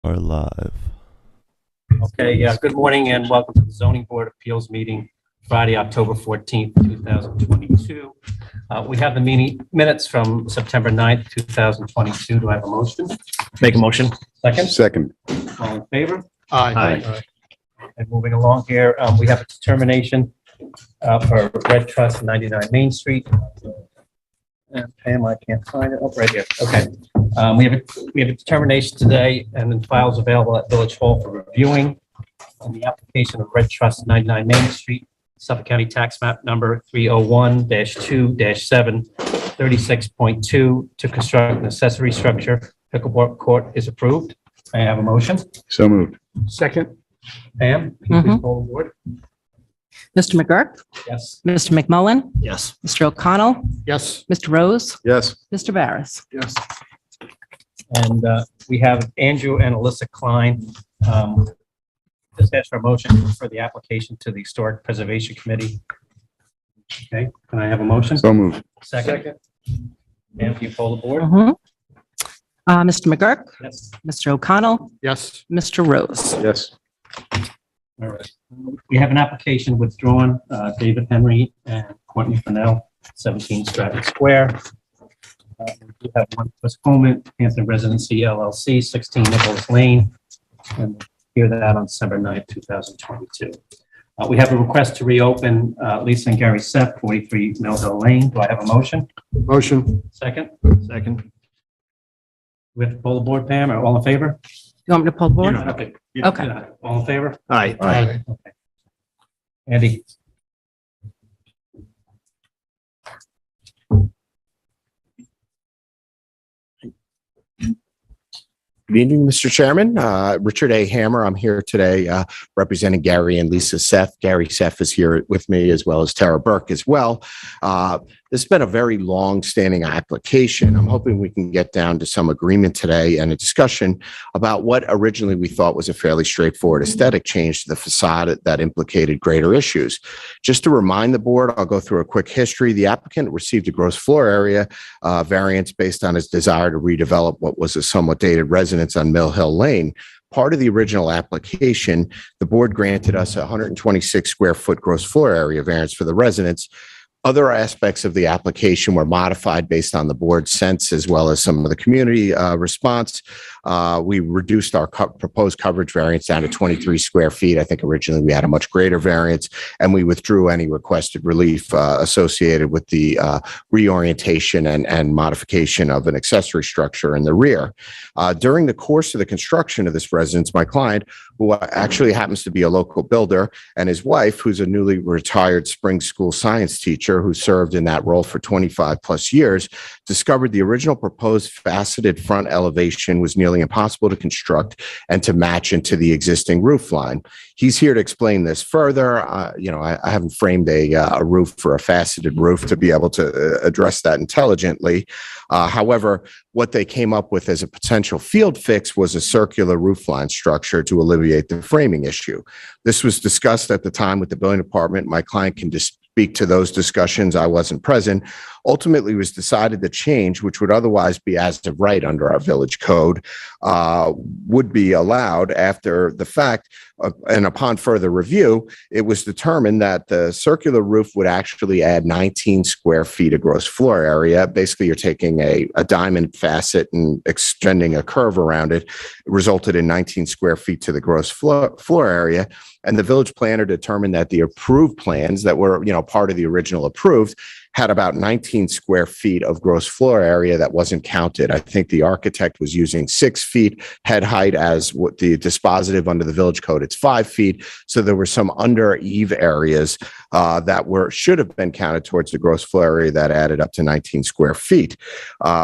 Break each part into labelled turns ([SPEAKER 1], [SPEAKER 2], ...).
[SPEAKER 1] are live.
[SPEAKER 2] Okay, good morning and welcome to the Zoning Board of Appeals meeting, Friday, October 14th, 2022. We have the meeting minutes from September 9th, 2022. Do I have a motion?
[SPEAKER 3] Make a motion.
[SPEAKER 2] Second?
[SPEAKER 4] Second.
[SPEAKER 2] All in favor?
[SPEAKER 3] Aye.
[SPEAKER 2] And moving along here, we have a determination for Red Trust 99 Main Street. And Pam, I can't find it. Oh, right here. Okay. We have a determination today, and then files available at Village Hall for reviewing. On the application of Red Trust 99 Main Street, Suffolk County Tax Map number 301-2-7, 36.2 to construct an accessory structure. Pickleball court is approved. May I have a motion?
[SPEAKER 4] So moved.
[SPEAKER 2] Second. Pam, can you please call the board?
[SPEAKER 5] Mr. McGurk,
[SPEAKER 2] Yes.
[SPEAKER 5] Mr. McMullen,
[SPEAKER 3] Yes.
[SPEAKER 5] Mr. O'Connell,
[SPEAKER 3] Yes.
[SPEAKER 5] Mr. Rose,
[SPEAKER 4] Yes.
[SPEAKER 5] Mr. Barris.
[SPEAKER 3] Yes.
[SPEAKER 2] And we have Andrew and Alyssa Klein. Just ask for a motion for the application to the Historic Preservation Committee. Okay, can I have a motion?
[SPEAKER 4] So moved.
[SPEAKER 2] Second. And if you call the board?
[SPEAKER 5] Mr. McGurk,
[SPEAKER 2] Yes.
[SPEAKER 5] Mr. O'Connell,
[SPEAKER 3] Yes.
[SPEAKER 5] Mr. Rose.
[SPEAKER 4] Yes.
[SPEAKER 2] All right. We have an application withdrawn, David Henry and Courtney Fennell, 17 Stratton Square. We have one postponement, Hampton Residency LLC, 16 Nichols Lane, and hear that on December 9th, 2022. We have a request to reopen Lisa and Gary Sepp, 43 Mill Hill Lane. Do I have a motion?
[SPEAKER 4] Motion.
[SPEAKER 2] Second?
[SPEAKER 3] Second.
[SPEAKER 2] We have to pull the board, Pam, or all in favor?
[SPEAKER 5] You want me to pull the board?
[SPEAKER 2] Okay.
[SPEAKER 5] Okay.
[SPEAKER 2] All in favor?
[SPEAKER 3] Aye.
[SPEAKER 2] Okay. Andy?
[SPEAKER 6] Good evening, Mr. Chairman. Richard A. Hammer. I'm here today representing Gary and Lisa Seff. Gary Seff is here with me, as well as Tara Burke as well. This has been a very long-standing application. I'm hoping we can get down to some agreement today and a discussion about what originally we thought was a fairly straightforward aesthetic change to the facade that implicated greater issues. Just to remind the board, I'll go through a quick history. The applicant received a gross floor area variance based on his desire to redevelop what was a somewhat dated residence on Mill Hill Lane. Part of the original application, the board granted us a 126 square foot gross floor area variance for the residence. Other aspects of the application were modified based on the board's sense, as well as some of the community response. We reduced our proposed coverage variance down to 23 square feet. I think originally we had a much greater variance, and we withdrew any requested relief associated with the reorientation and modification of an accessory structure in the rear. During the course of the construction of this residence, my client, who actually happens to be a local builder, and his wife, who's a newly retired spring school science teacher who served in that role for 25 plus years, discovered the original proposed faceted front elevation was nearly impossible to construct and to match into the existing roof line. He's here to explain this further. I haven't framed a roof for a faceted roof to be able to address that intelligently. However, what they came up with as a potential field fix was a circular roofline structure to alleviate the framing issue. This was discussed at the time with the building department. My client can speak to those discussions. I wasn't present. Ultimately, it was decided the change, which would otherwise be as of right under our village code, would be allowed after the fact. And upon further review, it was determined that the circular roof would actually add 19 square feet of gross floor area. Basically, you're taking a diamond facet and extending a curve around it. It resulted in 19 square feet to the gross floor area. And the village planner determined that the approved plans that were, part of the original approved had about 19 square feet of gross floor area that wasn't counted. I think the architect was using 6 feet head height as what the dispositive under the village code. It's 5 feet. So there were some under eave areas that should have been counted towards the gross floor area that added up to 19 square feet.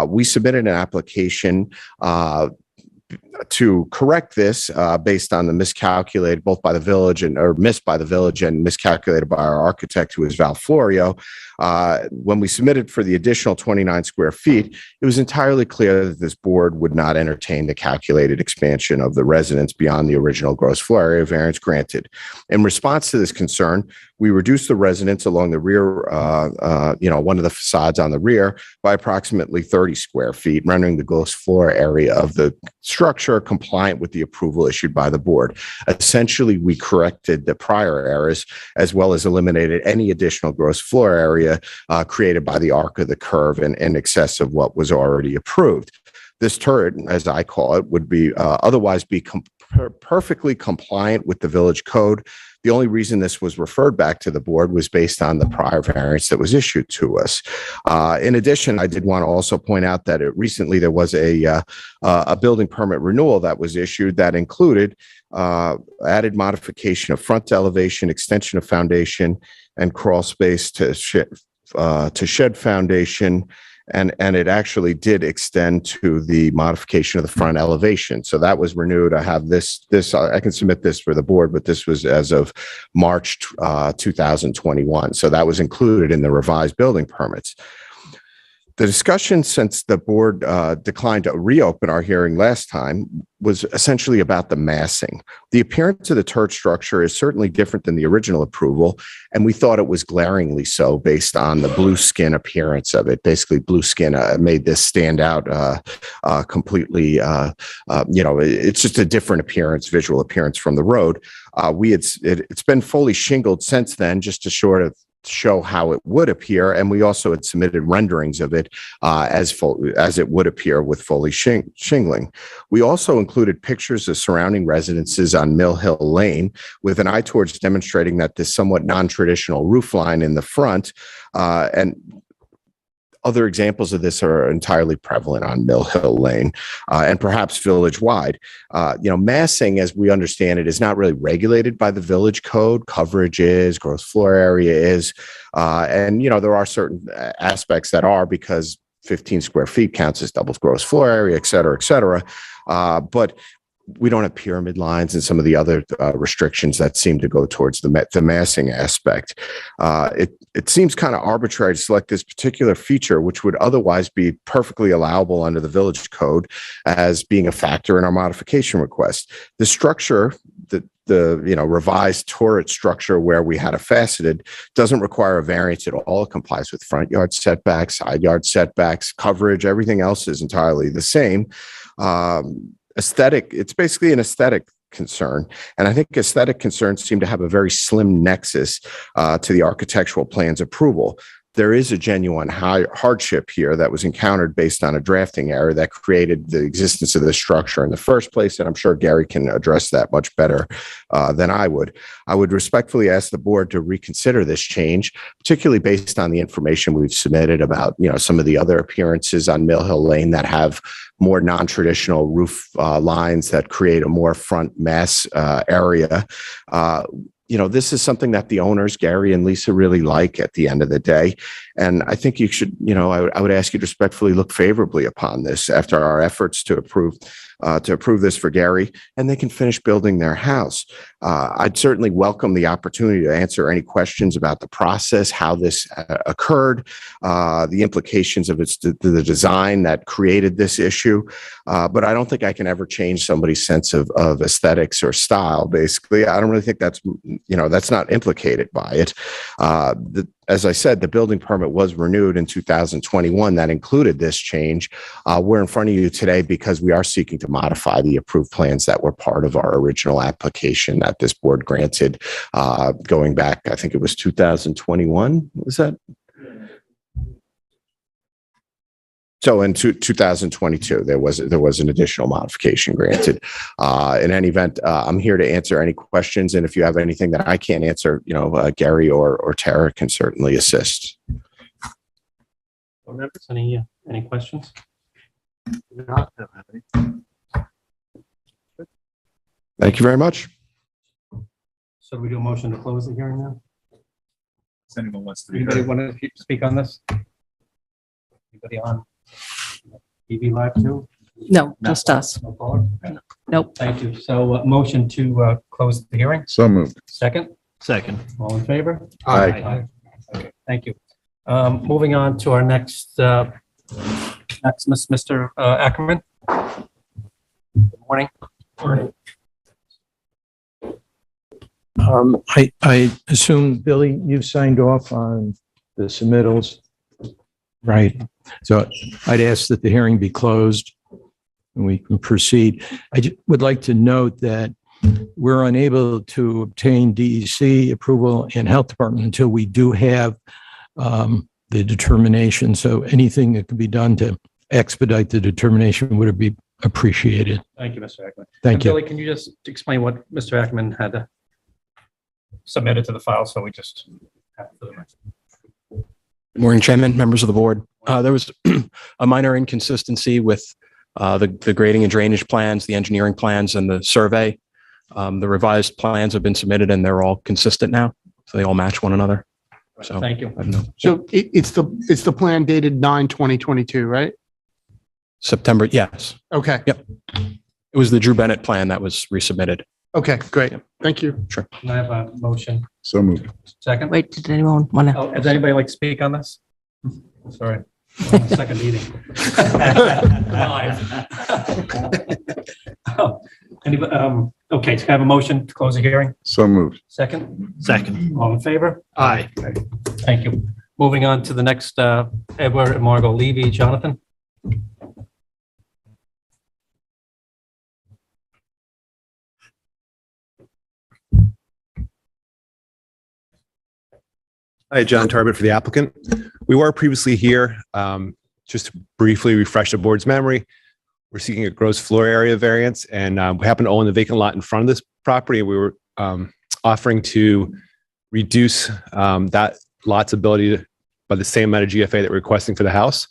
[SPEAKER 6] We submitted an application to correct this based on the miscalculated both by the village missed by the village and miscalculated by our architect, who is Val Florio. When we submitted for the additional 29 square feet, it was entirely clear that this board would not entertain the calculated expansion of the residence beyond the original gross floor area variance granted. In response to this concern, we reduced the residence along the rear, one of the facades on the rear by approximately 30 square feet, rendering the gross floor area of the structure structure compliant with the approval issued by the board. Essentially, we corrected the prior errors as well as eliminated any additional gross floor area created by the arc of the curve in excess of what was already approved. This turret, as I call it, would be otherwise be perfectly compliant with the village code. The only reason this was referred back to the board was based on the prior variance that was issued to us. In addition, I did want to also point out that recently there was a building permit renewal that was issued that included added modification of front elevation, extension of foundation, and crawl space to shed foundation. And it actually did extend to the modification of the front elevation. So that was renewed. I have this, I can submit this for the board, but this was as of March 2021. So that was included in the revised building permits. The discussion since the board declined to reopen our hearing last time was essentially about the massing. The appearance of the turret structure is certainly different than the original approval, and we thought it was glaringly so based on the blue skin appearance of it. Basically, blue skin made this stand out completely. It's just a different appearance, visual appearance from the road. It's been fully shingled since then, just to sort of show how it would appear, and we also had submitted renderings of it as it would appear with fully shingling. We also included pictures of surrounding residences on Mill Hill Lane with an eye towards demonstrating that this somewhat non-traditional roof line in the front and other examples of this are entirely prevalent on Mill Hill Lane and perhaps village-wide. Massing, as we understand it, is not really regulated by the village code. Coverage is, gross floor area is, and there are certain aspects that are because 15 square feet counts as double gross floor area, et cetera, et cetera. But we don't have pyramid lines and some of the other restrictions that seem to go towards the massing aspect. It seems kind of arbitrary to select this particular feature, which would otherwise be perfectly allowable under the village code as being a factor in our modification request. The structure, the revised turret structure where we had a faceted doesn't require a variance at all. It complies with front yard setbacks, side yard setbacks, coverage, everything else is entirely the same. Aesthetic, it's basically an aesthetic concern. And I think aesthetic concerns seem to have a very slim nexus to the architectural plan's approval. There is a genuine hardship here that was encountered based on a drafting error that created the existence of this structure in the first place. And I'm sure Gary can address that much better than I would. I would respectfully ask the board to reconsider this change, particularly based on the information we've submitted about, some of the other appearances on Mill Hill Lane that have more non-traditional roof lines that create a more front mass area. This is something that the owners, Gary and Lisa, really like at the end of the day. And I think you should, I would ask you to respectfully look favorably upon this after our efforts to approve this for Gary, and they can finish building their house. I'd certainly welcome the opportunity to answer any questions about the process, how this occurred, the implications of the design that created this issue. But I don't think I can ever change somebody's sense of aesthetics or style. Basically, I don't really think that's not implicated by it. As I said, the building permit was renewed in 2021. That included this change. We're in front of you today because we are seeking to modify the approved plans that were part of our original application that this board granted going back, I think it was 2021. Was that? So in 2022, there was an additional modification granted. In any event, I'm here to answer any questions, and if you have anything that I can't answer, Gary or Tara can certainly assist.
[SPEAKER 2] Board members, any questions?
[SPEAKER 6] Thank you very much.
[SPEAKER 2] So we do a motion to close the hearing now?
[SPEAKER 3] If anyone wants to.
[SPEAKER 2] Anybody want to speak on this? Anybody on TV live too?
[SPEAKER 5] No, just us.
[SPEAKER 2] No caller? Okay.
[SPEAKER 5] Nope.
[SPEAKER 2] Thank you. So motion to close the hearing.
[SPEAKER 3] So moved.
[SPEAKER 2] Second,
[SPEAKER 3] Second.
[SPEAKER 2] all in favor?
[SPEAKER 3] Aye.
[SPEAKER 2] Okay, thank you. Moving on to our next Mr. Ackerman. Good morning.
[SPEAKER 1] I assume, Billy, you've signed off on the submittals, right? So I'd ask that the hearing be closed and we can proceed. Would like to note that we're unable to obtain DEC approval and Health Department until we do have the determination. So anything that can be done to expedite the determination would be appreciated.
[SPEAKER 2] Thank you, Mr. Ackman.
[SPEAKER 1] Thank you.
[SPEAKER 2] Billy, can you just explain what Mr. Ackman had submitted to the file? So we just have to.
[SPEAKER 4] Good morning, Chairman, members of the board. There was a minor inconsistency with the grading and drainage plans, the engineering plans, and the survey. The revised plans have been submitted and they're all consistent now. So they all match one another. So
[SPEAKER 2] Thank you.
[SPEAKER 4] I have no
[SPEAKER 7] So it's the plan dated 9/2022, right?
[SPEAKER 4] September. Yes.
[SPEAKER 7] Okay.
[SPEAKER 4] Yep. It was the Drew Bennett plan that was resubmitted.
[SPEAKER 7] Okay, great. Thank you.
[SPEAKER 4] Sure.
[SPEAKER 2] Can I have a motion?
[SPEAKER 3] So moved.
[SPEAKER 2] Second?
[SPEAKER 5] Wait, did anyone want to?
[SPEAKER 2] Oh, does anybody like to speak on this? Sorry. Second meeting. Live. Oh, okay, so I have a motion to close the hearing.
[SPEAKER 3] So moved.
[SPEAKER 2] Second?
[SPEAKER 3] Second.
[SPEAKER 2] All in favor?
[SPEAKER 3] Aye.
[SPEAKER 2] Thank you. Moving on to the next, Edward and Margot Levy. Jonathan?
[SPEAKER 8] Hi, John Tarbett for the applicant. We were previously here, just to briefly refresh the board's memory. We're seeking a gross floor area variance, and we happen to own the vacant lot in front of this property. We were offering to reduce that lot's ability by the same amount of GFA that we're requesting for the house.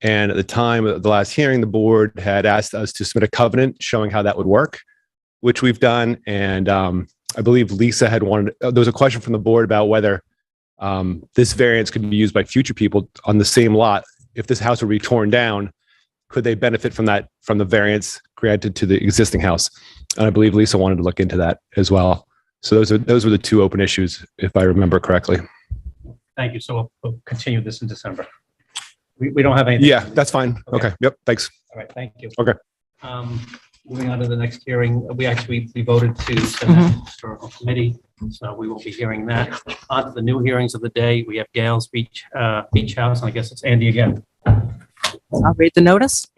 [SPEAKER 8] And at the time of the last hearing, the board had asked us to submit a covenant showing how that would work, which we've done. And I believe Lisa had wanted, there was a question from the board about whether this variance could be used by future people on the same lot. If this house were to be torn down, could they benefit from that, from the variance granted to the existing house? And I believe Lisa wanted to look into that as well. So those were the two open issues, if I remember correctly.
[SPEAKER 2] Thank you. So we'll continue this in December. We don't have anything.
[SPEAKER 8] Yeah, that's fine.
[SPEAKER 2] Okay.
[SPEAKER 8] Okay. Yep. Thanks.
[SPEAKER 2] All right, thank you.
[SPEAKER 8] Okay.
[SPEAKER 2] Moving on to the next hearing, we voted to send that to the historical committee, so we will be hearing that. On to the new hearings of the day, we have Gales Beach House, and I guess it's Andy again.
[SPEAKER 5] I'll read the notice.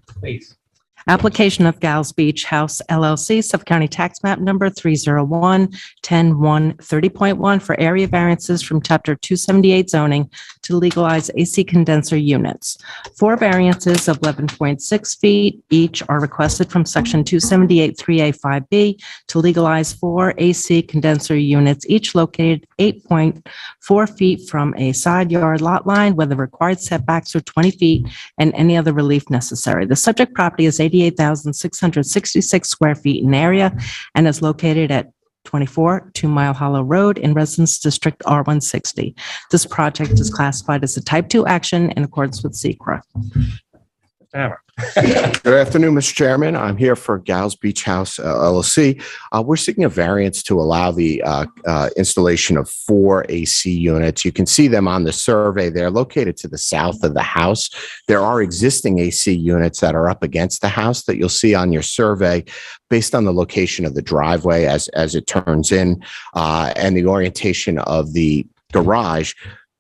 [SPEAKER 2] Please.
[SPEAKER 5] Application of Gals Beach House LLC, Suffolk County Tax Map Number 301-10-130.1 for area variances from Chapter 278 zoning to legalize AC condenser units. 4 variances of 11.6 feet each are requested from Section 278 3A5B to legalize 4 AC condenser units, each located 8.4 feet from a side yard lot line, where the required setbacks are 20 feet and any other relief necessary. The subject property is 88,666 square feet in area and is located at 24 2 Mile Hollow Road in Residence District R160. This project is classified as a type 2 action in accordance with SECRA.
[SPEAKER 2] Hammer.
[SPEAKER 6] Good afternoon, Mr. Chairman. I'm here for Gals Beach House LLC. We're seeking a variance to allow the installation of 4 AC units. You can see them on the survey. They're located to the south of the house. There are existing AC units that are up against the house that you'll see on your survey based on the location of the driveway as it turns in and the orientation of the garage.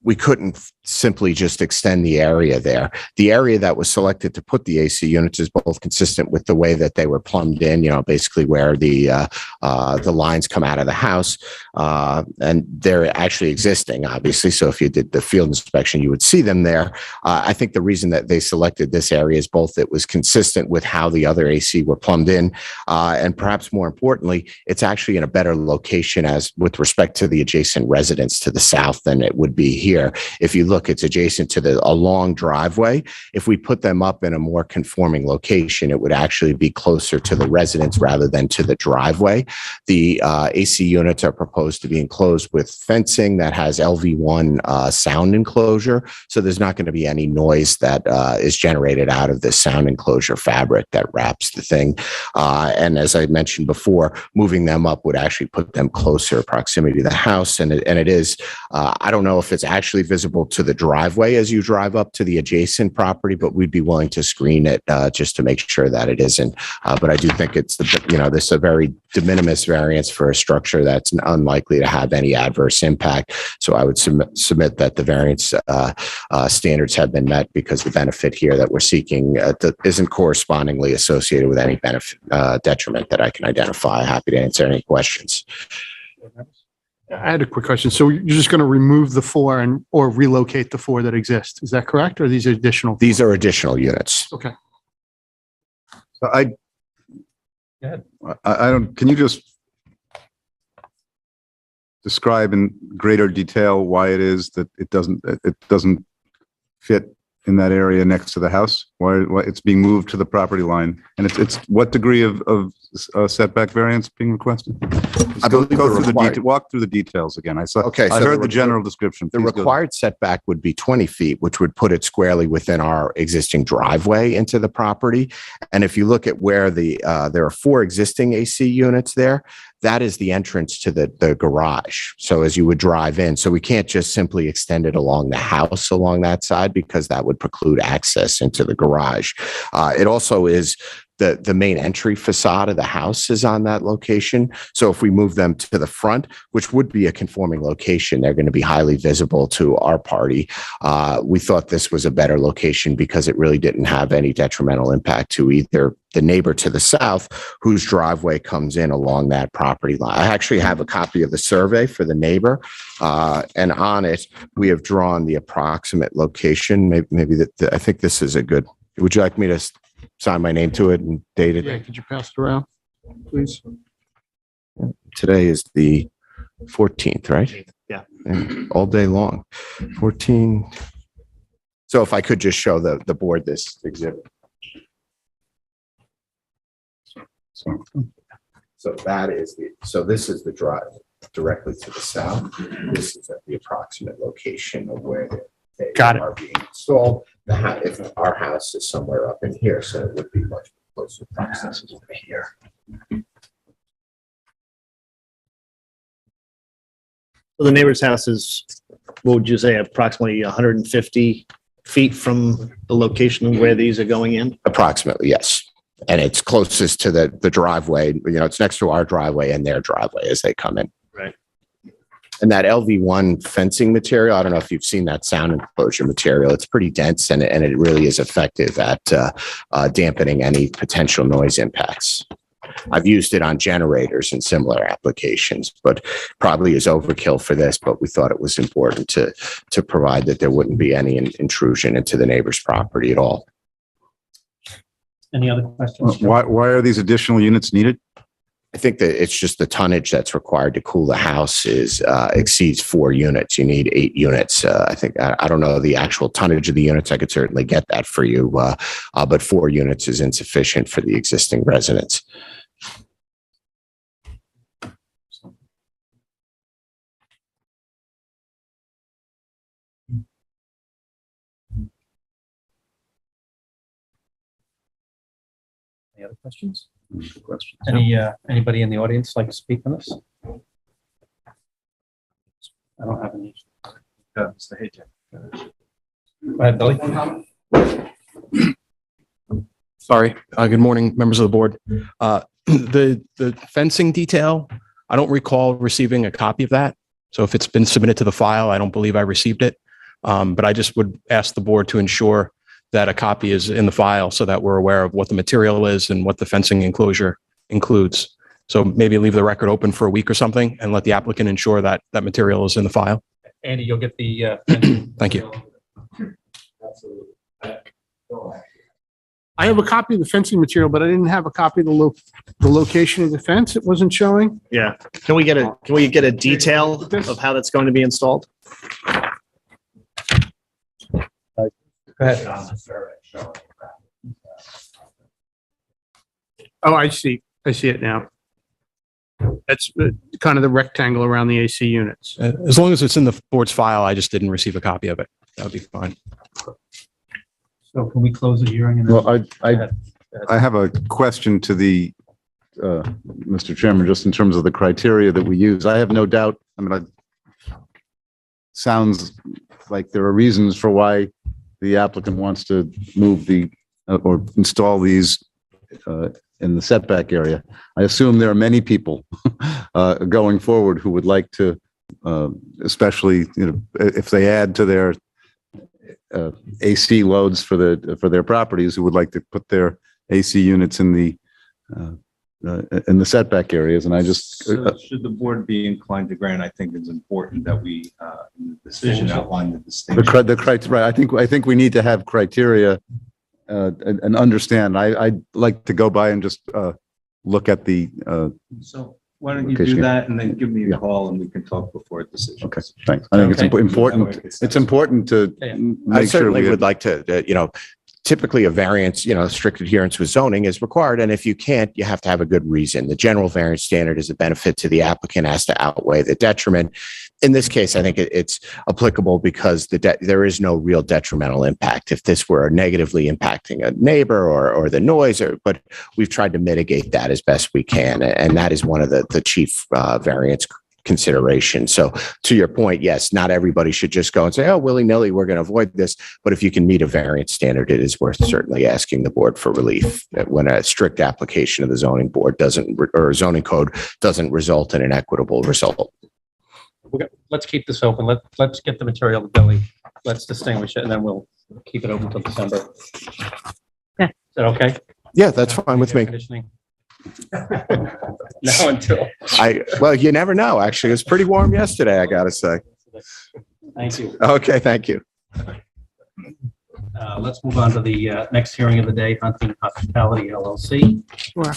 [SPEAKER 6] We couldn't simply just extend the area there. The area that was selected to put the AC units is both consistent with the way that they were plumbed in, basically where the lines come out of the house. And they're actually existing, obviously. So if you did the field inspection, you would see them there. I think the reason that they selected this area is both it was consistent with how the other AC were plumbed in. And perhaps more importantly, it's actually in a better location as with respect to the adjacent residents to the south than it would be here. If you look, it's adjacent to a long driveway. If we put them up in a more conforming location, it would actually be closer to the residents rather than to the driveway. The AC units are proposed to be enclosed with fencing that has LV1 sound enclosure. So there's not going to be any noise that is generated out of this sound enclosure fabric that wraps the thing. And as I mentioned before, moving them up would actually put them closer proximity to the house. And it is, I don't know if it's actually actually visible to the driveway as you drive up to the adjacent property, but we'd be willing to screen it just to make sure that it isn't. But I do think it's this is a very de minimis variance for a structure that's unlikely to have any adverse impact. So I would submit that the variance standards have been met, because the benefit here that we're seeking isn't correspondingly associated with any benefit detriment that I can identify. Happy to answer any questions.
[SPEAKER 7] I had a quick question. So you're just going to remove the 4 or relocate the 4 that exist? Is that correct? Or these are additional?
[SPEAKER 6] These are additional units.
[SPEAKER 7] Okay.
[SPEAKER 3] So I don't, can you just describe in greater detail why it is that it doesn't fit in that area next to the house? Why it's being moved to the property line? And it's what degree of setback variance being requested?
[SPEAKER 6] I believe
[SPEAKER 3] Walk through the details again. I heard the general description.
[SPEAKER 6] The required setback would be 20 feet, which would put it squarely within our existing driveway into the property. And if you look at where there are 4 existing AC units there, that is the entrance to the garage. So as you would drive in, so we can't just simply extend it along the house along that side, because that would preclude access into the garage. It also is the main entry facade of the house is on that location. So if we move them to the front, which would be a conforming location, they're going to be highly visible to our party. We thought this was a better location because it really didn't have any detrimental impact to either the neighbor to the south, whose driveway comes in along that property line. I actually have a copy of the survey for the neighbor, and on it, we have drawn the approximate location. Maybe I think this is a good, would you like me to sign my name to it and date it?
[SPEAKER 7] Yeah, could you pass it around, please?
[SPEAKER 6] Today is the 14th, right?
[SPEAKER 2] Yeah.
[SPEAKER 6] All day long. 14. So if I could just show the board this exhibit. So that is this is the drive directly to the south. This is at the approximate location of where they
[SPEAKER 2] Got it.
[SPEAKER 6] are being installed. If our house is somewhere up in here, so it would be much closer proximity over here.
[SPEAKER 9] So the neighbor's house is, what would you say, approximately 150 feet from the location of where these are going in?
[SPEAKER 6] Approximately, yes. And it's closest to the driveway. It's next to our driveway and their driveway as they come in.
[SPEAKER 9] Right.
[SPEAKER 6] And that LV1 fencing material, I don't know if you've seen that sound enclosure material. It's pretty dense, and it really is effective at dampening any potential noise impacts. I've used it on generators and similar applications, but probably is overkill for this. But we thought it was important to provide that there wouldn't be any intrusion into the neighbor's property at all.
[SPEAKER 2] Any other questions?
[SPEAKER 3] Why are these additional units needed?
[SPEAKER 6] I think that it's just the tonnage that's required to cool the house exceeds 4 units. You need 8 units. I don't know the actual tonnage of the units. I could certainly get that for you, but 4 units is insufficient for the existing residents.
[SPEAKER 2] Any other questions? Anybody in the audience like to speak on this? I don't have any.
[SPEAKER 3] Mr. Hayden.
[SPEAKER 2] Go ahead, Billy.
[SPEAKER 4] Sorry. Good morning, members of the board. The fencing detail, I don't recall receiving a copy of that. So if it's been submitted to the file, I don't believe I received it. But I just would ask the board to ensure that a copy is in the file so that we're aware of what the material is and what the fencing enclosure includes. So maybe leave the record open for a week or something and let the applicant ensure that that material is in the file.
[SPEAKER 2] Andy, you'll get the.
[SPEAKER 4] Thank you.
[SPEAKER 7] I have a copy of the fencing material, but I didn't have a copy of the location of the fence. It wasn't showing.
[SPEAKER 9] Yeah. Can we get a detail of how that's going to be installed?
[SPEAKER 2] Go ahead.
[SPEAKER 7] Oh, I see. I see it now. That's kind of the rectangle around the AC units.
[SPEAKER 4] As long as it's in the board's file, I just didn't receive a copy of it. That would be fine.
[SPEAKER 2] So can we close the hearing? And
[SPEAKER 3] Well, I have a question to the Mr. Chairman, just in terms of the criteria that we use. I have no doubt. I mean, sounds like there are reasons for why the applicant wants to move or install these in the setback area. I assume there are many people going forward who would like to, especially, if they add to their AC loads for their properties, who would like to put their AC units in the setback areas. And I just,
[SPEAKER 10] So should the board be inclined to grant, I think it's important that we, in the decision outline the distinction.
[SPEAKER 3] right. I think we need to have criteria and understand. I'd like to go by and just look at the,
[SPEAKER 10] So why don't you
[SPEAKER 3] Location.
[SPEAKER 10] do that and then give me
[SPEAKER 3] Yeah.
[SPEAKER 10] a call and we can talk before a decision.
[SPEAKER 3] okay, thanks. I think it's
[SPEAKER 2] Okay.
[SPEAKER 3] important. It's important to
[SPEAKER 2] Yeah.
[SPEAKER 6] I
[SPEAKER 3] make sure
[SPEAKER 6] certainly
[SPEAKER 3] we
[SPEAKER 6] would like to, typically a variance, strict adherence with zoning is required. And if you can't, you have to have a good reason. The general variance standard is a benefit to the applicant, has to outweigh the detriment. In this case, I think it's applicable because there is no real detrimental impact. If this were negatively impacting a neighbor or the noise, but we've tried to mitigate that as best we can. And that is one of the chief variance consideration. So to your point, yes, not everybody should just go and say, oh, willy-nilly, we're going to avoid this. But if you can meet a variance standard, it is worth certainly asking the board for relief when a strict application of the zoning board or zoning code doesn't result in an equitable result.
[SPEAKER 2] Okay, let's keep this open. Let's get the material to Billy. Let's distinguish it and then we'll keep it open until December.
[SPEAKER 5] Okay.
[SPEAKER 2] Is that okay?
[SPEAKER 6] Yeah, that's fine with me.
[SPEAKER 2] Conditioning. Now until.
[SPEAKER 6] Well, you never know. Actually, it was pretty warm yesterday, I got to say.
[SPEAKER 2] Thank you.
[SPEAKER 6] Okay, thank you.
[SPEAKER 2] Let's move on to the next hearing of the day, Hunting Hospitality LLC.
[SPEAKER 5] Sure.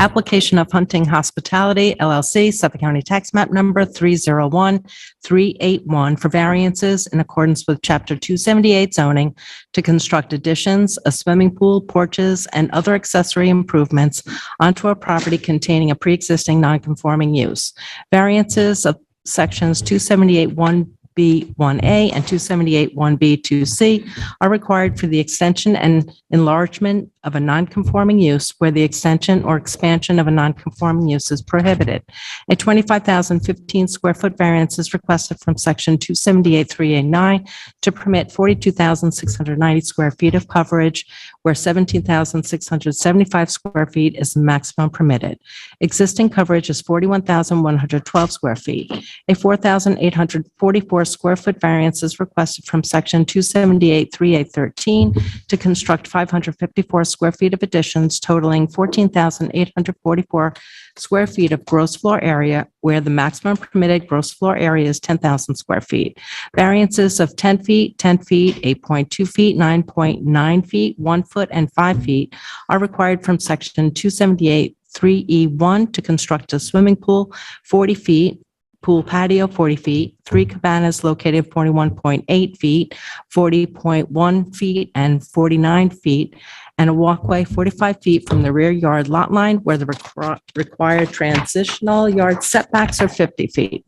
[SPEAKER 5] Application of Hunting Hospitality LLC, Suffolk County Tax Map Number 301381 for variances in accordance with Chapter 278 zoning to construct additions, a swimming pool, porches, and other accessory improvements onto a property containing a pre-existing non-conforming use. Variances of sections 278(1)(b)(1)(a) and 278(1)(b)(2)(c) are required for the extension and enlargement of a non-conforming use where the extension or expansion of a non-conforming use is prohibited. A 25,015 square foot variance is requested from section 278(3)(a)(9) to permit 42,690 square feet of coverage where 17,675 square feet is the maximum permitted. Existing coverage is 41,112 square feet. A 4,844 square foot variance is requested from section 278(3)(a)(13) to construct 554 square feet of additions totaling 14,844 square feet of gross floor area where the maximum permitted gross floor area is 10,000 square feet. Variances of 10 feet, 10 feet, 8.2 feet, 9.9 feet, 1 foot, and 5 feet are required from section 278(3)(e)(1) to construct a swimming pool 40 feet, pool patio 40 feet, 3 cabanas located 41.8 feet, 40.1 feet, and 49 feet, and a walkway 45 feet from the rear yard lot line where the required transitional yard setbacks are 50 feet.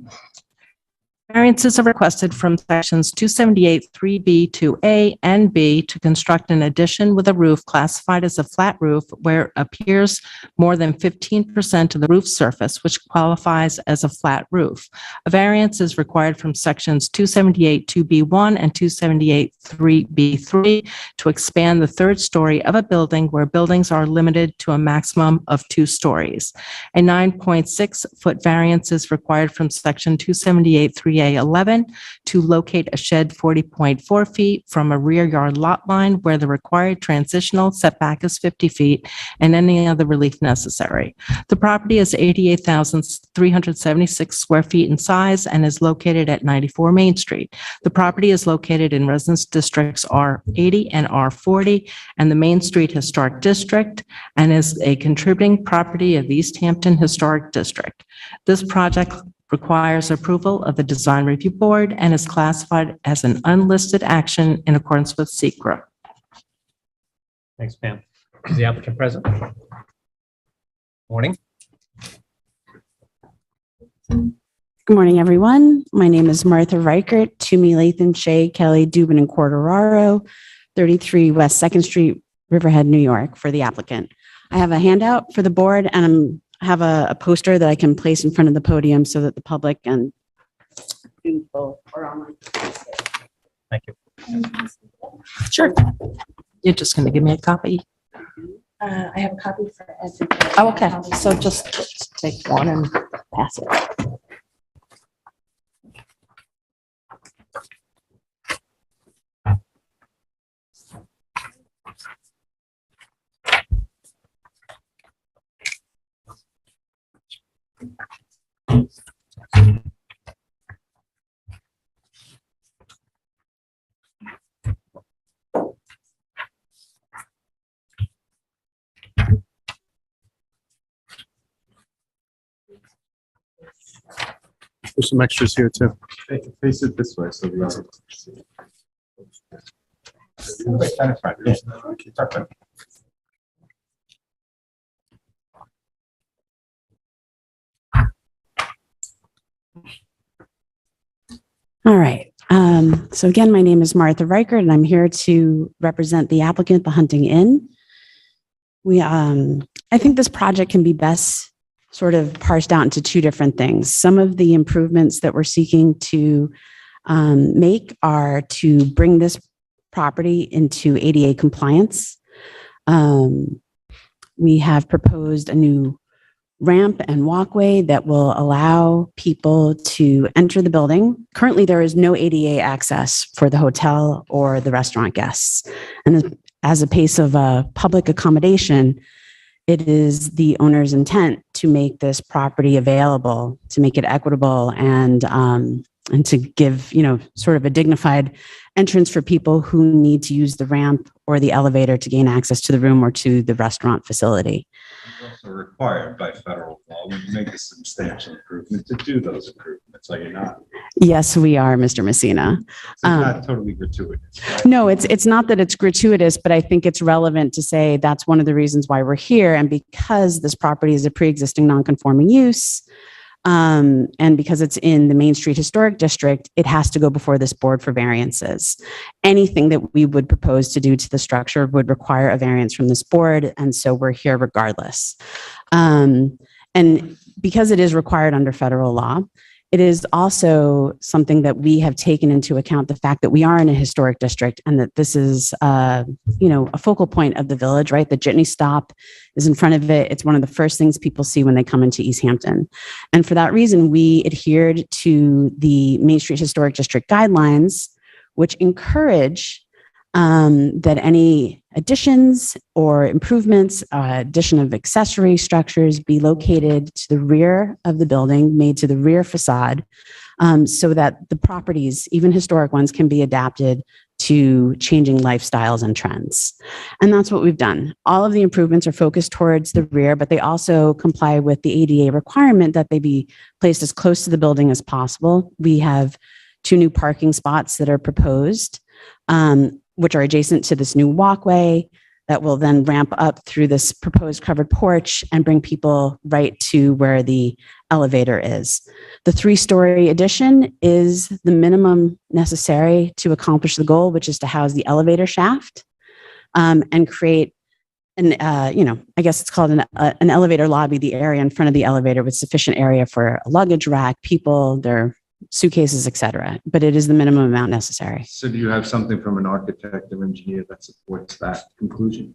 [SPEAKER 5] Variances are requested from sections 278(3)(b)(2)(a) and (b) to construct an addition with a roof classified as a flat roof where it appears more than 15% of the roof surface, which qualifies as a flat roof. A variance is required from sections 278(2)(b)(1) and 278(3)(b)(3) to expand the third story of a building where buildings are limited to a maximum of 2 stories. A 9.6-foot variance is required from section 278(3)(a)(11) to locate a shed 40.4 feet from a rear yard lot line where the required transitional setback is 50 feet and any other relief necessary. The property is 88,376 square feet in size and is located at 94 Main Street. The property is located in residence districts R80 and R40 and the Main Street Historic District and is a contributing property of the East Hampton Historic District. This project requires approval of the Design Review Board and is classified as an unlisted action in accordance with SECRA.
[SPEAKER 2] Thanks, Pam. Is the applicant present? Morning.
[SPEAKER 11] Good morning, everyone. My name is Martha Reichert, Toomey, Lathan, Shea, Kelly, Dubin, and Quartararo, 33 West 2nd Street, Riverhead, New York, for the applicant. I have a handout for the board and I have a poster that I can place in front of the podium so that the public and people are online.
[SPEAKER 2] Thank Thank you.
[SPEAKER 5] Sure. You're just going to give me a copy?
[SPEAKER 11] I have a copy for every.
[SPEAKER 5] Oh, okay. So just take one and pass it.
[SPEAKER 7] There's some extras here too.
[SPEAKER 10] Face it this way, so the other.
[SPEAKER 11] All right. So again, my name is Martha Reichert, and I'm here to represent the applicant, the Hunting Inn. I think this project can be best sort of parsed out into two different things. Some of the improvements that we're seeking to make are to bring this property into ADA compliance. We have proposed a new ramp and walkway that will allow people to enter the building. Currently, there is no ADA access for the hotel or the restaurant guests. And as a piece of public accommodation, it is the owner's intent to make this property available, to make it equitable, and to give, sort of a dignified entrance for people who need to use the ramp or the elevator to gain access to the room or to the restaurant facility.
[SPEAKER 10] It's also required by federal law when you make a substantial improvement to do those improvements, are you not?
[SPEAKER 11] Yes, we are, Mr. Messina.
[SPEAKER 10] It's not totally gratuitous. Right?
[SPEAKER 11] No, it's not that it's gratuitous, but I think it's relevant to say that's one of the reasons why we're here. And because this property is a pre-existing non-conforming use, and because it's in the Main Street Historic District, it has to go before this board for variances. Anything that we would propose to do to the structure would require a variance from this board, and so we're here regardless. And because it is required under federal law, it is also something that we have taken into account the fact that we are in a historic district and that this is, a focal point of the village, right? The jitney stop is in front of it. It's one of the first things people see when they come into East Hampton. And for that reason, we adhered to the Main Street Historic District guidelines, which encourage that any additions or improvements, addition of accessory structures be located to the rear of the building, made to the rear facade, so that the properties, even historic ones, can be adapted to changing lifestyles and trends. And that's what we've done. All of the improvements are focused towards the rear, but they also comply with the ADA requirement that they be placed as close to the building as possible. We have 2 new parking spots that are proposed, which are adjacent to this new walkway that will then ramp up through this proposed covered porch and bring people right to where the elevator is. The 3-story addition is the minimum necessary to accomplish the goal, which is to house the elevator shaft, and create I guess it's called an elevator lobby, the area in front of the elevator with sufficient area for a luggage rack, people, their suitcases, etc. But it is the minimum amount necessary.
[SPEAKER 10] So do you have something from an architect or engineer that supports that conclusion?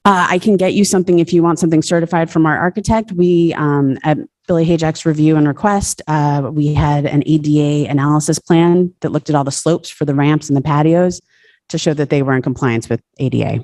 [SPEAKER 11] I can get you something if you want something certified from our architect. We, at Billy Hajak's review and request, we had an ADA analysis plan that looked at all the slopes for the ramps and the patios to show that they were in compliance with ADA.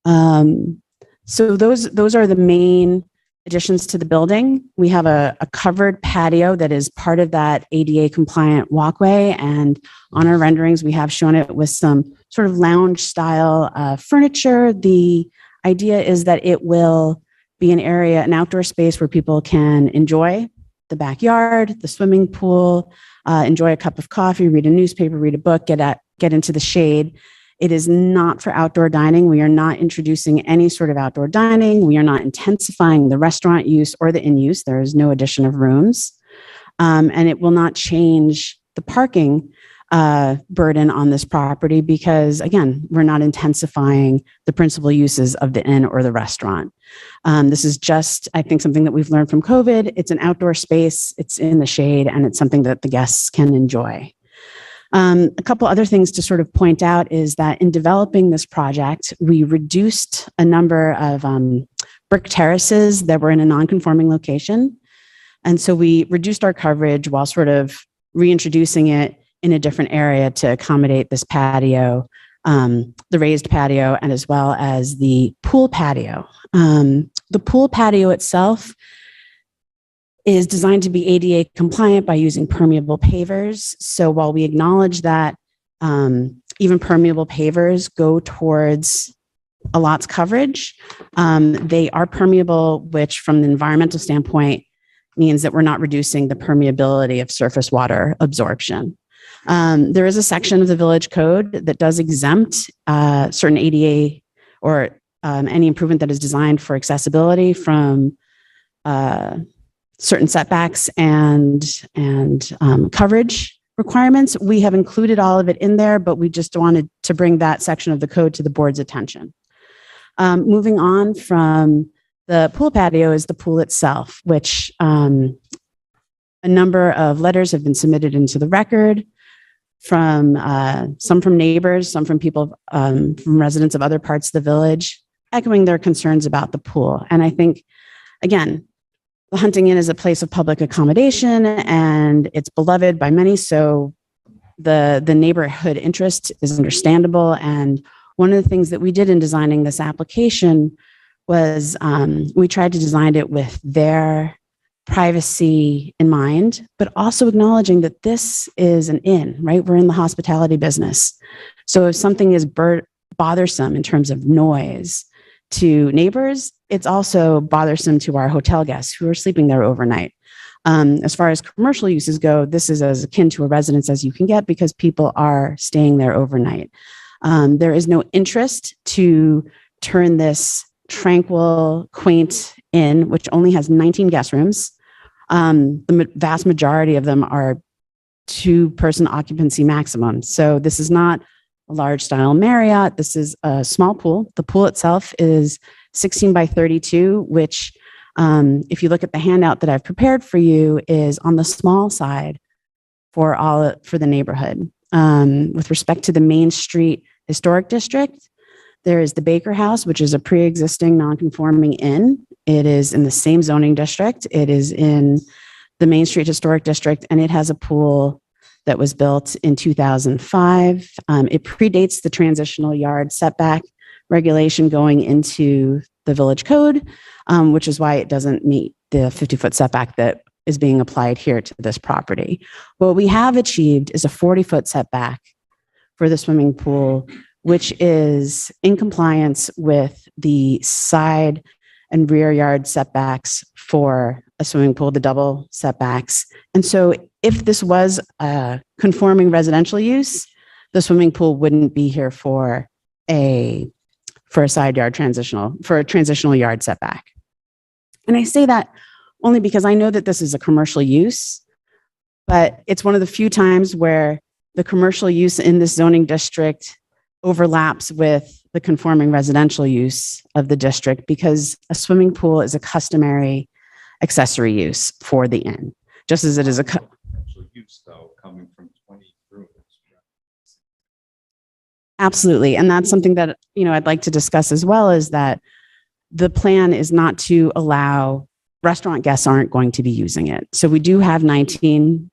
[SPEAKER 11] So those are the main additions to the building. We have a covered patio that is part of that ADA compliant walkway. And on our renderings, we have shown it with some sort of lounge style furniture. The idea is that it will be an outdoor space where people can enjoy the backyard, the swimming pool, enjoy a cup of coffee, read a newspaper, read a book, get into the shade. It is not for outdoor dining. We are not introducing any sort of outdoor dining. We are not intensifying the restaurant use or the in use. There is no addition of rooms. And it will not change the parking burden on this property because, again, we're not intensifying the principal uses of the inn or the restaurant. This is just, I think, something that we've learned from COVID. It's an outdoor space. It's in the shade, and it's something that the guests can enjoy. A couple other things to sort of point out is that in developing this project, we reduced a number of brick terraces that were in a non-conforming location. And so we reduced our coverage while sort of reintroducing it in a different area to accommodate this patio, the raised patio, and as well as the pool patio. The pool patio itself is designed to be ADA compliant by using permeable pavers. So while we acknowledge that even permeable pavers go towards a lot's coverage, they are permeable, which from the environmental standpoint means that we're not reducing the permeability of surface water absorption. There is a section of the village code that does exempt certain ADA or any improvement that is designed for accessibility from certain setbacks and coverage requirements. We have included all of it in there, but we just wanted to bring that section of the code to the board's attention. Moving on from the pool patio is the pool itself, which a number of letters have been submitted into the record from some from neighbors, some from people, from residents of other parts of the village, echoing their concerns about the pool. And I think, again, the Hunting Inn is a place of public accommodation and it's beloved by many. So the neighborhood interest is understandable. And one of the things that we did in designing this application was we tried to design it with their privacy in mind, but also acknowledging that this is an inn, right? We're in the hospitality business. So if something is bothersome in terms of noise to neighbors, it's also bothersome to our hotel guests who are sleeping there overnight. As far as commercial uses go, this is as akin to a residence as you can get because people are staying there overnight. There is no interest to turn this tranquil, quaint inn, which only has 19 guest rooms. The vast majority of them are 2-person occupancy maximum. So this is not a large style Marriott. This is a small pool. The pool itself is 16 by 32, which if you look at the handout that I've prepared for you is on the small side for the neighborhood. With respect to the Main Street Historic District, there is the Baker House, which is a pre-existing non-conforming inn. It is in the same zoning district. It is in the Main Street Historic District, and it has a pool that was built in 2005. It predates the transitional yard setback regulation going into the village code, which is why it doesn't meet the 50-foot setback that is being applied here to this property. What we have achieved is a 40-foot setback for the swimming pool, which is in compliance with the side and rear yard setbacks for a swimming pool, the double setbacks. And so if this was a conforming residential use, the swimming pool wouldn't be here for a side yard for a transitional yard setback. And I say that only because I know that this is a commercial use, but it's one of the few times where the commercial use in this zoning district overlaps with the conforming residential use of the district because a swimming pool is a customary accessory use for the inn, just as it is a
[SPEAKER 10] use though coming from 20 rooms.
[SPEAKER 11] Absolutely. And that's something that, I'd like to discuss as well is that the plan is not to allow restaurant guests aren't going to be using it. So we do have 19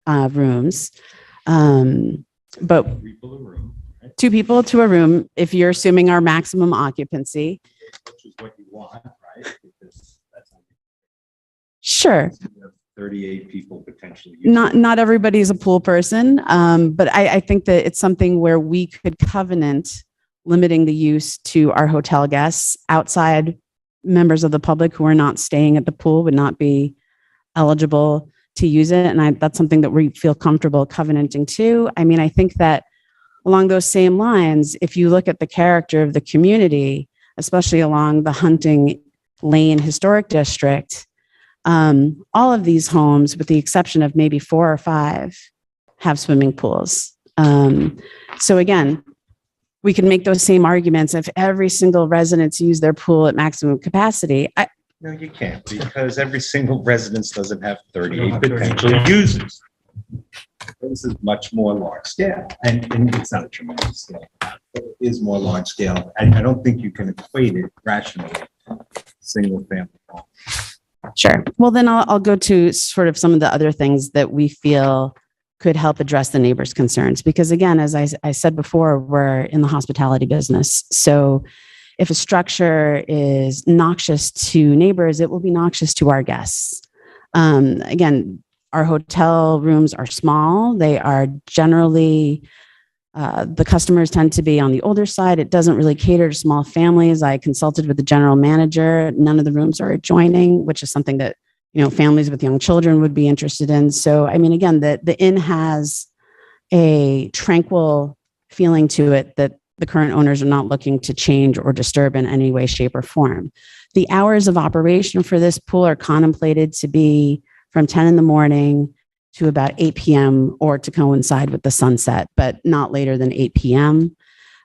[SPEAKER 11] rooms, but 2 people to a room, if you're assuming our maximum occupancy.
[SPEAKER 10] Which is what you want, right? Because that's
[SPEAKER 11] Sure.
[SPEAKER 10] 38 people potentially.
[SPEAKER 11] Not everybody's a pool person, but I think that it's something where we could covenant limiting the use to our hotel guests. Outside members of the public who are not staying at the pool would not be eligible to use it. And that's something that we feel comfortable covenanting to. I mean, I think that along those same lines, if you look at the character of the community, especially along the Hunting Lane Historic District, all of these homes, with the exception of maybe 4 or 5, have swimming pools. So again, we can make those same arguments if every single residence use their pool at maximum capacity.
[SPEAKER 10] No, you can't, because every single residence doesn't have 38 potential users. This is much more large scale, and it's not a tremendous scale, but it is more large scale. And I don't think you can equate it rationally to single family home.
[SPEAKER 11] Sure. Well, then I'll go to sort of some of the other things that we feel could help address the neighbors' concerns. Because again, as I said before, we're in the hospitality business. So if a structure is noxious to neighbors, it will be noxious to our guests. Again, our hotel rooms are small. They are generally, the customers tend to be on the older side. It doesn't really cater to small families. I consulted with the general manager. None of the rooms are adjoining, which is something that, families with young children would be interested in. So, I mean, again, the inn has a tranquil feeling to it that the current owners are not looking to change or disturb in any way, shape, or form. The hours of operation for this pool are contemplated to be from 10 in the morning to about 8 p.m. or to coincide with the sunset, but not later than 8 p.m.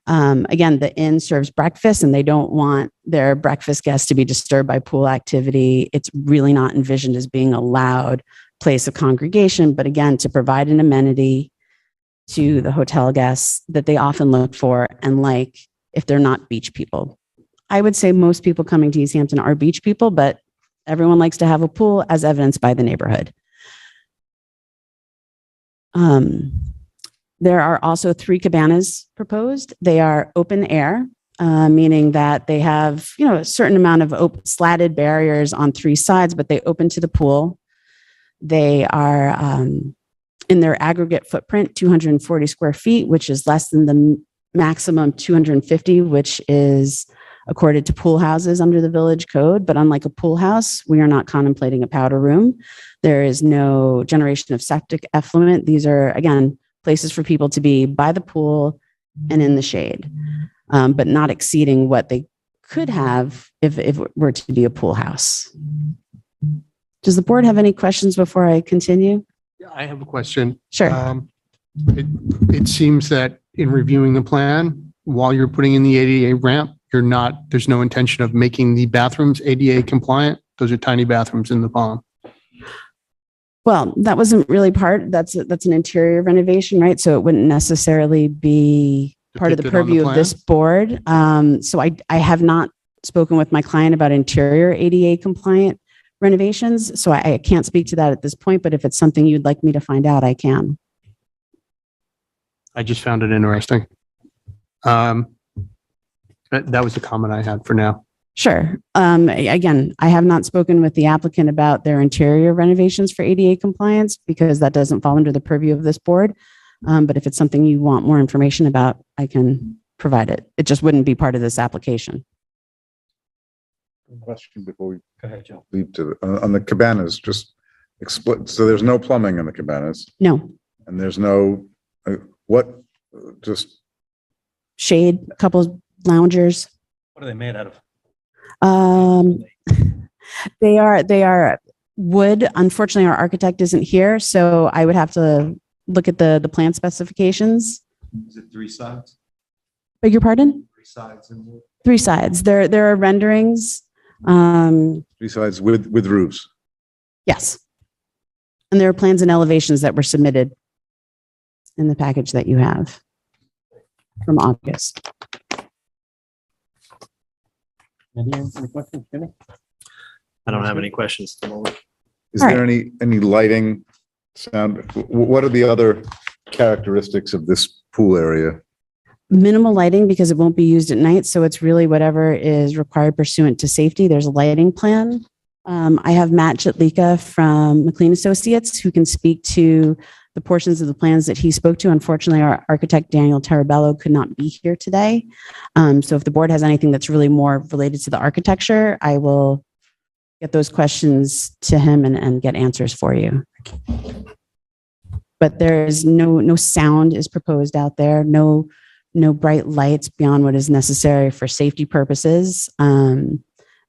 [SPEAKER 11] Again, the inn serves breakfast and they don't want their breakfast guests to be disturbed by pool activity. It's really not envisioned as being a loud place of congregation, but again, to provide an amenity to the hotel guests that they often look for and like if they're not beach people. I would say most people coming to East Hampton are beach people, but everyone likes to have a pool as evidenced by the neighborhood. There are also 3 cabanas proposed. They are open air, meaning that they have, a certain amount of slatted barriers on 3 sides, but they open to the pool. They are in their aggregate footprint, 240 square feet, which is less than the maximum 250, which is accorded to pool houses under the village code. But unlike a pool house, we are not contemplating a powder room. There is no generation of septic effluent. These are, again, places for people to be by the pool and in the shade, but not exceeding what they could have if it were to be a pool house. Does the board have any questions before I continue?
[SPEAKER 7] Yeah, I have a question.
[SPEAKER 11] Sure.
[SPEAKER 7] It seems that in reviewing the plan, while you're putting in the ADA ramp, there's no intention of making the bathrooms ADA compliant. Those are tiny bathrooms in the bottom.
[SPEAKER 11] Well, that wasn't really that's an interior renovation, right? So it wouldn't necessarily be part of the
[SPEAKER 7] Depicted on the
[SPEAKER 11] purview of this board. So I have not spoken with my client about interior ADA compliant renovations. So I can't speak to that at this point, but if it's something you'd like me to find out, I can.
[SPEAKER 7] I just found it interesting. That was the comment I had for now.
[SPEAKER 11] Sure. Again, I have not spoken with the applicant about their interior renovations for ADA compliance because that doesn't fall under the purview of this board. But if it's something you want more information about, I can provide it. It just wouldn't be part of this application.
[SPEAKER 3] Question before we
[SPEAKER 2] Go ahead, Joe.
[SPEAKER 3] leap to, on the cabanas, just explain, so there's no plumbing in the cabanas
[SPEAKER 11] No.
[SPEAKER 3] and there's no, just
[SPEAKER 11] Shade, couple loungers.
[SPEAKER 2] What are they made out of?
[SPEAKER 11] They are wood. Unfortunately, our architect isn't here, so I would have to look at the plan specifications.
[SPEAKER 10] Is it 3 sides?
[SPEAKER 11] Beg your pardon?
[SPEAKER 10] 3 sides and wood?
[SPEAKER 11] 3 sides. There are renderings.
[SPEAKER 3] 3 sides with roofs.
[SPEAKER 11] Yes. And there are plans and elevations that were submitted in the package that you have from August.
[SPEAKER 2] Any questions, Jimmy?
[SPEAKER 9] I don't have any questions at the moment.
[SPEAKER 3] Is
[SPEAKER 11] All
[SPEAKER 3] there any lighting, sound? What are the other characteristics of this pool area?
[SPEAKER 11] Minimal lighting because it won't be used at night. So it's really whatever is required pursuant to safety. There's a lighting plan. I have Matt Chitlika from McLean Associates who can speak to the portions of the plans that he spoke to. Unfortunately, our architect, Daniel Tarabello, could not be here today. So if the board has anything that's really more related to the architecture, I will get those questions to him and get answers for you. But there's no sound is proposed out there. No bright lights beyond what is necessary for safety purposes.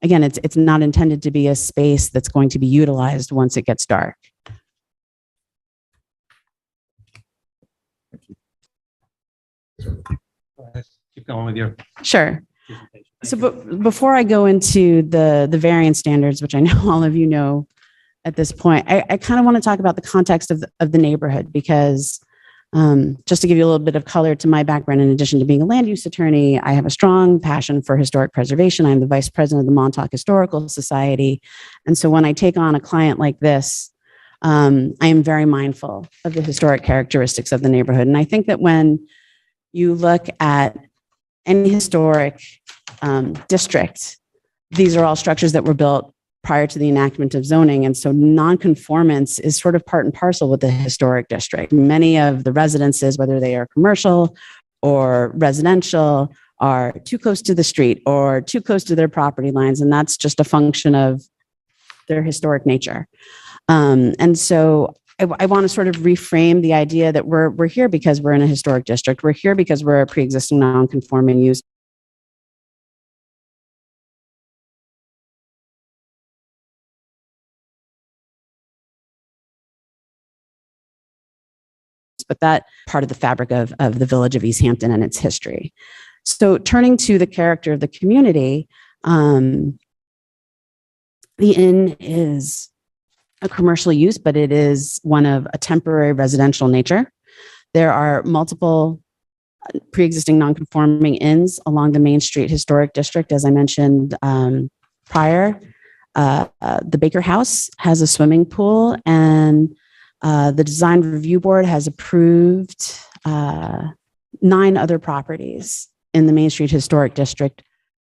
[SPEAKER 11] Again, it's not intended to be a space that's going to be utilized once it gets dark.
[SPEAKER 2] Keep going with your
[SPEAKER 11] Sure.
[SPEAKER 2] presentation.
[SPEAKER 11] So before I go into the variance standards, which I know all of you know at this point. I kind of want to talk about the context of the neighborhood because just to give you a little bit of color to my background, in addition to being a land use attorney, I have a strong passion for historic preservation. I'm the vice president of the Montauk Historical Society. And so when I take on a client like this, I am very mindful of the historic characteristics of the neighborhood. And I think that when you look at any historic district, these are all structures that were built prior to the enactment of zoning. And so nonconformance is sort of part and parcel with the historic district. Many of the residences, whether they are commercial or residential, are too close to the street or too close to their property lines. And that's just a function of their historic nature. And so I want to sort of reframe the idea that we're here because we're in a historic district. We're here because we're a pre-existing non-conforming use. But that part of the fabric of the village of East Hampton and its history. So turning to the character of the community, the inn is a commercial use, but it is one of a temporary residential nature. There are multiple pre-existing non-conforming inns along the Main Street Historic District. As I mentioned prior, the Baker House has a swimming pool, and the Design Review Board has approved 9 other properties in the Main Street Historic District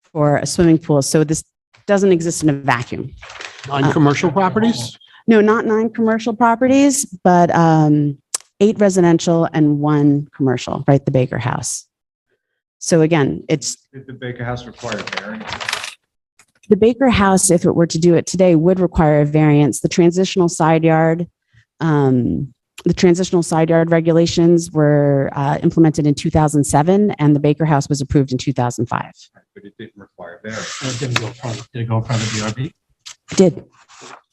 [SPEAKER 11] for a swimming pool. So this doesn't exist in a vacuum.
[SPEAKER 7] Non-commercial properties?
[SPEAKER 11] No, not 9 commercial properties, but 8 residential and 1 commercial, right? The Baker House. So again, it's
[SPEAKER 10] Did the Baker House require variance?
[SPEAKER 11] the Baker House, if it were to do it today, would require a variance. The transitional side yard regulations were implemented in 2007, and the Baker House was approved in 2005.
[SPEAKER 10] But it didn't require variance.
[SPEAKER 2] Did it go in front of the DRB?
[SPEAKER 11] It did.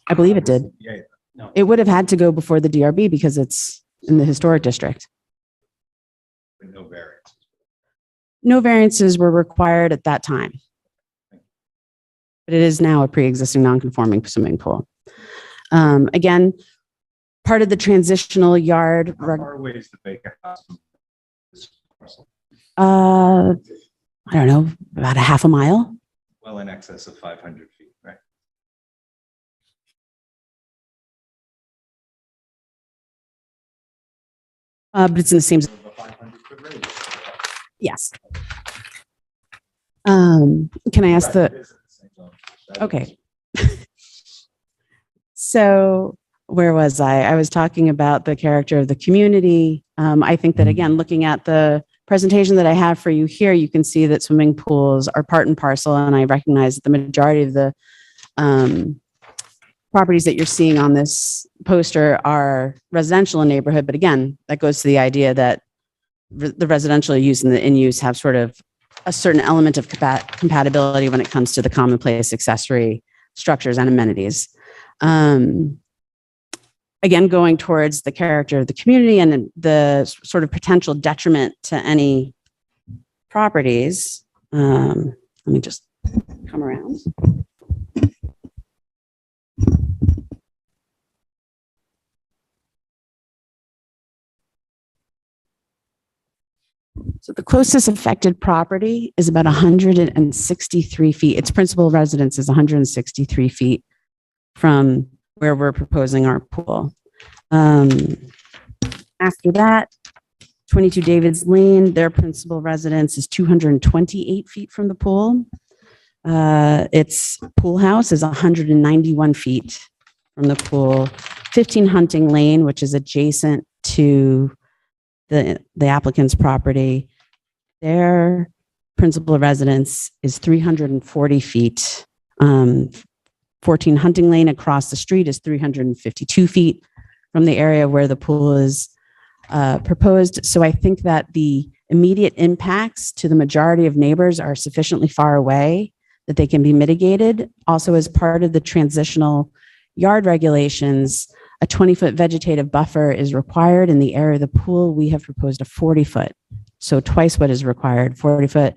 [SPEAKER 11] I believe it did.
[SPEAKER 10] Yeah.
[SPEAKER 2] No.
[SPEAKER 11] It would have had to go before the DRB because it's in the historic district.
[SPEAKER 10] But no variance.
[SPEAKER 11] No variances were required at that time. But it is now a pre-existing non-conforming swimming pool. Again, part of the transitional yard.
[SPEAKER 10] How far away is the Baker House from this parcel?
[SPEAKER 11] I don't know, about a half a mile.
[SPEAKER 10] Well, in excess of 500 feet, right?
[SPEAKER 11] But it's in the same.
[SPEAKER 10] Of a 500-foot radius.
[SPEAKER 11] Yes. Can I ask
[SPEAKER 10] Right,
[SPEAKER 11] the?
[SPEAKER 10] it is in the same zone. That
[SPEAKER 11] Okay. So where was I? I was talking about the character of the community. I think that, again, looking at the presentation that I have for you here, you can see that swimming pools are part and parcel, and I recognize that the majority of the properties that you're seeing on this poster are residential in neighborhood. But again, that goes to the idea that the residential use and the in-use have sort of a certain element of compatibility when it comes to the commonplace accessory structures and amenities. Again, going towards the character of the community and the sort of potential detriment to any properties. Let me just come around. So the closest affected property is about 163 feet. Its principal residence is 163 feet from where we're proposing our pool. After that, 22 Davids Lane, their principal residence is 228 feet from the pool. Its pool house is 191 feet from the pool. 15 Hunting Lane, which is adjacent to the applicant's property, their principal residence is 340 feet. 14 Hunting Lane across the street is 352 feet from the area where the pool is proposed. So I think that the immediate impacts to the majority of neighbors are sufficiently far away that they can be mitigated. Also, as part of the transitional yard regulations, a 20-foot vegetative buffer is required. In the area of the pool, we have proposed a 40-foot. So twice what is required, 40-foot.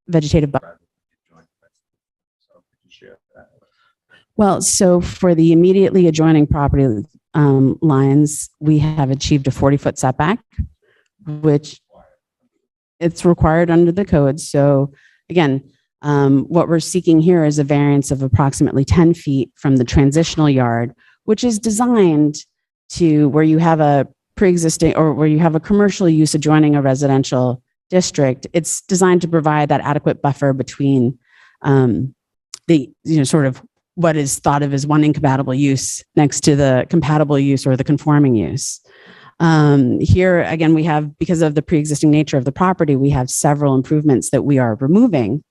[SPEAKER 11] vegetative buffer. Well, so for the immediately adjoining property lines, we have achieved a 40-foot setback, which it's required under the code. So again, what we're seeking here is a variance of approximately 10 feet from the transitional yard, which is designed to where you have a pre-existing or where you have a commercial use adjoining a residential district. It's designed to provide that adequate buffer between sort of what is thought of as one incompatible use next to the compatible use or the conforming use. Here, again, we have, because of the pre-existing nature of the property, we have several improvements that we are removing.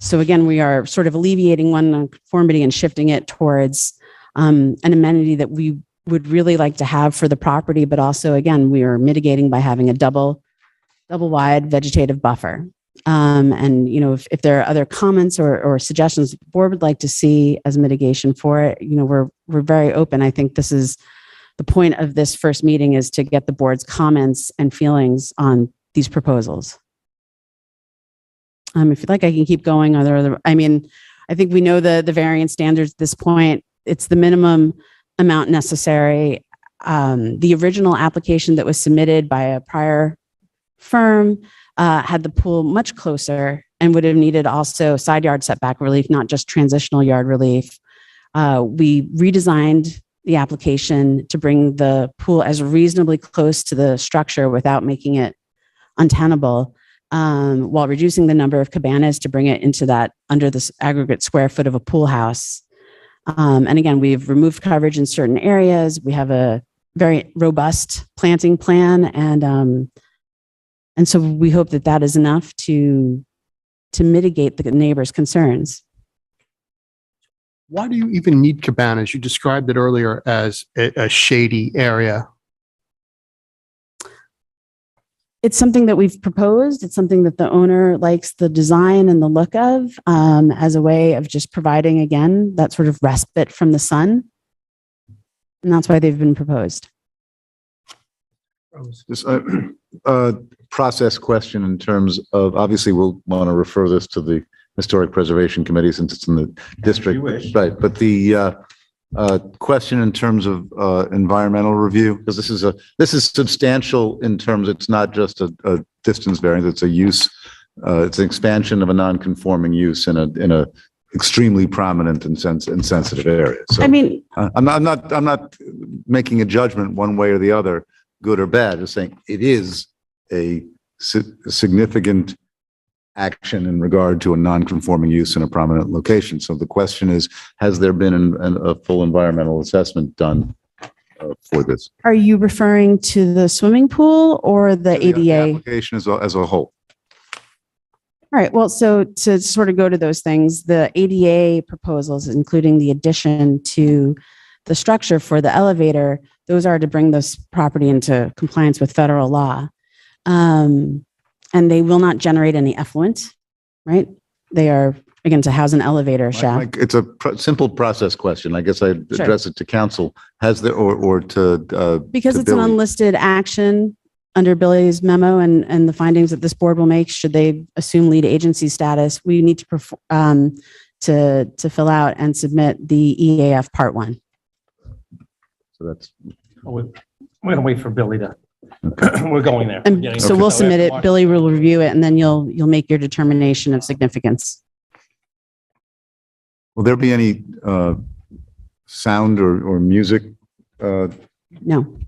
[SPEAKER 11] So again, we are sort of alleviating one nonconformity and shifting it towards an amenity that we would really like to have for the property, but also, again, we are mitigating by having a double wide vegetative buffer. And, if there are other comments or suggestions the board would like to see as mitigation for it, we're very open. I think this is the point of this first meeting, is to get the board's comments and feelings on these proposals. If you'd like, I can keep going. Are there other, I think we know the variance standards at this point. It's the minimum amount necessary. The original application that was submitted by a prior firm had the pool much closer and would have needed also side yard setback relief, not just transitional yard relief. We redesigned the application to bring the pool as reasonably close to the structure without making it untenable, while reducing the number of cabanas to bring it into that under this aggregate square foot of a pool house. And again, we've removed coverage in certain areas. We have a very robust planting plan, and so we hope that that is enough to mitigate the neighbors' concerns.
[SPEAKER 7] Why do you even need cabanas? You described it earlier as a shady area.
[SPEAKER 11] It's something that we've proposed. It's something that the owner likes the design and the look of, as a way of just providing, again, that sort of respite from the sun. And that's why they've been proposed.
[SPEAKER 3] Just a process question in terms of, obviously, we'll want to refer this to the Historic Preservation Committee since it's in the district. Right, but the question in terms of environmental review, because this is substantial in terms, it's not just a distance variance, it's a use, it's an expansion of a non-conforming use in a extremely prominent and sensitive area. So I'm not making a judgment one way or the other, good or bad, just saying it is a significant action in regard to a non-conforming use in a prominent location. So the question is, has there been a full environmental assessment done for this?
[SPEAKER 11] Are you referring to the swimming pool or the ADA?
[SPEAKER 3] The application as a whole.
[SPEAKER 11] All right. Well, so to sort of go to those things, the ADA proposals, including the addition to the structure for the elevator, those are to bring this property into compliance with federal law. And they will not generate any effluent, right? They are, again, to house an elevator shaft.
[SPEAKER 3] It's a simple process question. I guess I'd address it to council. Has there, or to
[SPEAKER 11] because
[SPEAKER 3] to
[SPEAKER 11] it's an
[SPEAKER 3] Billy.
[SPEAKER 11] unlisted action under Billy's memo and the findings that this board will make, should they assume lead agency status, we need to perform to fill out and submit the EAF Part 1.
[SPEAKER 3] So that's
[SPEAKER 2] We're going to wait for Billy to, we're going there.
[SPEAKER 11] And so we'll submit it. Billy will review it, and then you'll make your determination of significance.
[SPEAKER 3] Will there be any sound or music?
[SPEAKER 11] No.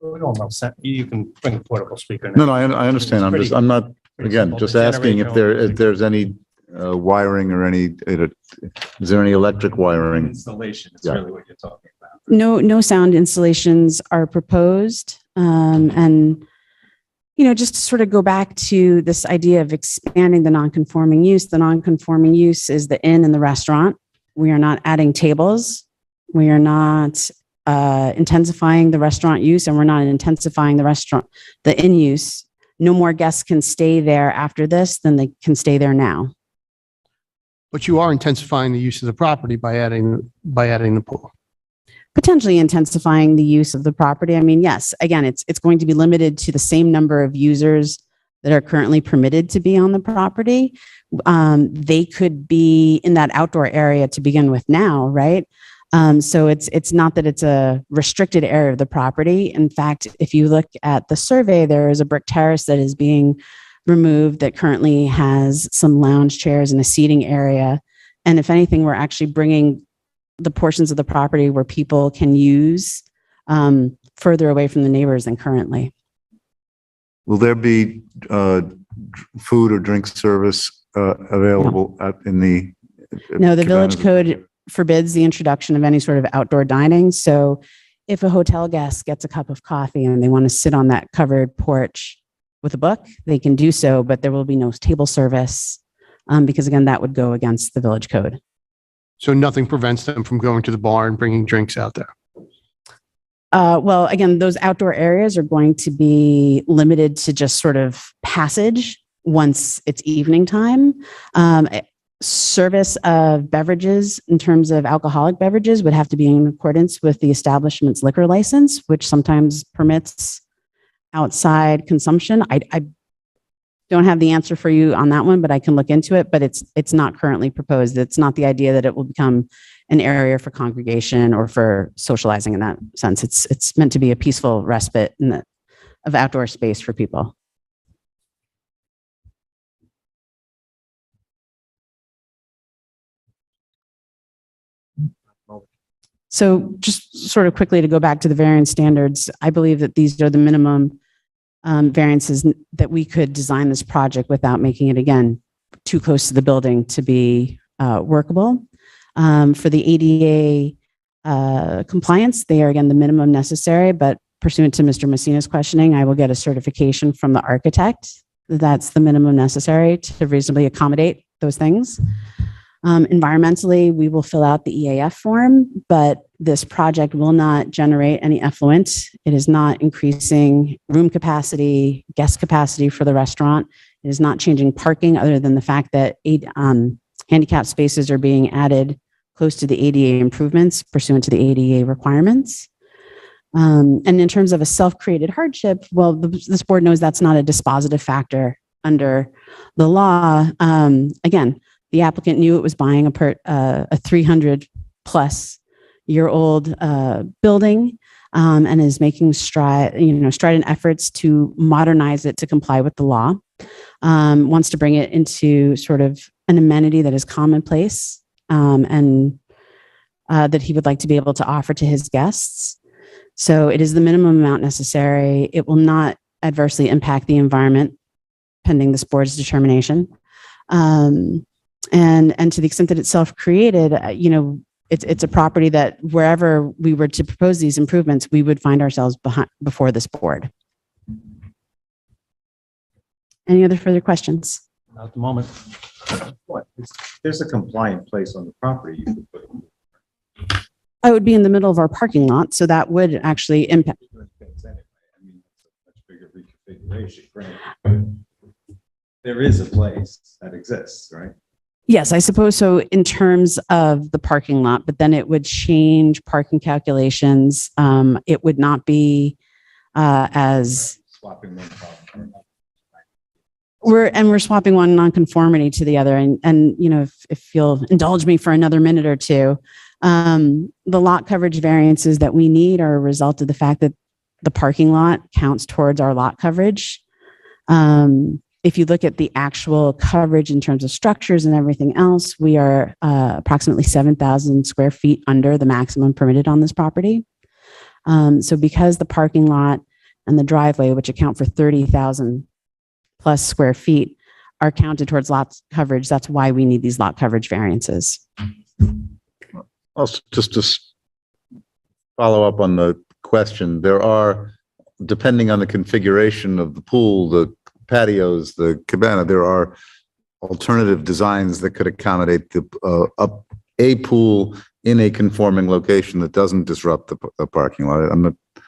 [SPEAKER 2] We don't know. You can bring a portable speaker.
[SPEAKER 3] No, I understand. I'm not, again, just asking if there's any wiring or is there any electric wiring?
[SPEAKER 10] Installation is really what you're talking about.
[SPEAKER 11] No sound installations are proposed. And, just to sort of go back to this idea of expanding the non-conforming use, the non-conforming use is the inn and the restaurant. We are not adding tables. We are not intensifying the restaurant use, and we're not intensifying the inn use. No more guests can stay there after this than they can stay there now.
[SPEAKER 7] But you are intensifying the use of the property by adding the pool.
[SPEAKER 11] Potentially intensifying the use of the property. I mean, yes, again, it's going to be limited to the same number of users that are currently permitted to be on the property. They could be in that outdoor area to begin with now, right? So it's not that it's a restricted area of the property. In fact, if you look at the survey, there is a brick terrace that is being removed that currently has some lounge chairs and a seating area. And if anything, we're actually bringing the portions of the property where people can use further away from the neighbors than currently.
[SPEAKER 3] Will there be food or drink service available in the?
[SPEAKER 11] No, the village
[SPEAKER 3] Cabanas?
[SPEAKER 11] code forbids the introduction of any sort of outdoor dining. So if a hotel guest gets a cup of coffee and they want to sit on that covered porch with a book, they can do so, but there will be no table service because again, that would go against the village code.
[SPEAKER 7] So nothing prevents them from going to the bar and bringing drinks out there.
[SPEAKER 11] Well, again, those outdoor areas are going to be limited to just sort of passage once it's evening time. Service of beverages in terms of alcoholic beverages would have to be in accordance with the establishment's liquor license, which sometimes permits outside consumption. I don't have the answer for you on that one, but I can look into it, but it's not currently proposed. It's not the idea that it will become an area for congregation or for socializing in that sense. It's meant to be a peaceful respite of outdoor space for people. So just sort of quickly to go back to the variance standards, I believe that these are the minimum variances that we could design this project without making it, again, too close to the building to be workable. For the ADA compliance, they are, again, the minimum necessary, but pursuant to Mr. Messina's questioning, I will get a certification from the architect. That's the minimum necessary to reasonably accommodate those things. Environmentally, we will fill out the EAF form, but this project will not generate any effluent. It is not increasing room capacity, guest capacity for the restaurant. It is not changing parking other than the fact that handicap spaces are being added close to the ADA improvements pursuant to the ADA requirements. And in terms of a self-created hardship, well, this board knows that's not a dispositive factor under the law. Again, the applicant knew it was buying a 300 plus year old building and is making strident efforts to modernize it to comply with the law. Wants to bring it into sort of an amenity that is commonplace and that he would like to be able to offer to his guests. So it is the minimum amount necessary. It will not adversely impact the environment pending this board's determination. And to the extent that it's self-created, it's a property that wherever we were to propose these improvements, we would find ourselves before this board. Any other further questions?
[SPEAKER 2] Not at the moment.
[SPEAKER 10] What? There's a compliant place on the property you could put it.
[SPEAKER 11] I would be in the middle of our parking lot, so that would actually impact.
[SPEAKER 10] I mean, that's a much bigger reconfiguration, right? There is a place that exists, right?
[SPEAKER 11] Yes, I suppose so in terms of the parking lot, but then it would change parking calculations. It would not be as
[SPEAKER 10] Swapping one problem.
[SPEAKER 11] we're swapping one nonconformity to the other. And if you'll indulge me for another minute or two, the lot coverage variances that we need are a result of the fact that the parking lot counts towards our lot coverage. If you look at the actual coverage in terms of structures and everything else, we are approximately 7,000 square feet under the maximum permitted on this property. So because the parking lot and the driveway, which account for 30,000 plus square feet, are counted towards lot coverage, that's why we need these lot coverage variances.
[SPEAKER 3] Also, just to follow up on the question, there are, depending on the configuration of the pool, the patios, the cabana, there are alternative designs that could accommodate a pool in a conforming location that doesn't disrupt the parking lot.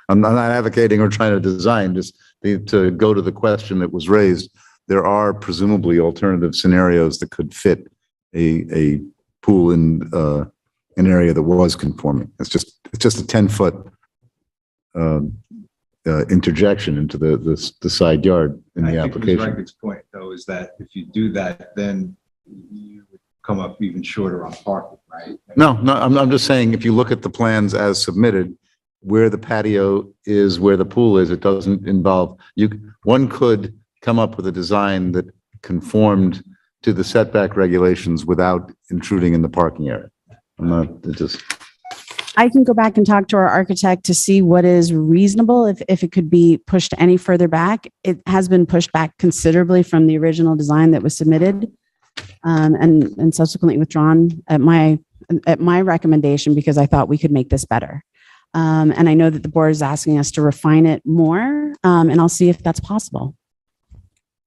[SPEAKER 3] I'm not advocating or trying to design, just to go to the question that was raised. There are presumably alternative scenarios that could fit a pool in an area that was conforming. It's just a 10-foot interjection into the side yard in the
[SPEAKER 10] I think Ms.
[SPEAKER 3] application.
[SPEAKER 10] Reichert's point, though, is that if you do that, then you would come up even shorter on parking, right?
[SPEAKER 3] No, I'm just saying, if you look at the plans as submitted, where the patio is, where the pool is, it doesn't involve, one could come up with a design that conformed to the setback regulations without intruding in the parking area. I'm not, it just,
[SPEAKER 11] I can go back and talk to our architect to see what is reasonable, if it could be pushed any further back. It has been pushed back considerably from the original design that was submitted, and subsequently withdrawn at my recommendation, because I thought we could make this better. And I know that the board is asking us to refine it more, and I'll see if that's possible.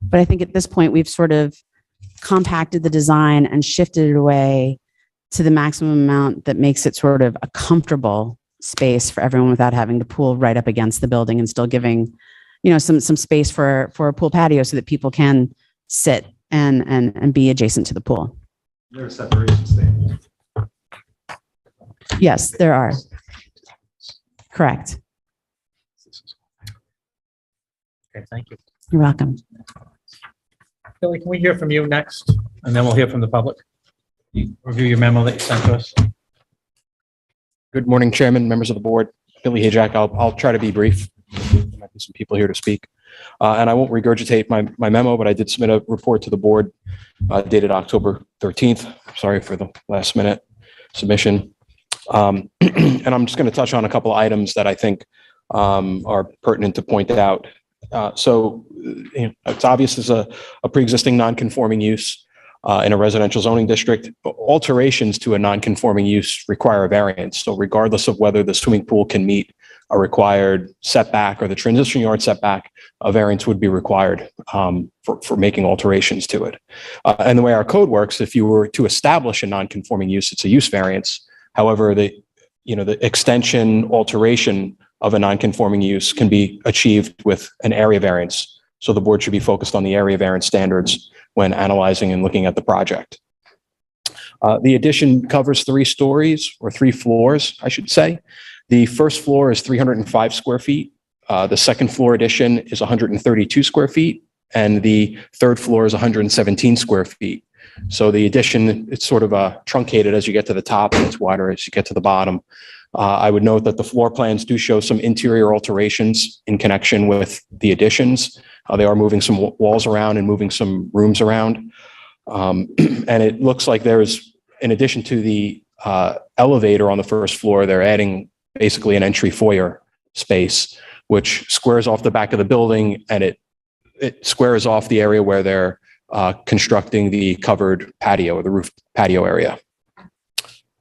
[SPEAKER 11] But I think at this point, we've sort of compacted the design and shifted it away to the maximum amount that makes it sort of a comfortable space for everyone without having to pool right up against the building, and still giving, some space for a pool patio so that people can sit and be adjacent to the pool.
[SPEAKER 10] There are separation standards.
[SPEAKER 11] Yes, there are. Correct.
[SPEAKER 2] Okay, thank you.
[SPEAKER 11] You're welcome.
[SPEAKER 2] Billy, can we hear from you next? And then we'll hear from the public. You review your memo that you sent to us.
[SPEAKER 4] Good morning, Chairman, members of the board. Billy Hajak. I'll try to be brief. There might be some people here to speak. And I won't regurgitate my memo, but I did submit a report to the board dated October 13th. Sorry for the last minute submission. And I'm just going to touch on a couple of items that I think are pertinent to point out. So it's obvious there's a pre-existing non-conforming use in a residential zoning district. Alterations to a non-conforming use require a variance. So regardless of whether the swimming pool can meet a required setback or the transition yard setback, a variance would be required for making alterations to it. And the way our code works, if you were to establish a non-conforming use, it's a use variance. However, the extension alteration of a non-conforming use can be achieved with an area variance. So the board should be focused on the area variance standards when analyzing and looking at the project. The addition covers 3 stories, or 3 floors, I should say. The first floor is 305 square feet. The second floor addition is 132 square feet, and the third floor is 117 square feet. So the addition, it's sort of truncated as you get to the top, and it's wider as you get to the bottom. I would note that the floor plans do show some interior alterations in connection with the additions. They are moving some walls around and moving some rooms around. And it looks like there's, in addition to the elevator on the first floor, they're adding basically an entry foyer space, which squares off the back of the building, and it squares off the area where they're constructing the covered patio, or the roof patio area.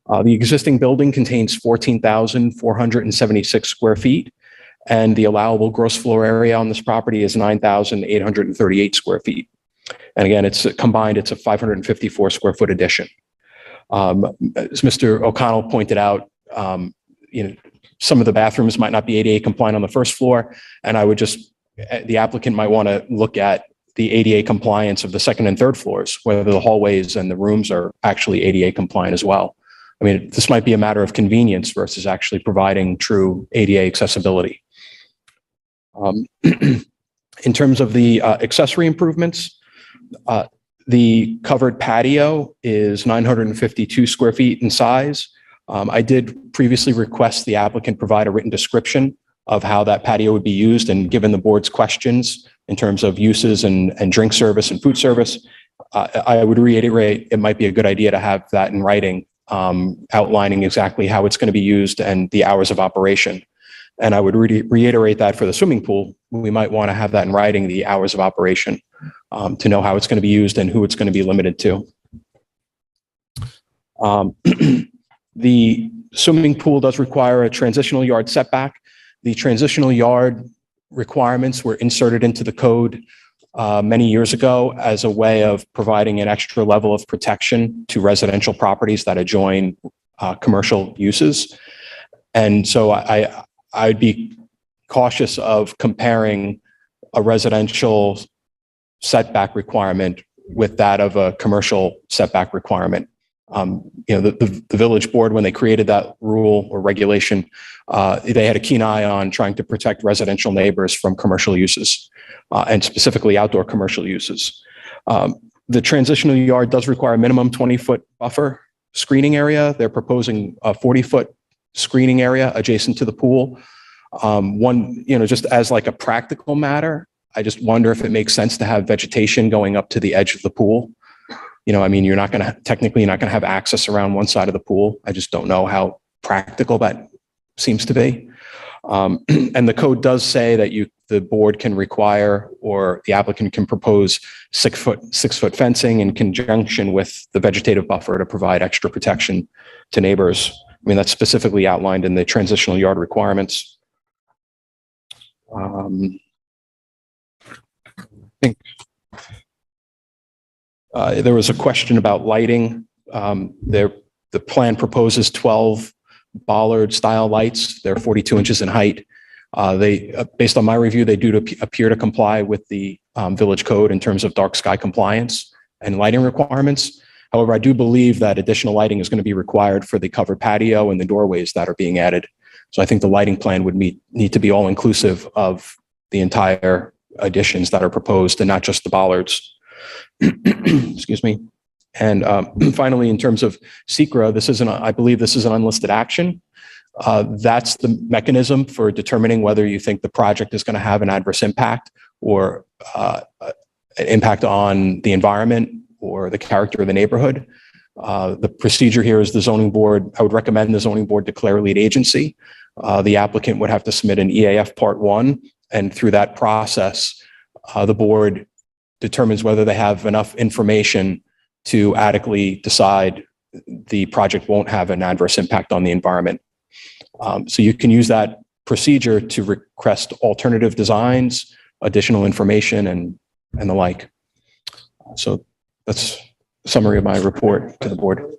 [SPEAKER 4] The existing building contains 14,476 square feet, and the allowable gross floor area on this property is 9,838 square feet. And again, it's combined, it's a 554 square foot addition. As Mr. O'Connell pointed out, some of the bathrooms might not be ADA compliant on the first floor, and the applicant might want to look at the ADA compliance of the second and third floors, whether the hallways and the rooms are actually ADA compliant as well. I mean, this might be a matter of convenience versus actually providing true ADA accessibility. In terms of the accessory improvements, the covered patio is 952 square feet in size. I did previously request the applicant provide a written description of how that patio would be used, and given the board's questions in terms of uses and drink service and food service, I would reiterate it might be a good idea to have that in writing, outlining exactly how it's going to be used and the hours of operation. And I would reiterate that for the swimming pool, we might want to have that in writing, the hours of operation, to know how it's going to be used and who it's going to be limited to. The swimming pool does require a transitional yard setback. The transitional yard requirements were inserted into the code many years ago as a way of providing an extra level of protection to residential properties that adjoin commercial uses. And so I'd be cautious of comparing a residential setback requirement with that of a commercial setback requirement. The village board, when they created that rule or regulation, they had a keen eye on trying to protect residential neighbors from commercial uses, and specifically outdoor commercial uses. The transitional yard does require a minimum 20-foot buffer screening area. They're proposing a 40-foot screening area adjacent to the pool. Just as like a practical matter, I just wonder if it makes sense to have vegetation going up to the edge of the pool. You're not going to have access around one side of the pool. I just don't know how practical that seems to be. And the code does say that the board can require, or the applicant can propose 6-foot fencing in conjunction with the vegetative buffer to provide extra protection to neighbors. That's specifically outlined in the transitional yard requirements. I think there was a question about lighting. The plan proposes 12 bollard style lights. They're 42 inches in height. Based on my review, they do appear to comply with the village code in terms of dark sky compliance and lighting requirements. However, I do believe that additional lighting is going to be required for the covered patio and the doorways that are being added. So I think the lighting plan would need to be all inclusive of the entire additions that are proposed and not just the bollards. Excuse me. And finally, in terms of SECRA, I believe this is an unlisted action. That's the mechanism for determining whether you think the project is going to have an adverse impact or an impact on the environment or the character of the neighborhood. The procedure here is the zoning board. I would recommend the zoning board declare lead agency. The applicant would have to submit an EAF Part 1, and through that process, the board determines whether they have enough information to adequately decide the project won't have an adverse impact on the environment. So you can use that procedure to request alternative designs, additional information, and the like. So that's a summary of my report to the board.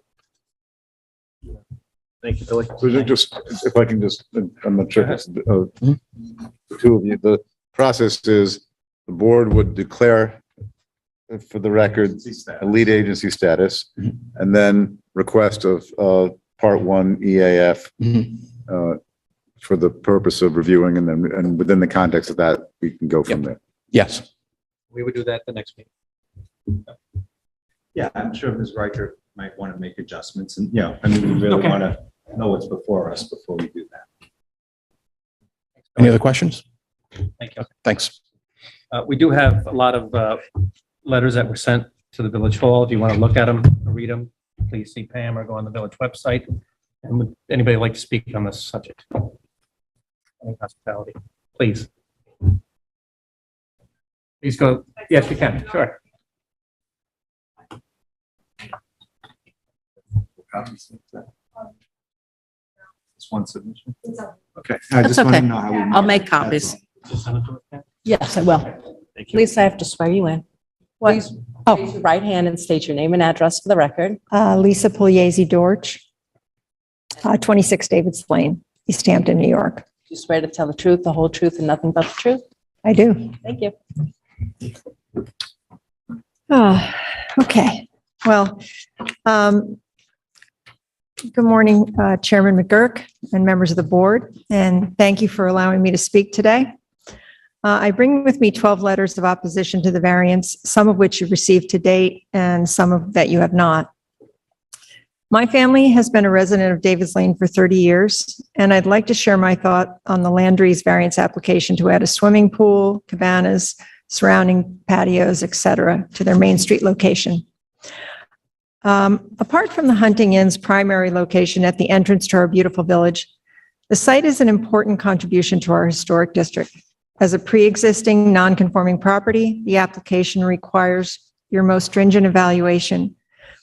[SPEAKER 9] Thank you, Billy.
[SPEAKER 3] So just, if I can just, I'm not sure, the two of you, the process is the board would declare, for the record, a lead agency status, and then request of Part 1 EAF for the purpose of reviewing, and within the context of that, we can go from there.
[SPEAKER 4] Yes.
[SPEAKER 2] We would do that the next meeting.
[SPEAKER 10] Yeah, I'm sure Ms. Riker might want to make adjustments, and we really want to know what's before us before we do that.
[SPEAKER 4] Any other questions?
[SPEAKER 2] Thank you.
[SPEAKER 4] Thanks.
[SPEAKER 2] We do have a lot of letters that were sent to the village hall. If you want to look at them, read them, please see Pam or go on the village website. And would anybody like to speak on this subject? Any hospitality, please. Please go. Yes, you can. Sure.
[SPEAKER 10] Just one submission.
[SPEAKER 3] Okay.
[SPEAKER 10] I
[SPEAKER 5] That's
[SPEAKER 10] just want to
[SPEAKER 5] okay.
[SPEAKER 10] know how we.
[SPEAKER 5] I'll make copies.
[SPEAKER 2] Just send it to us, Pam.
[SPEAKER 5] Yes, I will.
[SPEAKER 2] Thank you.
[SPEAKER 5] Lisa, I have to swear you in. Please raise your right hand and state your name and address for the record.
[SPEAKER 12] Lisa Pugliese Dorch, 26 Davids Lane, East Hampton, New York.
[SPEAKER 5] Do you swear to tell the truth, the whole truth, and nothing but the truth?
[SPEAKER 12] I do.
[SPEAKER 5] Thank you.
[SPEAKER 12] Okay. Well, good morning, Chairman McGurk and members of the board, and thank you for allowing me to speak today. I bring with me 12 letters of opposition to the variance, some of which you've received to date and some of that you have not. My family has been a resident of Davids Lane for 30 years, and I'd like to share my thought on the Landry's variance application to add a swimming pool, cabanas, surrounding patios, etc., to their Main Street location. Apart from the Hunting Inn's primary location at the entrance to our beautiful village, the site is an important contribution to our historic district. As a pre-existing non-conforming property, the application requires your most stringent evaluation,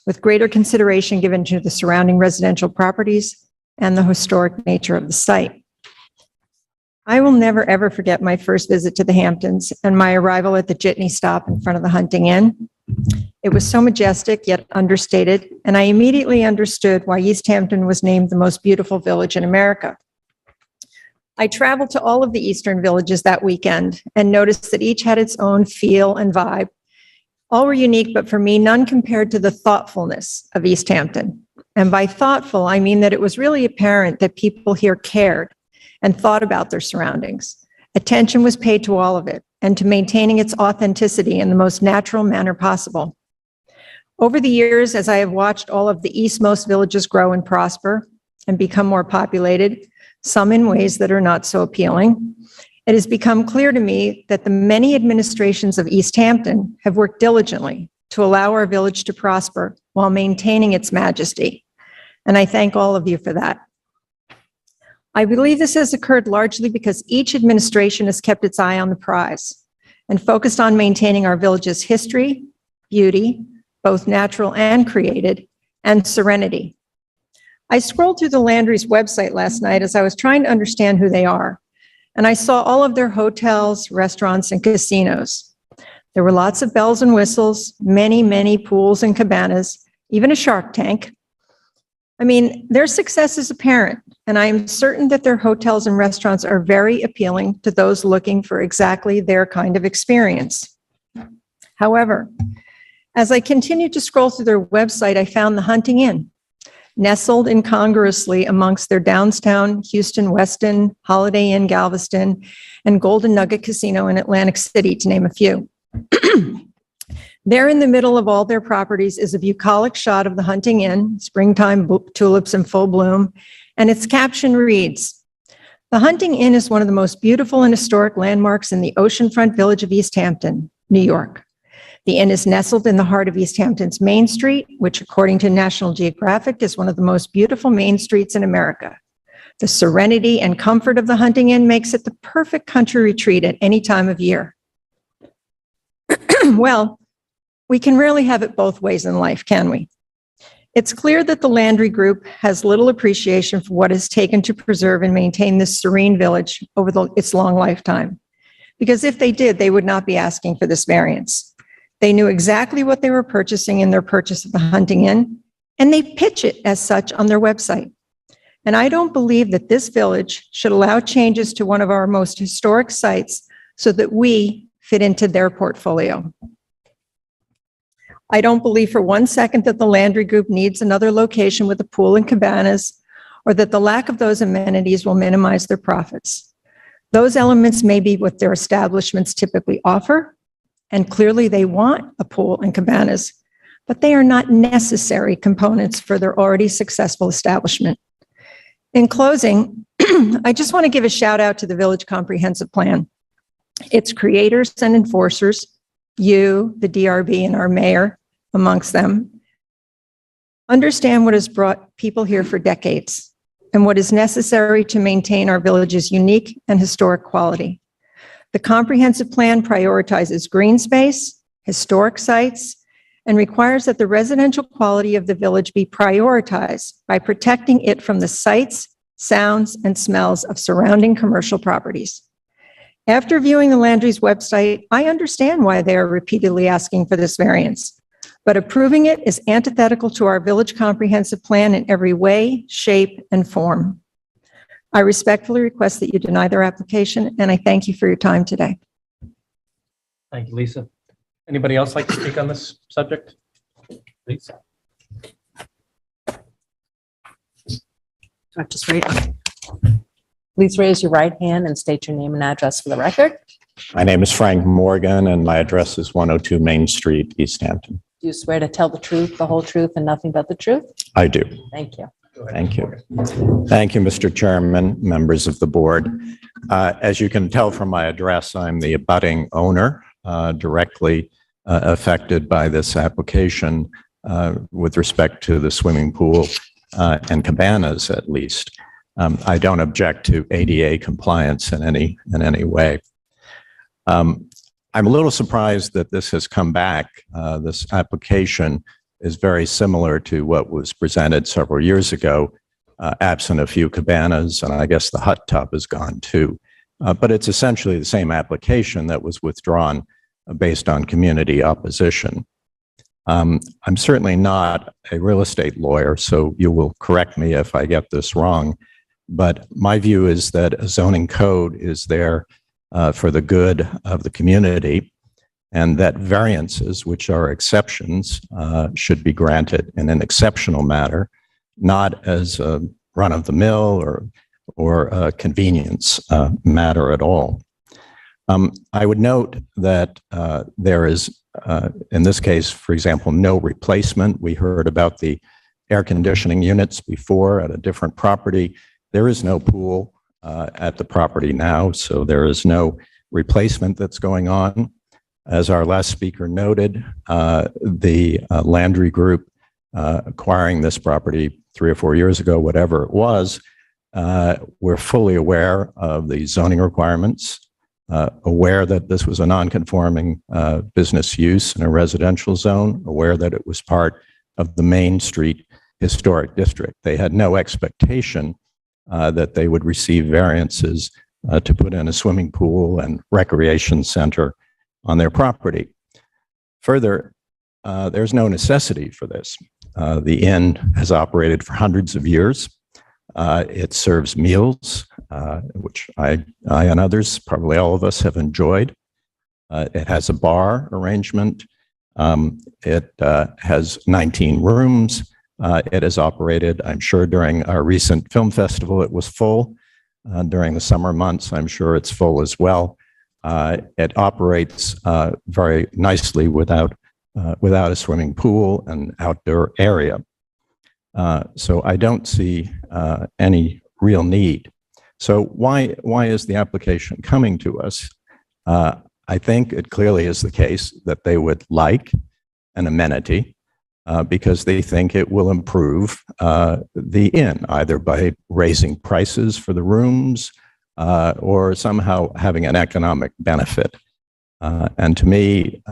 [SPEAKER 12] with greater consideration given to the surrounding residential properties and the historic nature of the site. I will never, ever forget my first visit to the Hamptons and my arrival at the Jitney stop in front of the Hunting Inn. It was so majestic yet understated, and I immediately understood why East Hampton was named the most beautiful village in America. I traveled to all of the eastern villages that weekend and noticed that each had its own feel and vibe. All were unique, but for me, none compared to the thoughtfulness of East Hampton. And by thoughtful, I mean that it was really apparent that people here cared and thought about their surroundings. Attention was paid to all of it and to maintaining its authenticity in the most natural manner possible. Over the years, as I have watched all of the eastmost villages grow and prosper and become more populated, some in ways that are not so appealing, it has become clear to me that the many administrations of East Hampton have worked diligently to allow our village to prosper while maintaining its majesty. And I thank all of you for that. I believe this has occurred largely because each administration has kept its eye on the prize and focused on maintaining our village's history, beauty, both natural and created, and serenity. I scrolled through the Landry's website last night as I was trying to understand who they are, and I saw all of their hotels, restaurants, and casinos. There were lots of bells and whistles, many, many pools and cabanas, even a shark tank. I mean, their success is apparent, and I am certain that their hotels and restaurants are very appealing to those looking for exactly their kind of experience. However, as I continued to scroll through their website, I found the Hunting Inn, nestled incongruously amongst their downtown Houston Westin, Holiday Inn Galveston, and Golden Nugget Casino in Atlantic City, to name a few. There in the middle of all their properties is a bucolic shot of the Hunting Inn, springtime tulips in full bloom, and its caption reads, "The Hunting Inn is one of the most beautiful and historic landmarks in the oceanfront village of East Hampton, New York. The inn is nestled in the heart of East Hampton's Main Street, which according to National Geographic is one of the most beautiful main streets in America. The serenity and comfort of the Hunting Inn makes it the perfect country retreat at any time of year." Well, we can rarely have it both ways in life, can we? It's clear that the Landry Group has little appreciation for what it's taken to preserve and maintain this serene village over its long lifetime. Because if they did, they would not be asking for this variance. They knew exactly what they were purchasing in their purchase of the Hunting Inn, and they pitch it as such on their website. And I don't believe that this village should allow changes to one of our most historic sites so that we fit into their portfolio. I don't believe for 1 second that the Landry Group needs another location with a pool and cabanas, or that the lack of those amenities will minimize their profits. Those elements may be what their establishments typically offer, and clearly they want a pool and cabanas, but they are not necessary components for their already successful establishment. In closing, I just want to give a shout out to the Village Comprehensive Plan. Its creators and enforcers, you, the DRB, and our mayor amongst them, understand what has brought people here for decades and what is necessary to maintain our village's unique and historic quality. The comprehensive plan prioritizes green space, historic sites, and requires that the residential quality of the village be prioritized by protecting it from the sights, sounds, and smells of surrounding commercial properties. After viewing the Landry's website, I understand why they are repeatedly asking for this variance, but approving it is antithetical to our village comprehensive plan in every way, shape, and form. I respectfully request that you deny their application, and I thank you for your time today.
[SPEAKER 2] Thank you, Lisa. Anybody else like to speak on this subject? Please.
[SPEAKER 5] Please raise your right hand and state your name and address for the record.
[SPEAKER 13] My name is Frank Morgan, and my address is 102 Main Street, East Hampton.
[SPEAKER 5] Do you swear to tell the truth, the whole truth, and nothing but the truth?
[SPEAKER 13] I do.
[SPEAKER 5] Thank you.
[SPEAKER 13] Thank you. Thank you, Mr. Chairman, members of the board. As you can tell from my address, I'm the abutting owner directly affected by this application with respect to the swimming pool and cabanas, at least. I don't object to ADA compliance in any way. I'm a little surprised that this has come back. This application is very similar to what was presented several years ago, absent a few cabanas, and I guess the hot tub is gone too. But it's essentially the same application that was withdrawn based on community opposition. I'm certainly not a real estate lawyer, so you will correct me if I get this wrong. But my view is that a zoning code is there for the good of the community. and that variances, which are exceptions, should be granted in an exceptional manner, not as a run-of-the-mill or a convenience matter at all. I would note that there is, in this case, for example, no replacement. We heard about the air conditioning units before at a different property. There is no pool at the property now, so there is no replacement that's going on. As our last speaker noted, the Landry Group acquiring this property 3 or 4 years ago, whatever it was, we're fully aware of the zoning requirements, aware that this was a non-conforming business use in a residential zone, aware that it was part of the Main Street Historic District. They had no expectation that they would receive variances to put in a swimming pool and recreation center on their property. Further, there's no necessity for this. The inn has operated for hundreds of years. It serves meals, which I and others, probably all of us, have enjoyed. It has a bar arrangement. It has 19 rooms. It has operated, I'm sure, during our recent film festival, it was full. During the summer months, I'm sure it's full as well. It operates very nicely without a swimming pool and outdoor area. So I don't see any real need. So why is the application coming to us? I think it clearly is the case that they would like an amenity because they think it will improve the inn, either by raising prices for the rooms or somehow having an economic benefit. And to me,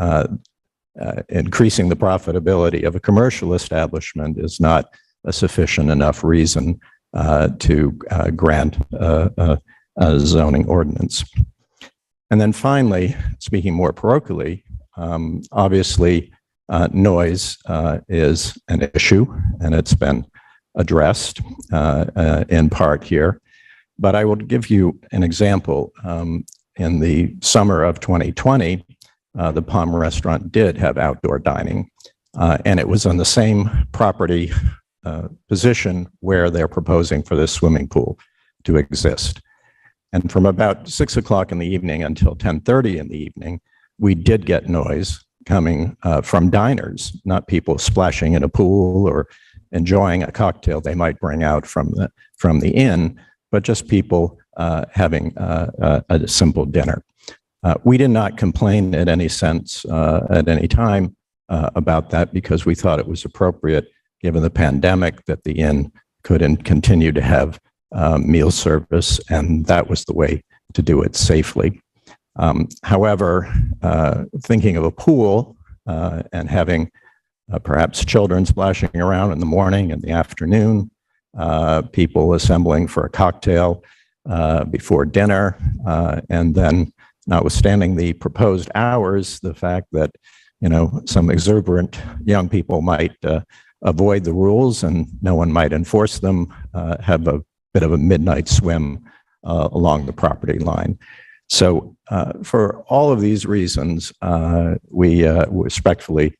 [SPEAKER 13] increasing the profitability of a commercial establishment is not a sufficient enough reason to grant a zoning ordinance. And then finally, speaking more parochially, obviously noise is an issue, and it's been addressed in part here. But I will give you an example. In the summer of 2020, the Palm Restaurant did have outdoor dining, and it was on the same property position where they're proposing for this swimming pool to exist. And from about 6 o'clock in the evening until 10:30 in the evening, we did get noise coming from diners, not people splashing in a pool or enjoying a cocktail they might bring out from the inn, but just people having a simple dinner. We did not complain in any sense at any time about that because we thought it was appropriate, given the pandemic, that the inn could continue to have meal service, and that was the way to do it safely. However, thinking of a pool and having perhaps children splashing around in the morning and the afternoon, people assembling for a cocktail before dinner, and then notwithstanding the proposed hours, the fact that, some exuberant young people might avoid the rules and no one might enforce them, have a bit of a midnight swim along the property line. So for all of these reasons, we respectfully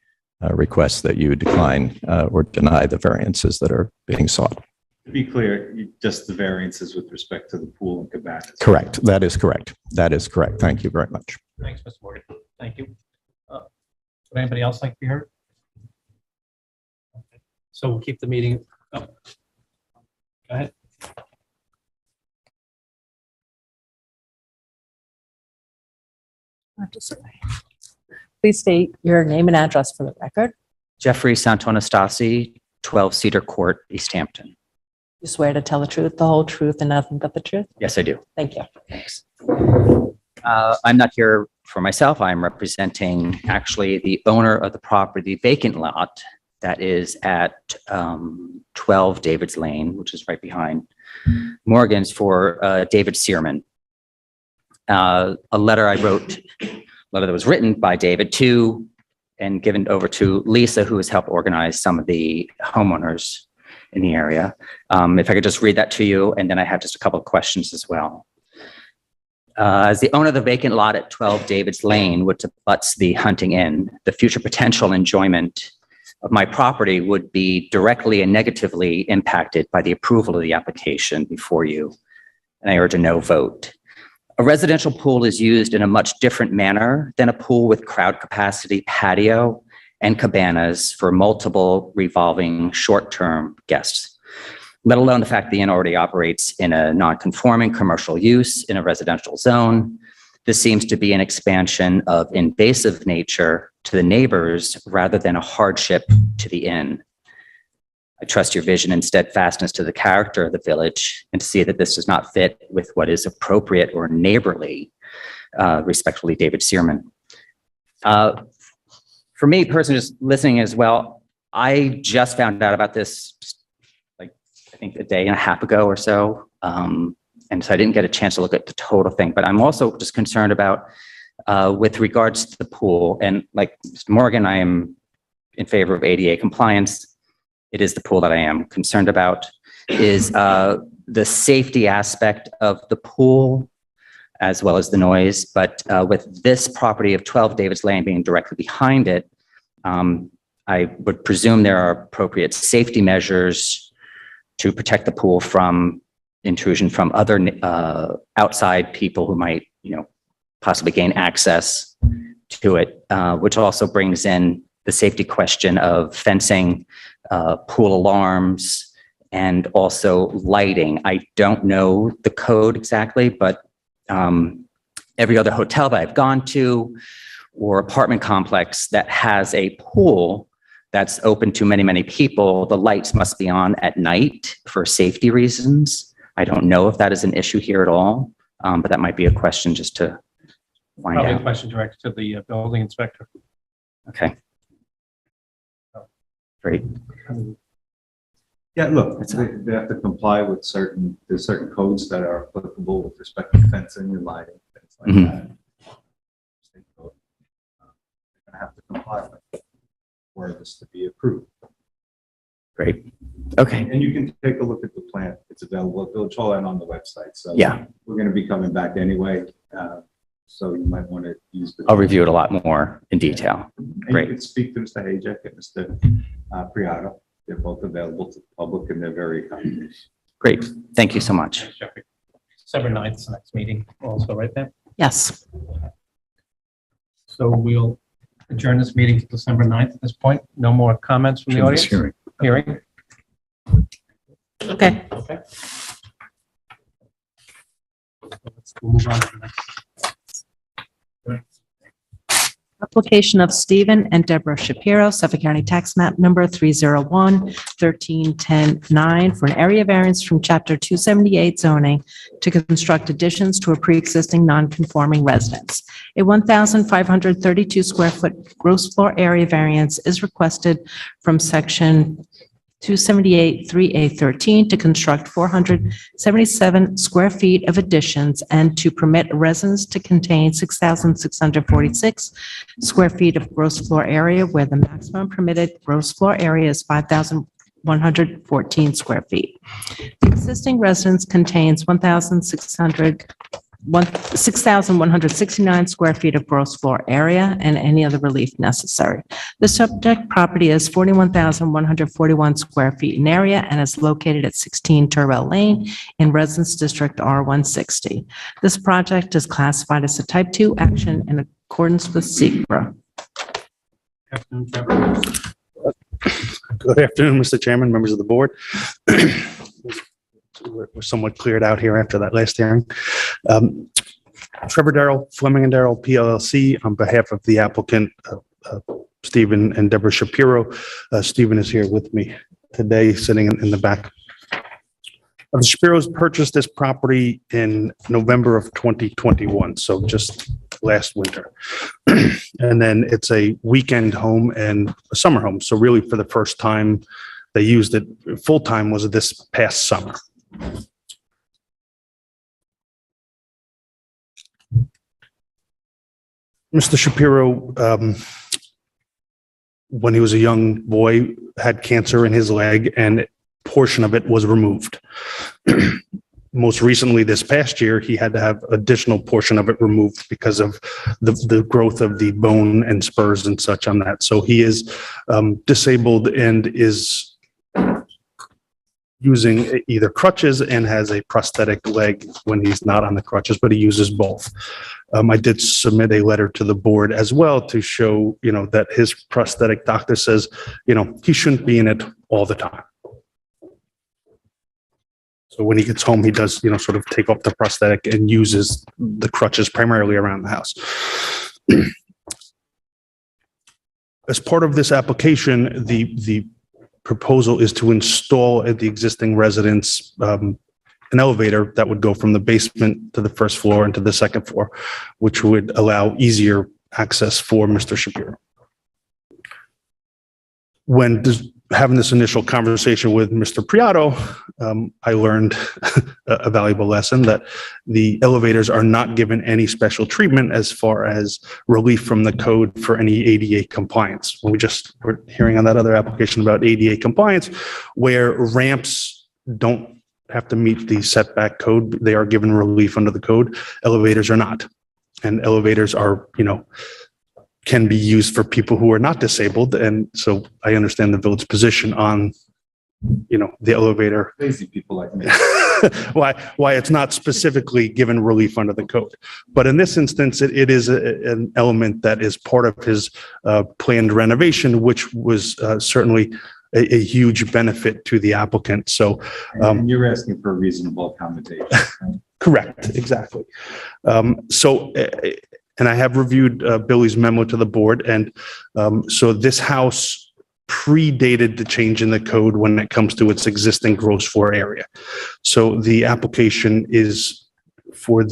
[SPEAKER 13] request that you decline or deny the variances that are being sought.
[SPEAKER 10] To be clear, just the variances with respect to the pool and cabanas.
[SPEAKER 13] Correct. That is correct. That is correct. Thank you very much.
[SPEAKER 2] Thanks, Mr. Morgan. Thank you. Would anybody else like to be heard? Okay. So we'll keep the meeting up. Go ahead.
[SPEAKER 5] Please state your name and address for the record.
[SPEAKER 14] Jeffrey Santonastasi, 12 Cedar Court, East Hampton.
[SPEAKER 5] You swear to tell the truth, the whole truth, and nothing but the truth?
[SPEAKER 14] Yes, I do.
[SPEAKER 5] Thank you.
[SPEAKER 14] Thanks. I'm not here for myself. I'm representing actually the owner of the property, the vacant lot that is at 12 David's Lane, which is right behind Morgan's, for David Searman. A letter that was written by David to and given over to Lisa, who has helped organize some of the homeowners in the area. If I could just read that to you, and then I have just a couple of questions as well. As the owner of the vacant lot at 12 David's Lane, which abuts the hunting inn, the future potential enjoyment of my property would be directly and negatively impacted by the approval of the application before you, and I urge a no vote. A residential pool is used in a much different manner than a pool with crowd capacity, patio, and cabanas for multiple revolving short-term guests, let alone the fact the inn already operates in a non-conforming commercial use in a residential zone. This seems to be an expansion of invasive nature to the neighbors rather than a hardship to the inn. I trust your vision and steadfastness to the character of the village and to see that this does not fit with what is appropriate or neighborly. Respectfully, David Searman. For me personally, just listening as well, I just found out about this, like, I think a day and a half ago or so. And so I didn't get a chance to look at the total thing, but I'm also just concerned about with regards to the pool. And like Mr. Morgan, I am in favor of ADA compliance. It is the pool that I am concerned about, is the safety aspect of the pool as well as the noise. But with this property of 12 David's Lane being directly behind it, I would presume there are appropriate safety measures to protect the pool from intrusion from other outside people who might, possibly gain access to it, which also brings in the safety question of fencing, pool alarms, and also lighting. I don't know the code exactly, but every other hotel that I've gone to or apartment complex that has a pool that's open to many, many people, the lights must be on at night for safety reasons. I don't know if that is an issue here at all, but that might be a question just to find
[SPEAKER 2] Probably a
[SPEAKER 14] out.
[SPEAKER 2] question directed to the building inspector.
[SPEAKER 14] Okay. Great.
[SPEAKER 10] Yeah, look, they have to comply with there's certain codes that are applicable with respect to fencing and lighting, things like that. State code. They're gonna have to comply with it for this to be approved.
[SPEAKER 14] Great. Okay.
[SPEAKER 10] And you can take a look at the plan. It's available at Village Hall and on the website. So
[SPEAKER 14] Yeah.
[SPEAKER 10] we're gonna be coming back anyway. So you might want to use the.
[SPEAKER 14] I'll review it a lot more in detail.
[SPEAKER 10] And
[SPEAKER 14] Great.
[SPEAKER 10] you can speak to Mr. Hajek and Mr. Priato. They're both available to the public and they're very kind.
[SPEAKER 14] Great. Thank you so much.
[SPEAKER 2] Thanks, Jeffrey. December 9th is the next meeting also, right there.
[SPEAKER 5] Yes.
[SPEAKER 2] So we'll adjourn this meeting to December 9th at this point. No more comments from the audience? Hearing.
[SPEAKER 5] Okay.
[SPEAKER 2] Okay. So let's move on to the next.
[SPEAKER 5] Application of Stephen and Deborah Shapiro, Suffolk County Tax Map Number 301-1310-9 for an area variance from Chapter 278 zoning to construct additions to a pre-existing non-conforming residence. A 1,532 square foot gross floor area variance is requested from Section 278-3A13 to construct 477 square feet of additions and to permit a residence to contain 6,646 square feet of gross floor area where the maximum permitted gross floor area is 5,114 square feet. The existing residence contains 6,169 square feet of gross floor area and any other relief necessary. The subject property is 41,141 square feet in area and is located at 16 Turwell Lane in Residence District R160. This project is classified as a type 2 action in accordance with SECRA.
[SPEAKER 2] Afternoon, Trevor.
[SPEAKER 15] Good afternoon, Mr. Chairman, members of the board. We're somewhat cleared out here after that last hearing. Trevor Darrell, Fleming and Darrell PLLC, on behalf of the applicant, Stephen and Deborah Shapiro. Stephen is here with me today, sitting in the back. The Shapiros purchased this property in November of 2021, so just last winter. And then it's a weekend home and a summer home. So really for the first time they used it full-time was this past summer. Mr. Shapiro, when he was a young boy, had cancer in his leg and a portion of it was removed. most recently this past year, he had to have additional portion of it removed because of the growth of the bone and spurs and such on that. So he is disabled and is using either crutches and has a prosthetic leg when he's not on the crutches, but he uses both. I did submit a letter to the board as well to show, that his prosthetic doctor says, he shouldn't be in it all the time. So when he gets home, he does, sort of take off the prosthetic and uses the crutches primarily around the house. As part of this application, the proposal is to install at the existing residence an elevator that would go from the basement to the first floor and to the second floor, which would allow easier access for Mr. Shapiro. When having this initial conversation with Mr. Priato, I learned a valuable lesson that the elevators are not given any special treatment as far as relief from the code for any ADA compliance. We're hearing on that other application about ADA compliance, where ramps don't have to meet the setback code. They are given relief under the code. Elevators are not. And elevators are, can be used for people who are not disabled. And so I understand the village position on, the elevator.
[SPEAKER 10] Lazy people like me.
[SPEAKER 15] Why it's not specifically given relief under the code. But in this instance, it is an element that is part of his planned renovation, which was certainly a huge benefit to the applicant. So
[SPEAKER 10] And you're asking for a reasonable accommodation. Right?
[SPEAKER 15] correct, exactly. And I have reviewed Billy's memo to the board. And so this house predated the change in the code when it comes to its existing gross floor area. So the application is for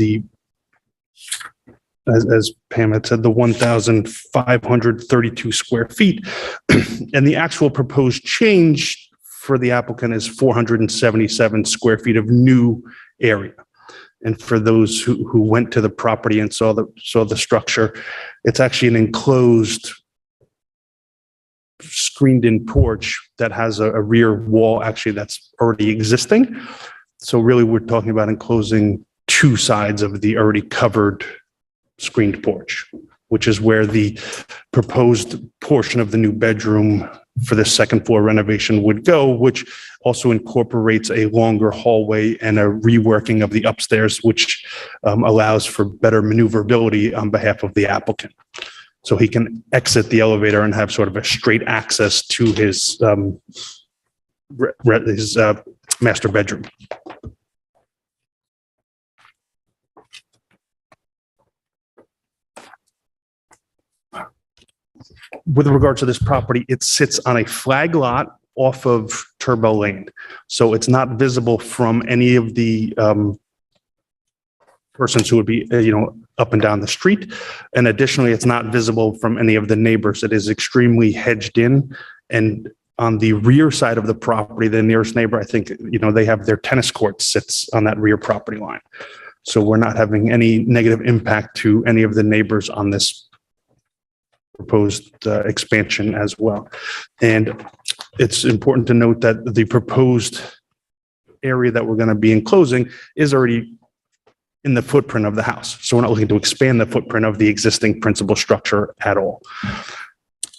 [SPEAKER 15] as Pam had said, the 1,532 square feet. And the actual proposed change for the applicant is 477 square feet of new area. And for those who went to the property and saw the structure, it's actually an enclosed screened-in porch that has a rear wall actually that's already existing. So really, we're talking about enclosing two sides of the already covered screened porch, which is where the proposed portion of the new bedroom for the second floor renovation would go, which also incorporates a longer hallway and a reworking of the upstairs, which allows for better maneuverability on behalf of the applicant. So he can exit the elevator and have sort of a straight access to his master bedroom. With regard to this property, it sits on a flag lot off of Turbo Lane. So it's not visible from any of the persons who would be, up and down the street. And additionally, it's not visible from any of the neighbors. It is extremely hedged in. And on the rear side of the property, the nearest neighbor, I think, they have their tennis court sits on that rear property line. So we're not having any negative impact to any of the neighbors on this proposed expansion as well. And it's important to note that the proposed area that we're going to be enclosing is already in the footprint of the house. So we're not looking to expand the footprint of the existing principal structure at all.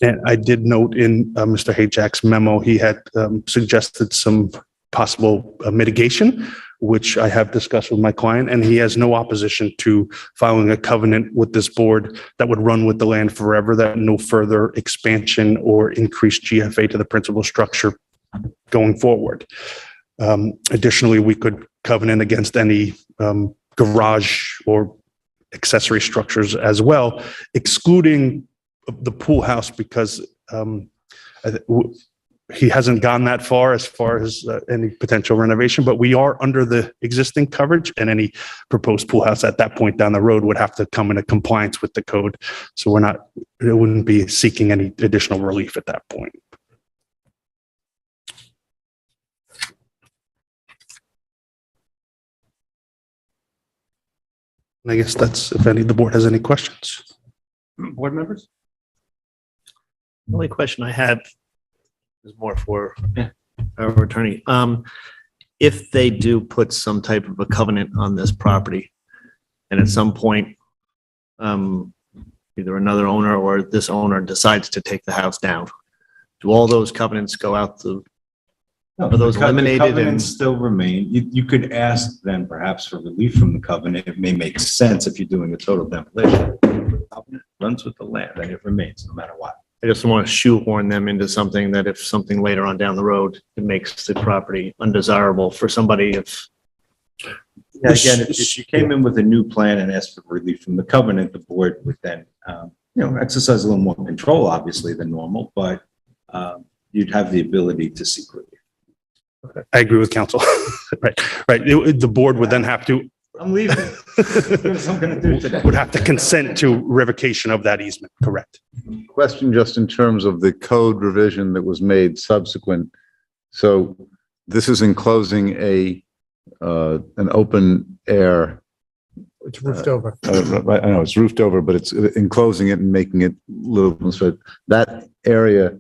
[SPEAKER 15] And I did note in Mr. Hajak's memo, he had suggested some possible mitigation, which I have discussed with my client, and he has no opposition to filing a covenant with this board that would run with the land forever, that no further expansion or increased GFA to the principal structure going forward. Additionally, we could covenant against any garage or accessory structures as well, excluding the pool house, because he hasn't gone that far as any potential renovation, but we are under the existing coverage, and any proposed pool house at that point down the road would have to come into compliance with the code. So it wouldn't be seeking any additional relief at that point. And I guess that's if any of the board has any questions.
[SPEAKER 2] Board members?
[SPEAKER 9] The only question I had is more for our attorney. if they do put some type of a covenant on this property, and at some point, either another owner or this owner decides to take the house down, do all those covenants go out the,
[SPEAKER 10] No,
[SPEAKER 9] are those
[SPEAKER 10] the
[SPEAKER 9] eliminated
[SPEAKER 10] covenants
[SPEAKER 9] and-
[SPEAKER 10] still remain. You could ask them perhaps for relief from the covenant. It may make sense if you're doing a total demolition. The covenant runs with the land and it remains no matter what.
[SPEAKER 9] I just want to shoehorn them into something that if something later on down the road, it makes the property undesirable for somebody if.
[SPEAKER 10] Yeah, again, if you came in with a new plan and asked for relief from the covenant, the board would then, exercise a little more control, obviously, than normal, but you'd have the ability to seek relief.
[SPEAKER 15] I agree with council. Right. The board would then have to,
[SPEAKER 10] I'm leaving. Here's what I'm gonna do today.
[SPEAKER 15] would have to consent to revocation of that easement, correct?
[SPEAKER 3] Question just in terms of the code revision that was made subsequent. So this is enclosing an open air.
[SPEAKER 7] It's roofed over.
[SPEAKER 3] Right, I know it's roofed over, but it's enclosing it and making it livable. So that area,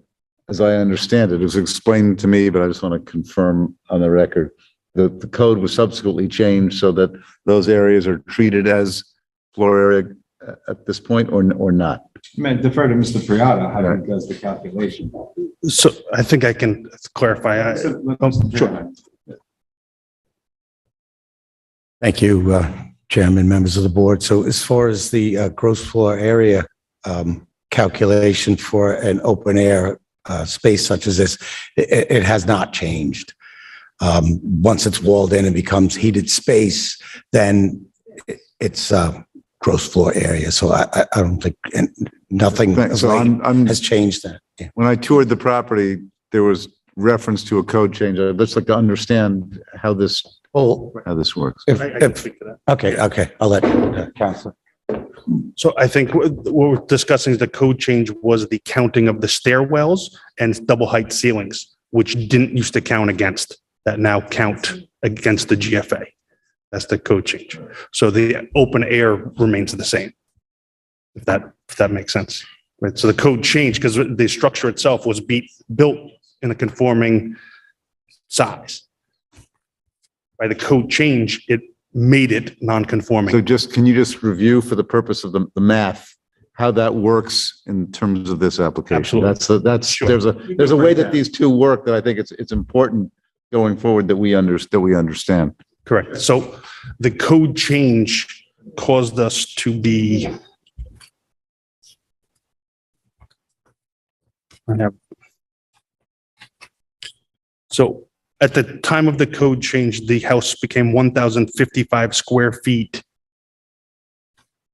[SPEAKER 3] as I understand it, was explained to me, but I just want to confirm on the record. The code was subsequently changed so that those areas are treated as floor area at this point or not?
[SPEAKER 10] Man, defer to Mr. Priotta, how he does the calculation.
[SPEAKER 15] So I think I can clarify. Sure.
[SPEAKER 1] Thank you, Chairman, members of the board. So as far as the gross floor area calculation for an open air space such as this, it has not changed. Once it's walled in and becomes heated space, then it's gross floor area. So I don't think nothing has changed that. Yeah.
[SPEAKER 3] When I toured the property, there was reference to a code change. I'd just like to understand how this works.
[SPEAKER 15] I can speak to that.
[SPEAKER 1] Okay, I'll let Councilor.
[SPEAKER 15] So I think what we're discussing is the code change was the counting of the stairwells and double height ceilings, which didn't used to count against, that now count against the GFA. That's the code change. So the open air remains the same. If that makes sense. Right. So the code changed because the structure itself was built in a conforming size. By the code change, it made it non-conforming.
[SPEAKER 3] So can you just review for the purpose of the math, how that works in terms of this application?
[SPEAKER 15] Absolutely.
[SPEAKER 3] Sure. There's a way that these two work that I think it's important going forward that we understand.
[SPEAKER 15] Correct. So the code change caused us to be. So at the time of the code change, the house became 1,055 square feet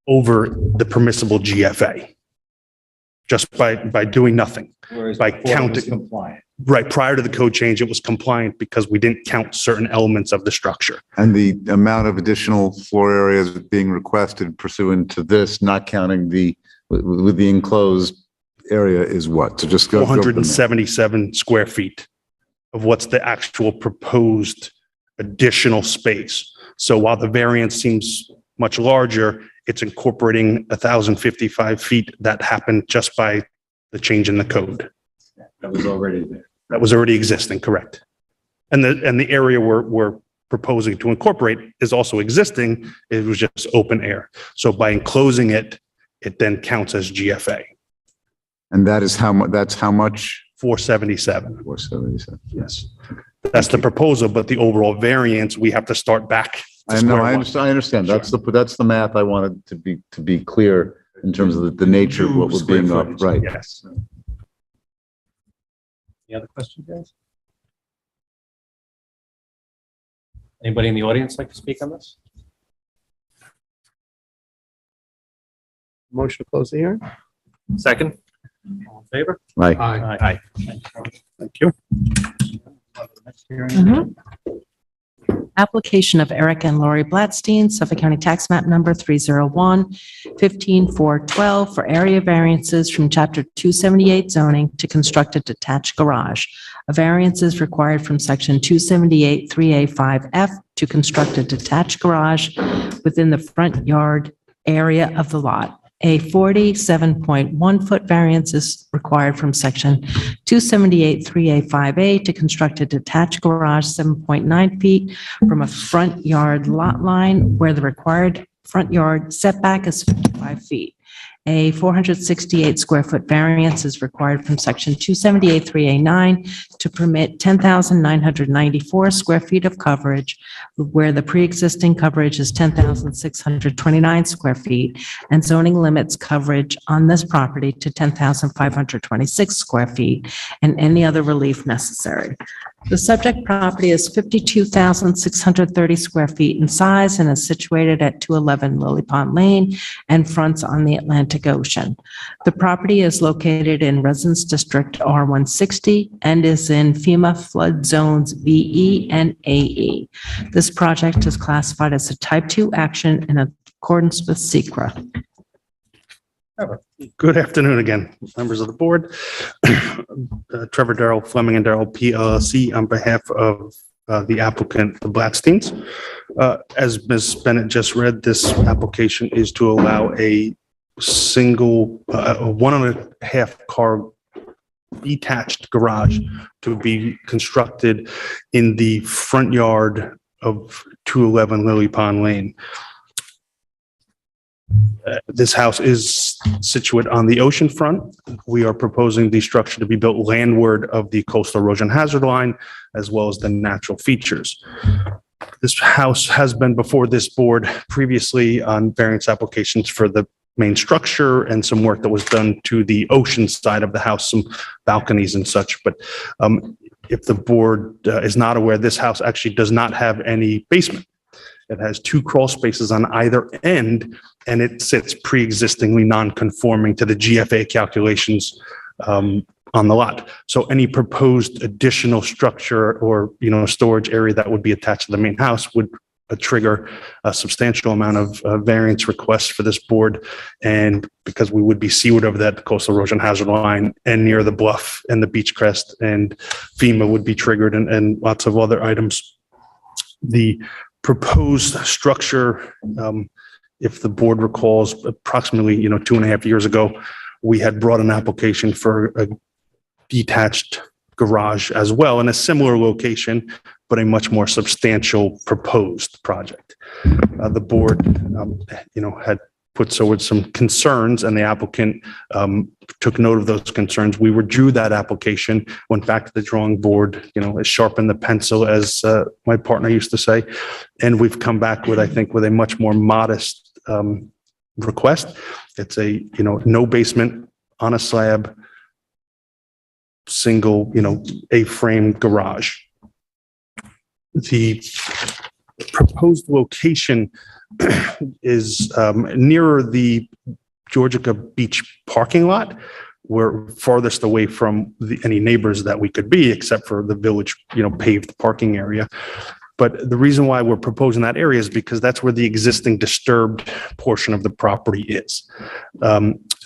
[SPEAKER 15] over the permissible GFA. Just by doing nothing.
[SPEAKER 10] Whereas
[SPEAKER 15] by
[SPEAKER 10] before it was
[SPEAKER 15] counting.
[SPEAKER 10] compliant.
[SPEAKER 15] Right, prior to the code change, it was compliant because we didn't count certain elements of the structure.
[SPEAKER 3] And the amount of additional floor areas being requested pursuant to this, not counting with the enclosed area is what? So just go.
[SPEAKER 15] 477 square feet of what's the actual proposed additional space. So while the variance seems much larger, it's incorporating 1,055 feet that happened just by the change in the code.
[SPEAKER 10] That was already there.
[SPEAKER 15] That was already existing, correct. And the area we're proposing to incorporate is also existing. It was just open air. So by enclosing it, it then counts as GFA.
[SPEAKER 3] And that's how much?
[SPEAKER 15] 477.
[SPEAKER 3] 477.
[SPEAKER 15] Yes. That's the proposal, but the overall variance, we have to start back.
[SPEAKER 3] I know, I understand. That's the math I wanted to be clear in terms of the nature of what we're being of, right?
[SPEAKER 15] Yes.
[SPEAKER 2] Any other questions, guys? Anybody in the audience like to speak on this?
[SPEAKER 7] Motion to close the hearing?
[SPEAKER 2] Second? All in favor?
[SPEAKER 3] Right.
[SPEAKER 2] Aye.
[SPEAKER 15] Thank you.
[SPEAKER 2] Next hearing.
[SPEAKER 5] Mhm. Application of Eric and Lori Blatstein, Suffolk County Tax Map Number 301-15412 for area variances from Chapter 278 zoning to construct a detached garage. A variance is required from Section 278 3A5F to construct a detached garage within the front yard area of the lot. A 47.1-foot variance is required from section 278-3A-5A to construct a detached garage 7.9 feet from a front yard lot line where the required front yard setback is 55 feet. A 468 square foot variance is required from section 278-3A9 to permit 10,994 square feet of coverage where the pre-existing coverage is 10,629 square feet and zoning limits coverage on this property to 10,526 square feet and any other relief necessary. The subject property is 52,630 square feet in size and is situated at 211 Lily Pond Lane and fronts on the Atlantic Ocean. The property is located in Residence District R160 and is in FEMA flood zones VE and AE. This project is classified as a type 2 action in accordance with SECRA.
[SPEAKER 15] Good afternoon again, members of the board. Trevor Darrell, Fleming and Darrell PLLC on behalf of the applicant, the Blatsteins. As Ms. Bennett just read, this application is to allow a single, 1.5 car detached garage to be constructed in the front yard of 211 Lily Pond Lane. This house is situate on the ocean front. We are proposing the structure to be built landward of the coastal erosion hazard line, as well as the natural features. This house has been before this board previously on variance applications for the main structure and some work that was done to the ocean side of the house, some balconies and such. But if the board is not aware, this house actually does not have any basement. It has 2 crawl spaces on either end, and it sits pre-existingly non-conforming to the GFA calculations on the lot. So any proposed additional structure or, storage area that would be attached to the main house would trigger a substantial amount of variance requests for this board. And because we would be seaward of that coastal erosion hazard line and near the bluff and the beach crest, and FEMA would be triggered and lots of other items. The proposed structure, if the board recalls, approximately 2.5 years ago, we had brought an application for a detached garage as well in a similar location, but a much more substantial proposed project. The board, had put forward some concerns, and the applicant took note of those concerns. We withdrew that application, went back to the drawing board, sharpened the pencil, as my partner used to say, and we've come back with, I think, with a much more modest request. It's a, no basement, on a slab, single, A-frame garage. The proposed location is nearer the Georgia Beach parking lot. We're farthest away from any neighbors that we could be, except for the village, paved parking area. But the reason why we're proposing that area is because that's where the existing disturbed portion of the property is.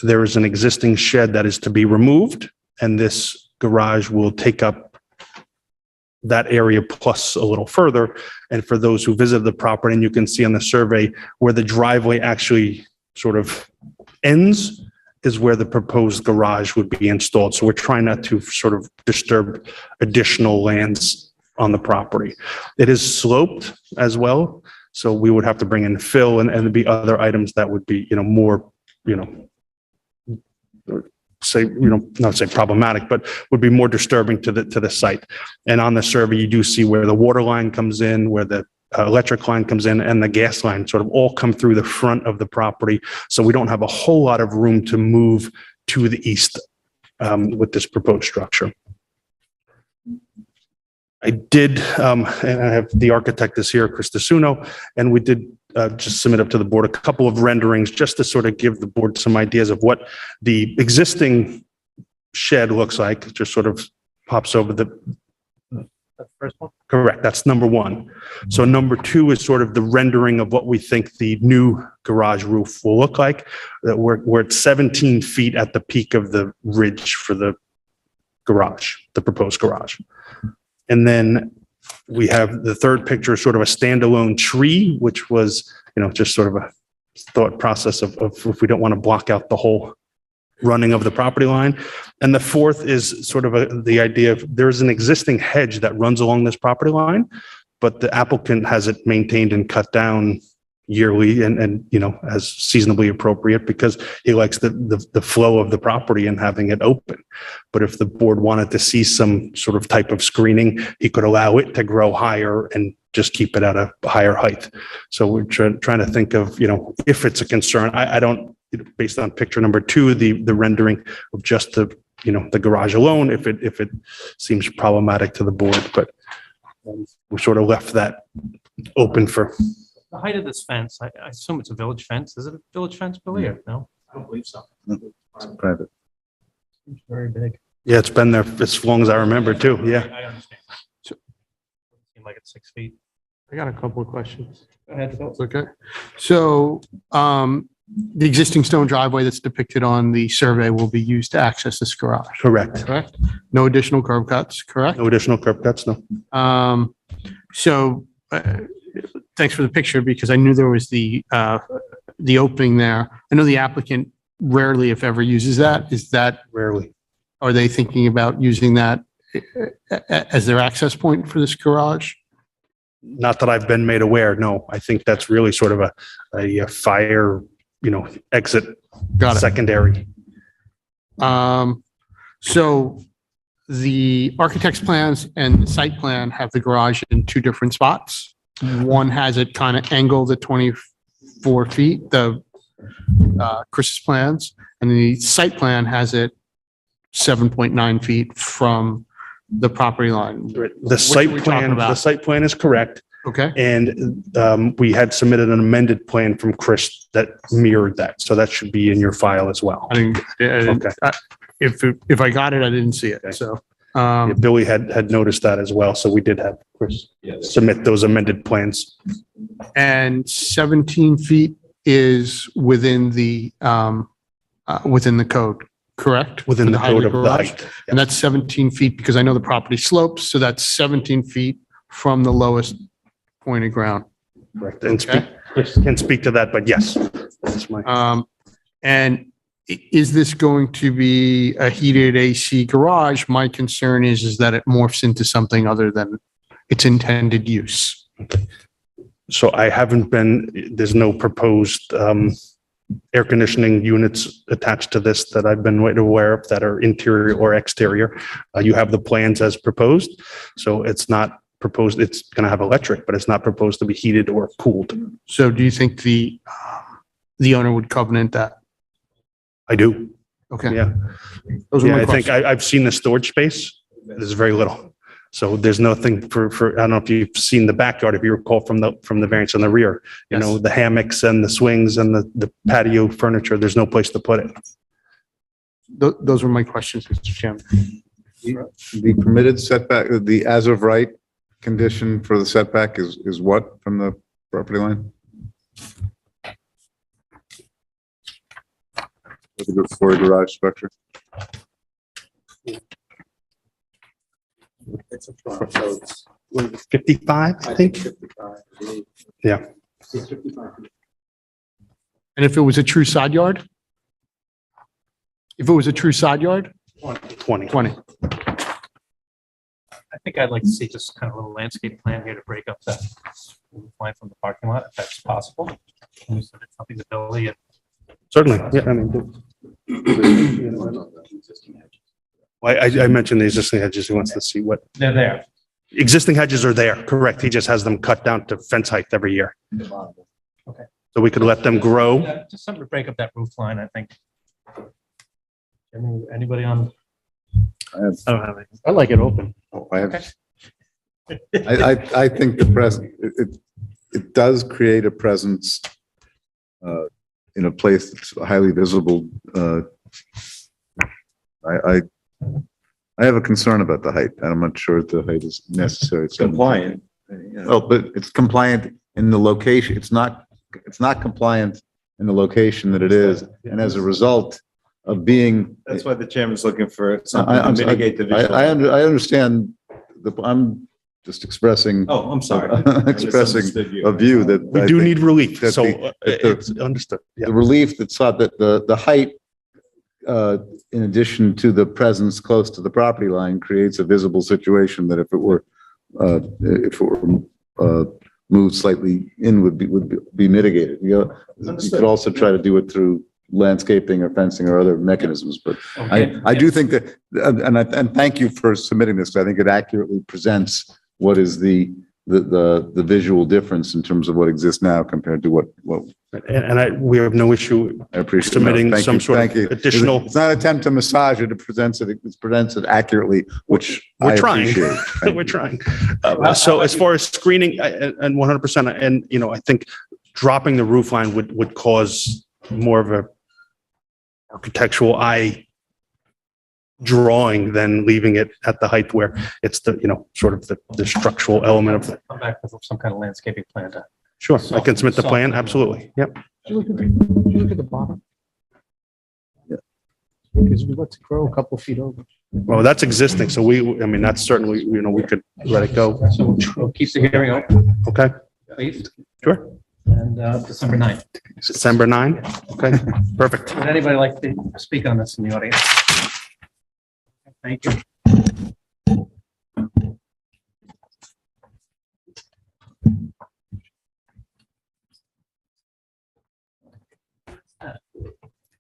[SPEAKER 15] There is an existing shed that is to be removed, and this garage will take up that area plus a little further. And for those who visit the property, and you can see on the survey where the driveway actually sort of ends is where the proposed garage would be installed. So we're trying not to sort of disturb additional lands on the property. It is sloped as well. So we would have to bring in fill and there'd be other items that would be, more, not say problematic, but would be more disturbing to the site. And on the survey, you do see where the water line comes in, where the electric line comes in, and the gas line sort of all come through the front of the property. So we don't have a whole lot of room to move to the east with this proposed structure. I did, and I have the architect is here, Chris DeSuno, and we did just submit up to the board a couple of renderings just to sort of give the board some ideas of what the existing shed looks like. It just sort of pops over the first one. Correct. That's number one. So number two is sort of the rendering of what we think the new garage roof will look like. That we're at 17 feet at the peak of the ridge for the garage, the proposed garage. And then we have the third picture, sort of a standalone tree, which was, just sort of thought process of if we don't want to block out the whole running of the property line. And the fourth is sort of the idea of there's an existing hedge that runs along this property line, but the applicant has it maintained and cut down yearly and as seasonably appropriate because he likes the flow of the property and having it open. But if the board wanted to see some sort of type of screening, he could allow it to grow higher and just keep it at a higher height. So we're trying to think of, if it's a concern. I don't, based on picture number 2, the rendering of just the garage alone, if it seems problematic to the board, but we sort of left that open for.
[SPEAKER 2] The height of this fence, I assume it's a village fence. Is it a village fence, Billy, or no? I don't believe so.
[SPEAKER 3] It's private.
[SPEAKER 2] It's very big.
[SPEAKER 15] Yeah, it's been there as long as I remember too. Yeah.
[SPEAKER 2] I understand. Seemed like it's 6 feet.
[SPEAKER 7] I got a couple of questions.
[SPEAKER 2] Go ahead, Phil.
[SPEAKER 7] Okay. So the existing stone driveway that's depicted on the survey will be used to access this garage,
[SPEAKER 15] Correct.
[SPEAKER 7] correct? No additional curb cuts, correct?
[SPEAKER 15] No additional curb cuts, no.
[SPEAKER 7] So thanks for the picture because I knew there was the opening there. I know the applicant rarely, if ever, uses that. Is that
[SPEAKER 15] Rarely.
[SPEAKER 7] Are they thinking about using that as their access point for this garage?
[SPEAKER 15] Not that I've been made aware, no. I think that's really sort of a fire, exit.
[SPEAKER 7] Got it.
[SPEAKER 15] Secondary.
[SPEAKER 7] So the architect's plans and the site plan have the garage in 2 different spots. One has it kind of angled at 24 feet, the Chris's plans, and the site plan has it 7.9 feet from the property line.
[SPEAKER 15] The site plan is correct.
[SPEAKER 7] Okay.
[SPEAKER 15] And we had submitted an amended plan from Chris that mirrored that. So that should be in your file as well.
[SPEAKER 7] I didn't, if I got it, I didn't see it. So,
[SPEAKER 15] Yeah, Billy had noticed that as well. So we did have Chris submit those amended plans.
[SPEAKER 7] and 17 feet is within the code, correct?
[SPEAKER 15] Within
[SPEAKER 7] For
[SPEAKER 15] the
[SPEAKER 7] height
[SPEAKER 15] code of the
[SPEAKER 7] garage?
[SPEAKER 15] height.
[SPEAKER 7] And that's 17 feet because I know the property slopes, so that's 17 feet from the lowest point of ground.
[SPEAKER 15] Correct. And Chris can speak to that, but yes. That's my.
[SPEAKER 7] And is this going to be a heated AC garage? My concern is that it morphs into something other than its intended use.
[SPEAKER 15] So there's no proposed air conditioning units attached to this that I've been made aware of that are interior or exterior. You have the plans as proposed. So it's not proposed, it's going to have electric, but it's not proposed to be heated or cooled.
[SPEAKER 7] So do you think the owner would covenant that?
[SPEAKER 15] I do.
[SPEAKER 7] Okay.
[SPEAKER 15] Yeah.
[SPEAKER 7] Those are
[SPEAKER 15] Yeah,
[SPEAKER 7] my
[SPEAKER 15] I think
[SPEAKER 7] questions.
[SPEAKER 15] I've seen the storage space. There's very little. So there's nothing for, I don't know if you've seen the backyard, if you recall from the variance on the rear,
[SPEAKER 7] Yes.
[SPEAKER 15] the hammocks and the swings and the patio furniture, there's no place to put it.
[SPEAKER 7] Those were my questions, Mr. Chairman.
[SPEAKER 3] The permitted setback, the as of right condition for the setback is what from the property line? For a garage structure?
[SPEAKER 10] It's a Trom, so it's
[SPEAKER 15] 55, I think.
[SPEAKER 10] 55.
[SPEAKER 15] Yeah.
[SPEAKER 10] It's 55.
[SPEAKER 7] And if it was a true side yard? If it was a true side yard?
[SPEAKER 15] 20.
[SPEAKER 7] 20.
[SPEAKER 2] I think I'd like to see just kind of a little landscape plan here to break up that line from the parking lot, if that's possible. Can we submit something to Billy?
[SPEAKER 15] Certainly. Yeah. I mean, I mentioned the existing hedges. He wants to see what
[SPEAKER 2] They're there.
[SPEAKER 15] existing hedges are there. Correct. He just has them cut down to fence height every year.
[SPEAKER 2] Okay.
[SPEAKER 15] So we could let them grow.
[SPEAKER 2] Yeah, just something to break up that roof line, I think. Anybody on?
[SPEAKER 3] I have,
[SPEAKER 2] I don't have any.
[SPEAKER 7] I like it open.
[SPEAKER 3] I have, I think the present, it does create a presence in a place that's highly visible. I have a concern about the height. I'm not sure if the height is necessary. It's compliant. Well, but it's compliant in the location. It's not compliant in the location that it is. And as a result of being.
[SPEAKER 10] That's why the chairman's looking for something to mitigate the visual.
[SPEAKER 3] I understand I'm just expressing,
[SPEAKER 8] Oh, I'm sorry.
[SPEAKER 3] expressing a view that.
[SPEAKER 15] We
[SPEAKER 3] I
[SPEAKER 15] do
[SPEAKER 3] think
[SPEAKER 15] need relief,
[SPEAKER 3] that
[SPEAKER 15] so
[SPEAKER 3] that
[SPEAKER 15] it's understood. Yeah.
[SPEAKER 3] the relief that sought that the height, in addition to the presence close to the property line, creates a visible situation that if it were moved slightly in would be mitigated. You could also try to do it through landscaping or fencing or other mechanisms, but
[SPEAKER 2] Okay.
[SPEAKER 3] I do think that, and thank you for submitting this, 'cause I think it accurately presents what is the visual difference in terms of what exists now compared to what
[SPEAKER 15] We have no issue
[SPEAKER 3] I appreciate.
[SPEAKER 15] submitting
[SPEAKER 3] Thank
[SPEAKER 15] some
[SPEAKER 3] you,
[SPEAKER 15] sort
[SPEAKER 3] thank you.
[SPEAKER 15] of additional.
[SPEAKER 3] It's not an attempt to massage it, it presents it accurately, which
[SPEAKER 15] We're
[SPEAKER 3] I
[SPEAKER 15] trying.
[SPEAKER 3] appreciate. Thank
[SPEAKER 15] We're
[SPEAKER 3] you.
[SPEAKER 15] trying. So as far as screening and 100%, and, you know, I think dropping the roof line would cause more of a architectural eye drawing than leaving it at the height where it's the, you know, sort of the structural element of it.
[SPEAKER 2] Come back with some kind of landscaping plan to.
[SPEAKER 15] Sure, I can submit the plan, absolutely. Yep.
[SPEAKER 7] Look at the bottom.
[SPEAKER 3] Yeah.
[SPEAKER 7] Because we let it grow a couple feet over.
[SPEAKER 15] Well, that's existing, so I mean, that's certainly, you know, we could let it go.
[SPEAKER 2] So we'll keep the hearing open,
[SPEAKER 15] Okay,
[SPEAKER 2] please.
[SPEAKER 15] sure.
[SPEAKER 2] And December 9th.
[SPEAKER 15] December 9, okay, perfect.
[SPEAKER 2] Would anybody like to speak on this in the audience? Thank you.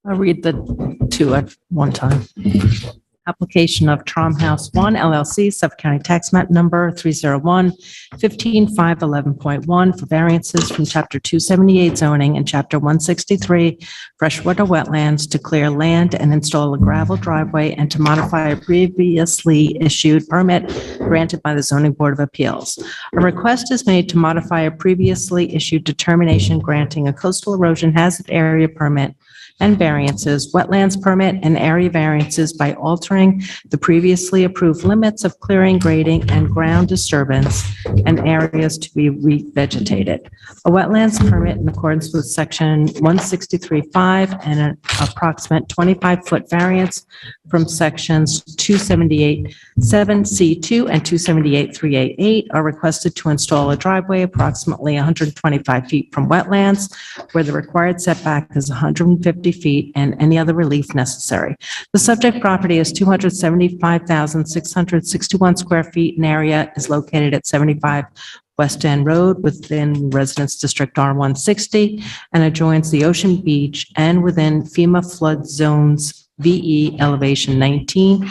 [SPEAKER 5] I'll read the two at one time. Application of Trom House 1 LLC, Suffolk County Tax Map Number 301-15511.1 for variances from Chapter 278 zoning and Chapter 163 freshwater wetlands to clear land and install a gravel driveway and to modify a previously issued permit granted by the Zoning Board of Appeals. A request is made to modify a previously issued determination granting a coastal erosion hazard area permit and variances, wetlands permit, and area variances by altering the previously approved limits of clearing, grading, and ground disturbance and areas to be revegetated. A wetlands permit in accordance with Section 163.5 and an approximate 25-foot variance from Sections 278.7C2 and 278.388 are requested to install a driveway approximately 125 feet from wetlands where the required setback is 150 feet and any other relief necessary. The subject property is 275,661 square feet in area, is located at 75 West End Road within Residence District R160 and adjoins the Ocean Beach and within FEMA flood zones VE elevation 19,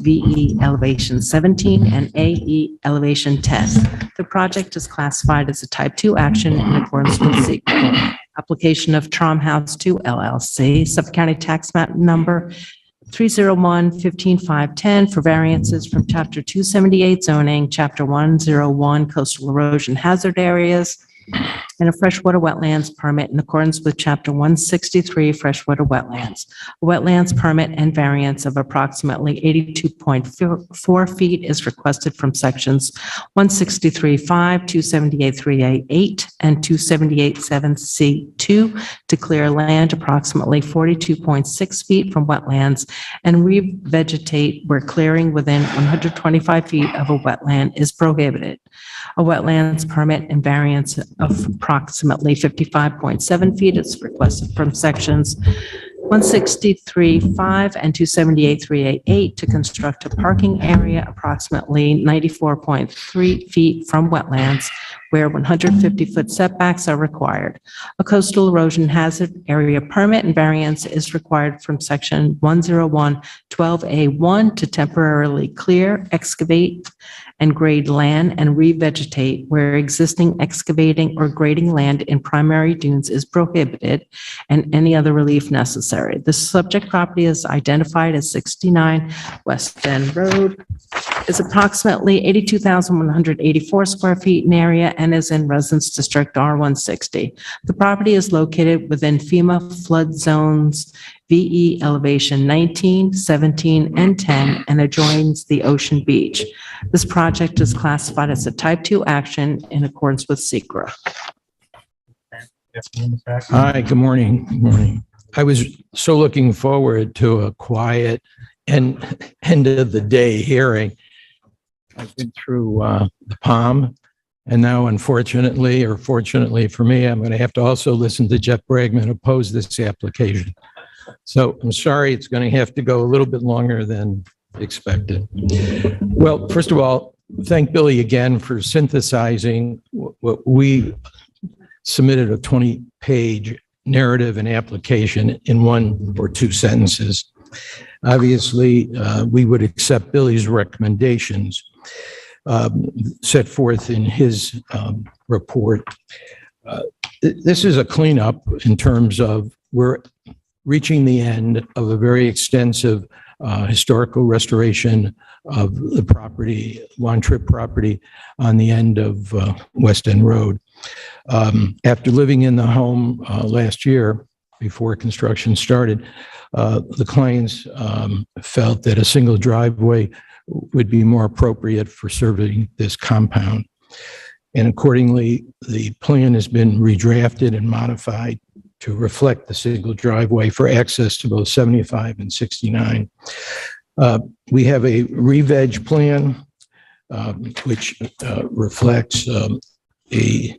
[SPEAKER 5] VE elevation 17, and AE elevation 10. The project is classified as a type 2 action in accordance with SEQA. Application of Trom House 2 LLC, Suffolk County Tax Map Number 301-15510 for variances from Chapter 278 zoning, Chapter 101 coastal erosion hazard areas, and a freshwater wetlands permit in accordance with Chapter 163 freshwater wetlands. A wetlands permit and variance of approximately 82.4 feet is requested from Sections 163.5, 278.388, and 278.7C2 to clear land approximately 42.6 feet from wetlands and revegetate where clearing within 125 feet of a wetland is prohibited. A wetlands permit and variance of approximately 55.7 feet is requested from Sections 163.5 and 278.388 to construct a parking area approximately 94.3 feet from wetlands where 150-foot setbacks are required. A coastal erosion hazard area permit and variance is required from Section 101-12A1 to temporarily clear, excavate, and grade land and revegetate where existing excavating or grading land in primary dunes is prohibited and any other relief necessary. The subject property is identified as 69 West End Road, is approximately 82,184 square feet in area and is in Residence District R160. The property is located within FEMA flood zones VE elevation 19, 17, and 10 and adjoins the Ocean Beach. This project is classified as a type 2 action in accordance with SEQA.
[SPEAKER 1] Hi, good morning. Good morning. I was so looking forward to a quiet end of the day hearing. I've been through the Palm, and now unfortunately, or fortunately for me, I'm going to have to also listen to Jeff Bragman oppose this application. So I'm sorry, it's going to have to go a little bit longer than expected. Well, first of all, thank Billy again for synthesizing what we submitted, a 20-page narrative and application in 1 or 2 sentences. Obviously, we would accept Billy's recommendations set forth in his report. This is a cleanup in terms of we're reaching the end of a very extensive historical restoration of the property, One Trip property on the end of West End Road. After living in the home last year, before construction started, the clients felt that a single driveway would be more appropriate for serving this compound. And accordingly, the plan has been redrafted and modified to reflect the single driveway for access to both 75 and 69. We have a re-veg plan, which reflects a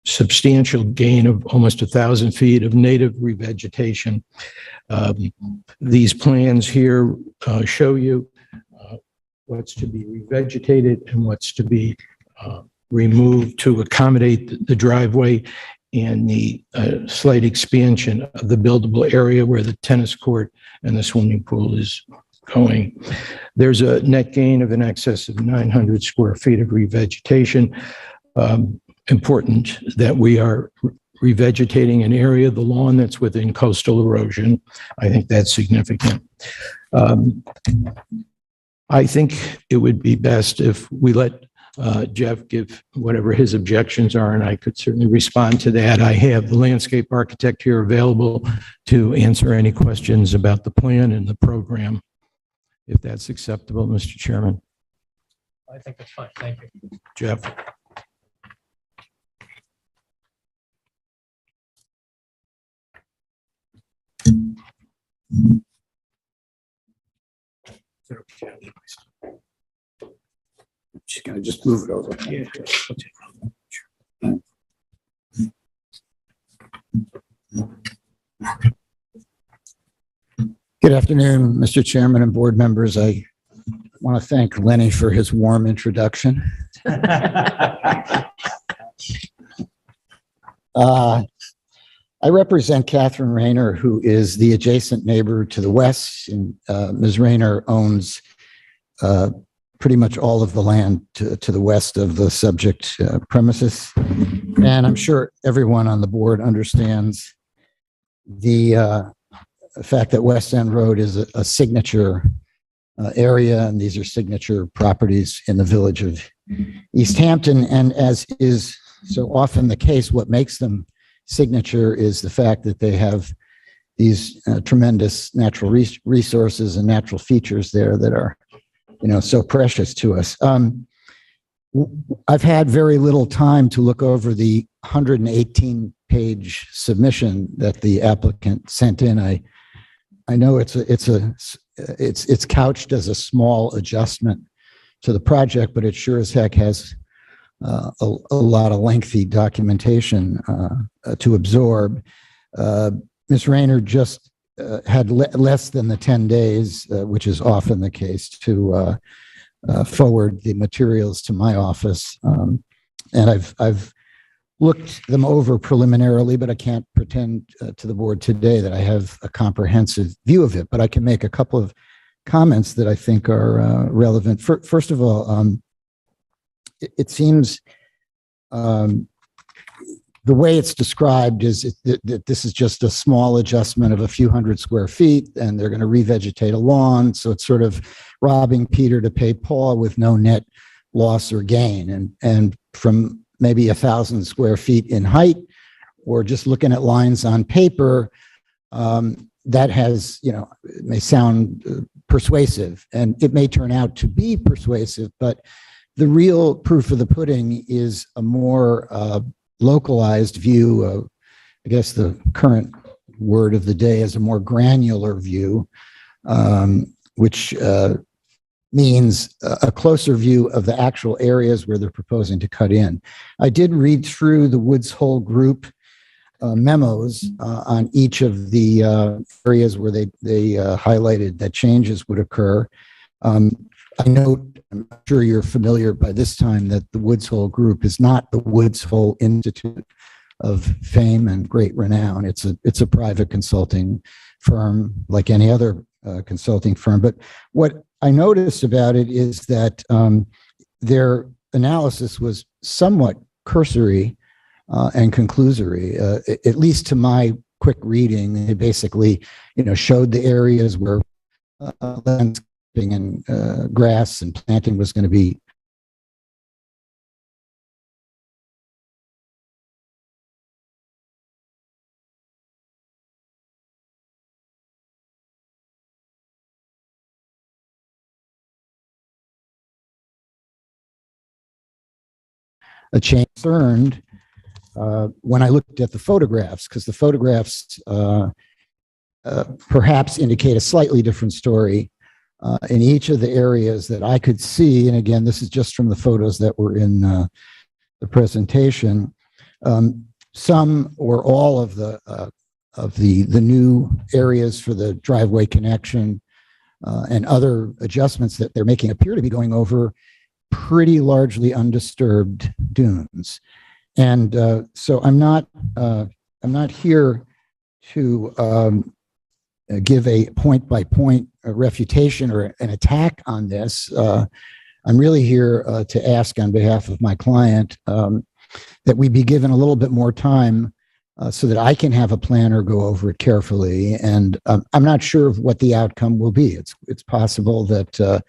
[SPEAKER 1] substantial gain of almost 1,000 feet of native revegetation. These plans here show you what's to be revegetated and what's to be removed to accommodate the driveway and the slight expansion of the buildable area where the tennis court and the swimming pool is going. There's a net gain of in excess of 900 square feet of revegetation. Important that we are revegetating an area of the lawn that's within coastal erosion. I think that's significant. I think it would be best if we let Jeff give whatever his objections are, and I could certainly respond to that. I have the landscape architect here available to answer any questions about the plan and the program, if that's acceptable, Mr. Chairman.
[SPEAKER 2] I think that's fine. Thank you.
[SPEAKER 1] Jeff.
[SPEAKER 16] She's gonna just move it over.
[SPEAKER 1] Yeah.
[SPEAKER 16] Good afternoon, Mr. Chairman and board members. I want to thank Lenny for his warm introduction. I represent Catherine Rayner, who is the adjacent neighbor to the west, and Ms. Rayner owns pretty much all of the land to the west of the subject premises. And I'm sure everyone on the board understands the fact that West End Road is a signature area, and these are signature properties in the village of East Hampton. And as is so often the case, what makes them signature is the fact that they have these tremendous natural resources and natural features there that are, so precious to us. I've had very little time to look over the 118-page submission that the applicant sent in. I know it's couched as a small adjustment to the project, but it sure as heck has a lot of lengthy documentation to absorb. Ms. Rayner just had less than the 10 days, which is often the case, to forward the materials to my office. And I've looked them over preliminarily, but I can't pretend to the board today that I have a comprehensive view of it, but I can make a couple of comments that I think are relevant. First of all, it seems the way it's described is that this is just a small adjustment of a few hundred square feet, and they're going to revegetate a lawn. So it's sort of robbing Peter to pay Paul with no net loss or gain. And from maybe 1,000 square feet in height, or just looking at lines on paper, that has, it may sound persuasive, and it may turn out to be persuasive, but the real proof of the pudding is a more localized view of, I guess the current word of the day is a more granular view, which means a closer view of the actual areas where they're proposing to cut in. I did read through the Woods Hole Group memos on each of the areas where they highlighted that changes would occur. I know, I'm sure you're familiar by this time, that the Woods Hole Group is not the Woods Hole Institute of fame and great renown. It's a private consulting firm like any other consulting firm. But what I noticed about it is that their analysis was somewhat cursory and conclusory, at least to my quick reading. They basically, showed the areas where landscaping and grass and planting was going to be a change. Concerned when I looked at the photographs, because the photographs perhaps indicate a slightly different story in each of the areas that I could see. And again, this is just from the photos that were in the presentation. Some or all of the new areas for the driveway connection and other adjustments that they're making appear to be going over pretty largely undisturbed dunes. And so I'm not here to give a point-by-point refutation or an attack on this. I'm really here to ask on behalf of my client that we be given a little bit more time so that I can have a planner go over it carefully. And I'm not sure of what the outcome will be. It's possible that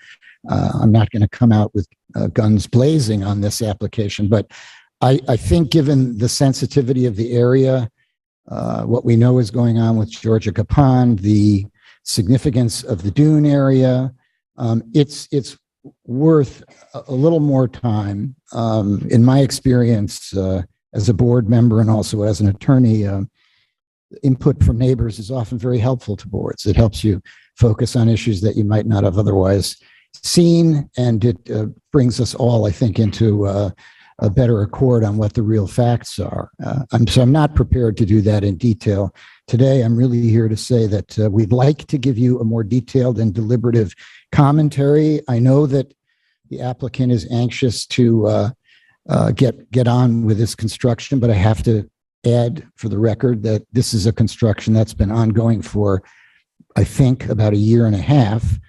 [SPEAKER 16] I'm not going to come out with guns blazing on this application, but I think given the sensitivity of the area, what we know is going on with Georgia Pond, the significance of the dune area, it's worth a little more time. In my experience as a board member and also as an attorney, input from neighbors is often very helpful to boards. It helps you focus on issues that you might not have otherwise seen, and it brings us all, I think, into a better accord on what the real facts are. So I'm not prepared to do that in detail today. I'm really here to say that we'd like to give you a more detailed and deliberative commentary. I know that the applicant is anxious to get on with this construction, but I have to add for the record that this is a construction that's been ongoing for, I think, about a year and a half.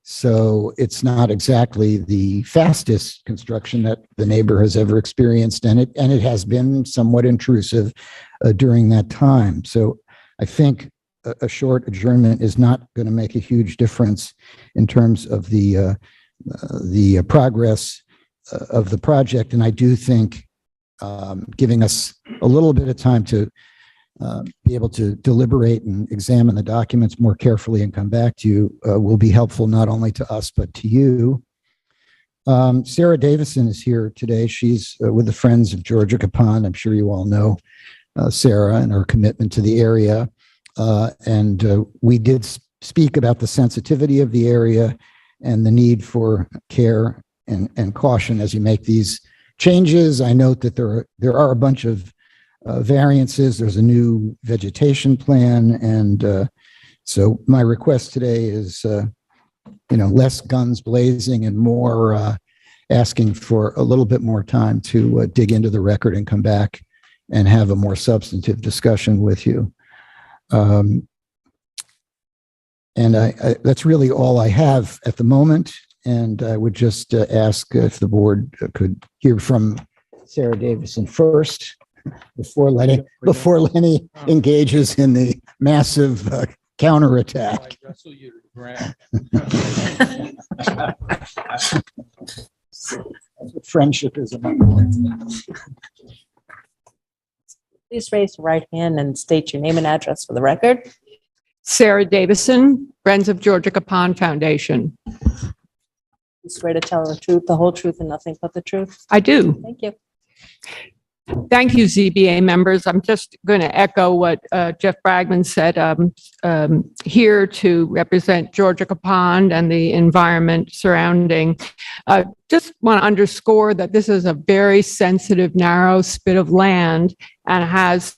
[SPEAKER 16] So it's not exactly the fastest construction that the neighbor has ever experienced, and it has been somewhat intrusive during that time. So I think a short adjournment is not going to make a huge difference in terms of the progress of the project. And I do think giving us a little bit of time to be able to deliberate and examine the documents more carefully and come back to you will be helpful not only to us, but to you. Sarah Davison is here today. She's with the Friends of Georgia Pond. I'm sure you all know Sarah and her commitment to the area. And we did speak about the sensitivity of the area and the need for care and caution as you make these changes. I note that there are a bunch of variances. There's a new vegetation plan. And so my request today is, less guns blazing and more asking for a little bit more time to dig into the record and come back and have a more substantive discussion with you. And that's really all I have at the moment. And I would just ask if the board could hear from Sarah Davison first before Lenny engages in the massive counterattack. Friendship is among.
[SPEAKER 5] Please raise your right hand and state your name and address for the record.
[SPEAKER 17] Sarah Davison, Friends of Georgia Pond Foundation.
[SPEAKER 5] You swear to tell the truth, the whole truth, and nothing but the truth?
[SPEAKER 17] I do.
[SPEAKER 5] Thank you.
[SPEAKER 17] Thank you, ZBA members. I'm just going to echo what Jeff Bragman said. Here to represent Georgia Pond and the environment surrounding. Just want to underscore that this is a very sensitive, narrow spit of land and has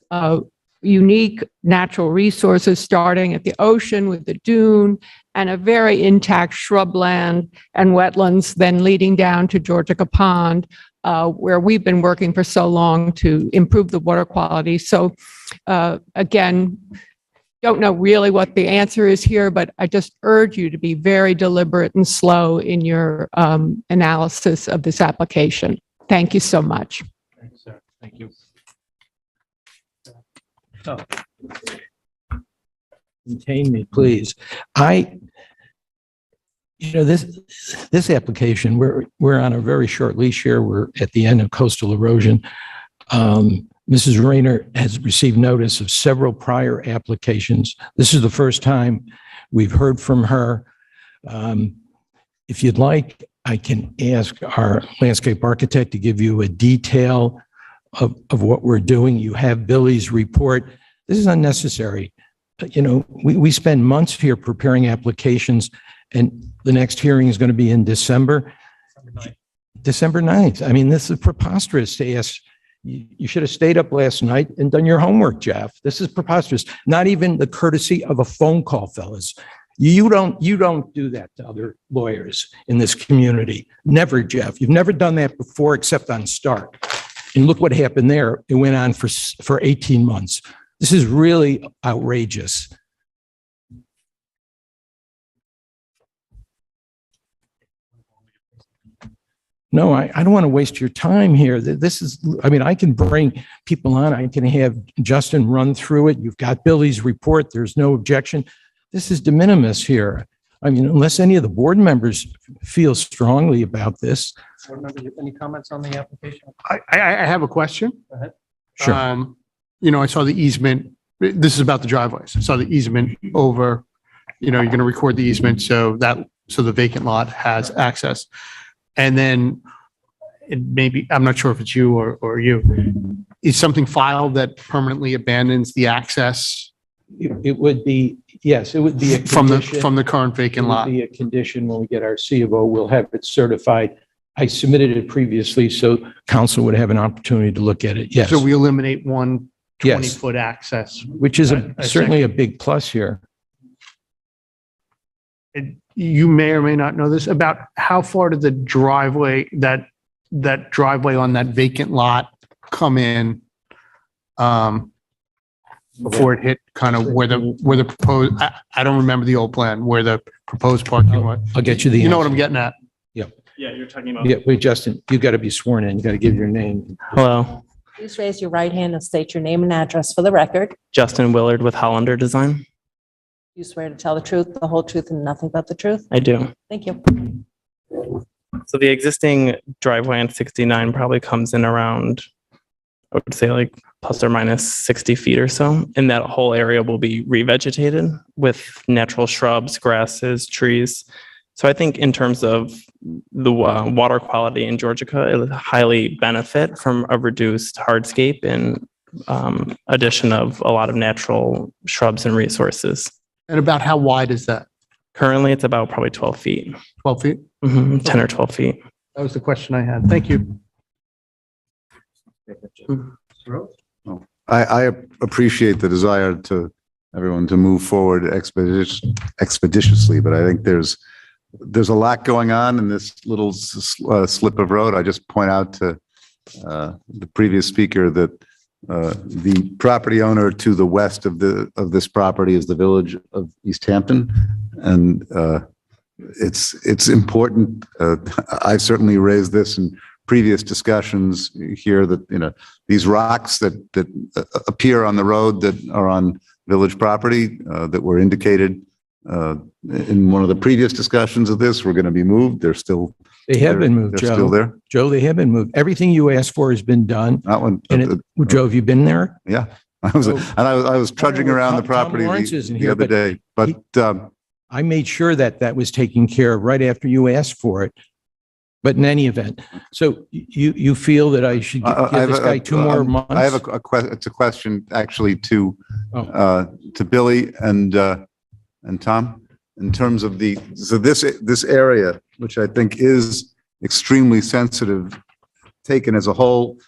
[SPEAKER 17] unique natural resources starting at the ocean with the dune and a very intact shrubland and wetlands, then leading down to Georgia Pond, where we've been working for so long to improve the water quality. So again, don't know really what the answer is here, but I just urge you to be very deliberate and slow in your analysis of this application. Thank you so much.
[SPEAKER 2] Thanks, sir. Thank you.
[SPEAKER 1] Contain me, please. This application, we're on a very short leash here. We're at the end of coastal erosion. Mrs. Rayner has received notice of several prior applications. This is the first time we've heard from her. If you'd like, I can ask our landscape architect to give you a detail of what we're doing. You have Billy's report. This is unnecessary. We spend months here preparing applications, and the next hearing is going to be in December 9th. I mean, this is preposterous to ask. You should have stayed up last night and done your homework, Jeff. This is preposterous. Not even the courtesy of a phone call, fellas. You don't do that to other lawyers in this community. Never, Jeff. You've never done that before, except on Stark. And look what happened there. It went on for 18 months. This is really outrageous. No, I don't want to waste your time here. I can bring people on. I can have Justin run through it. You've got Billy's report. There's no objection. This is de minimis here. I mean, unless any of the board members feel strongly about this.
[SPEAKER 2] Board members, any comments on the application?
[SPEAKER 7] I have a question.
[SPEAKER 2] Go ahead.
[SPEAKER 1] Sure.
[SPEAKER 7] I saw the easement. This is about the driveways. I saw the easement over, you're going to record the easement so the vacant lot has access. And then it maybe, I'm not sure if it's you or you, is something filed that permanently abandons the access?
[SPEAKER 1] It would be, yes, it would be a
[SPEAKER 7] from
[SPEAKER 1] condition.
[SPEAKER 7] the current vacant lot.
[SPEAKER 1] It would be a condition when we get our C of O, we'll have it certified. I submitted it previously, so council would have an opportunity to look at it. Yes.
[SPEAKER 7] So we eliminate one
[SPEAKER 1] Yes.
[SPEAKER 7] 20-foot access.
[SPEAKER 1] Which is certainly a big plus here.
[SPEAKER 7] You may or may not know this about how far did the driveway, that driveway on that vacant lot come in before it hit kind of where the proposed, I don't remember the old plan, where the proposed parking was.
[SPEAKER 1] I'll get you the
[SPEAKER 7] You know what
[SPEAKER 1] answer.
[SPEAKER 7] I'm getting at?
[SPEAKER 9] Yeah, you're talking about.
[SPEAKER 1] Yeah, wait, Justin, you got to be sworn in. You got to give your name.
[SPEAKER 18] Hello,
[SPEAKER 5] Please raise your right hand and state your name and address for the record.
[SPEAKER 18] Justin Willard with Hollander Design.
[SPEAKER 5] You swear to tell the truth, the whole truth, and nothing but the truth?
[SPEAKER 18] I do.
[SPEAKER 5] Thank you.
[SPEAKER 18] So the existing driveway on 69 probably comes in around, I would say like plus or minus 60 feet or so. And that whole area will be revegetated with natural shrubs, grasses, trees. So I think in terms of the water quality in Georgia, it would highly benefit from a reduced hardscape and addition of a lot of natural shrubs and resources.
[SPEAKER 7] And about how wide is that?
[SPEAKER 18] Currently, it's about probably 12 feet.
[SPEAKER 7] 12 feet?
[SPEAKER 18] 10 or 12 feet.
[SPEAKER 7] That was the question I had. Thank you.
[SPEAKER 3] I appreciate the desire to everyone to move forward expeditiously, but I think there's a lot going on in this little slip of road. I just point out to the previous speaker that the property owner to the west of this property is the village of East Hampton, and it's important. I've certainly raised this in previous discussions here that these rocks that appear on the road that are on village property that were indicated in one of the previous discussions of this were going to be moved.
[SPEAKER 1] They have been moved,
[SPEAKER 3] they're
[SPEAKER 1] Joe.
[SPEAKER 3] still there?
[SPEAKER 1] Joe, they have been moved. Everything you asked for has been done.
[SPEAKER 3] That one.
[SPEAKER 1] Joe, have you been there?
[SPEAKER 3] Yeah. I was trudging around the property the other day, but
[SPEAKER 1] I made sure that was taken care of right after you asked for it. But in any event, so you feel that I should give this guy 2 more months?
[SPEAKER 3] I have a question. It's a question actually to Billy and Tom, in terms of this area, which I think is extremely sensitive, taken as a whole.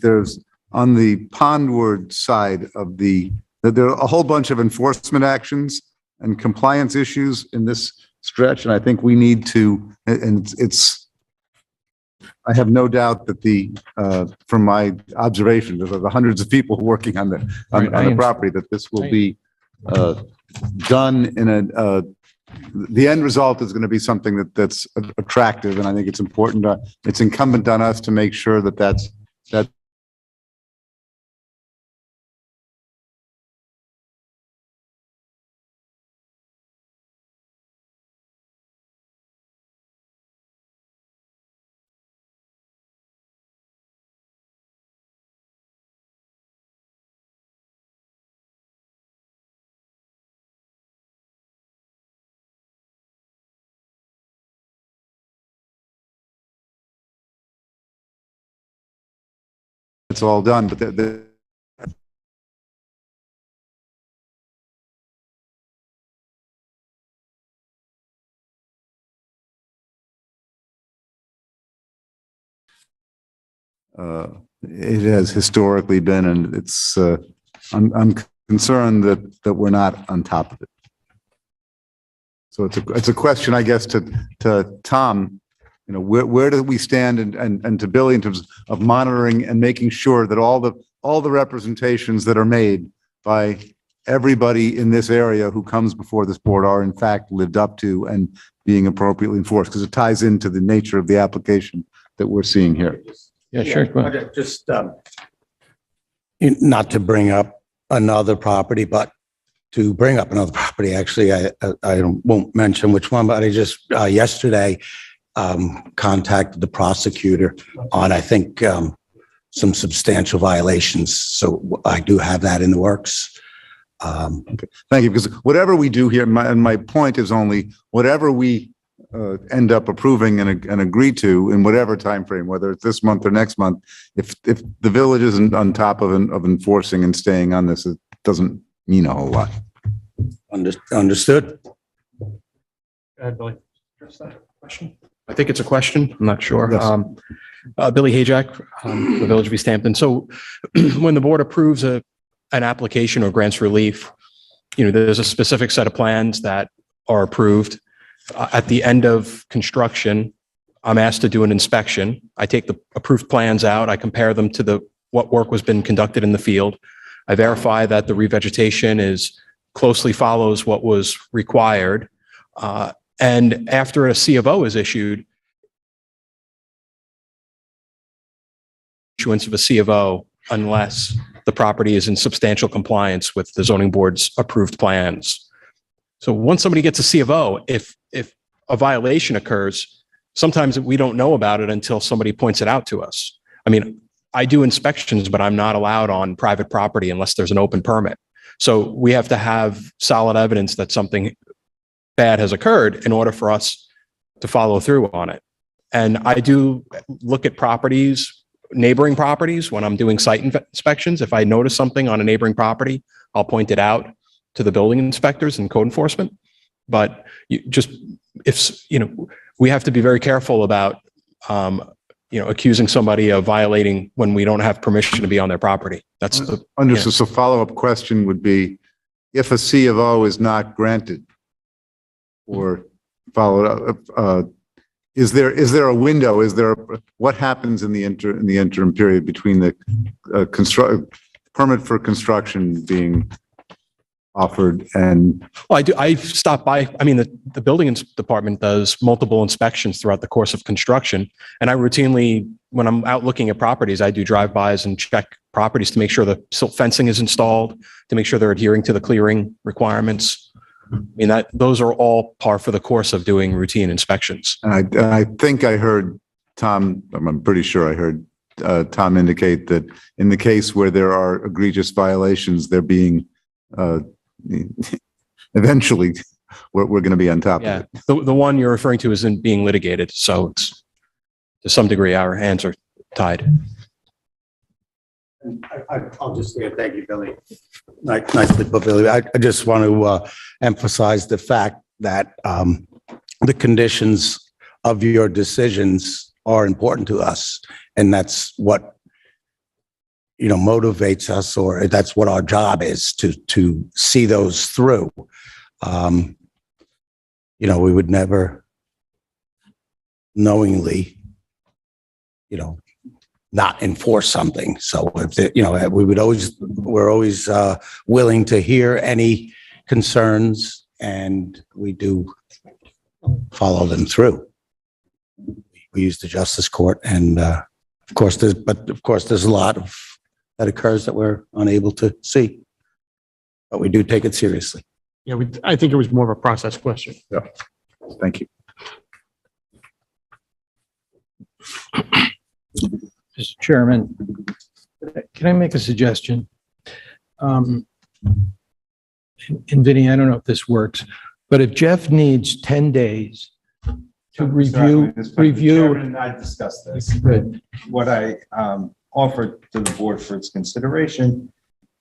[SPEAKER 3] There's on the pondward side of there are a whole bunch of enforcement actions and compliance issues in this stretch, and I think we need to, and I have no doubt that from my observation of the hundreds of people working on the property, that this will be done in the end result is going to be something that's attractive, and I think it's important. It's incumbent on us to make sure that that's all done, but it has historically been, and it's I'm concerned that we're not on top of it. So it's a question, I guess, to Tom. Where do we stand, and to Billy, in terms of monitoring and making sure that all the representations that are made by everybody in this area who comes before this board are in fact lived up to and being appropriately enforced, because it ties into the nature of the application that we're seeing here.
[SPEAKER 1] Yeah, sure. Go ahead.
[SPEAKER 19] Just not to bring up another property, but to bring up another property. Actually, I won't mention which one, but I just yesterday contacted the prosecutor on, I think, some substantial violations. So I do have that in the works.
[SPEAKER 3] Okay. Thank you. Because whatever we do here, and my point is only whatever we end up approving and agree to in whatever time frame, whether it's this month or next month, if the village isn't on top of enforcing and staying on this, it doesn't mean a whole lot.
[SPEAKER 19] Understood.
[SPEAKER 2] Go ahead, Billy. Question?
[SPEAKER 4] I think it's a question. I'm not sure.
[SPEAKER 3] Yes.
[SPEAKER 4] Billy Hajak, the Village of East Hampton. So when the board approves an application or grants relief, there's a specific set of plans that are approved. At the end of construction, I'm asked to do an inspection. I take the approved plans out. I compare them to what work was been conducted in the field. I verify that the revegetation closely follows what was required. And after a C of O is issued, issuance of a C of O unless the property is in substantial compliance with the zoning board's approved plans. So once somebody gets a C of O, if a violation occurs, sometimes we don't know about it until somebody points it out to us. I mean, I do inspections, but I'm not allowed on private property unless there's an open permit. So we have to have solid evidence that something bad has occurred in order for us to follow through on it. And I do look at neighboring properties, when I'm doing site inspections. If I notice something on a neighboring property, I'll point it out to the building inspectors and code enforcement. But we have to be very careful about, accusing somebody of violating when we don't have permission to be on their property. That's
[SPEAKER 3] understood. So follow-up question would be, if a C of O is not granted or followed up, is there a window? What happens in the interim period between the permit for construction being offered and?
[SPEAKER 4] Well, I stop by. I mean, the building department does multiple inspections throughout the course of construction. And I routinely, when I'm out looking at properties, I do drive-bys and check properties to make sure the silt fencing is installed, to make sure they're adhering to the clearing requirements. I mean, those are all par for the course of doing routine inspections.
[SPEAKER 3] And I think I heard Tom, I'm pretty sure I heard Tom indicate that in the case where there are egregious violations, they're being eventually we're going to be on top of
[SPEAKER 4] Yeah,
[SPEAKER 3] it.
[SPEAKER 4] the one you're referring to isn't being litigated, so it's, to some degree, our hands are tied.
[SPEAKER 19] I'll just say thank you, Billy. Nicely put, Billy. I just want to emphasize the fact that the conditions of your decisions are important to us, and that's what motivates us, or that's what our job is, to see those through. We would never knowingly, not enforce something. So if we're always willing to hear any concerns, and we do follow them through. We use the justice court, and of course there's a lot of that occurs that we're unable to see, but we do take it seriously.
[SPEAKER 7] Yeah, I think it was more of a process question.
[SPEAKER 3] Yeah. Thank you.
[SPEAKER 1] Mr. Chairman, can I make a suggestion? And Vinny, I don't know if this works, but if Jeff needs 10 days to review.
[SPEAKER 10] Chairman and I discussed this.
[SPEAKER 1] Good.
[SPEAKER 10] What I offered to the board for its consideration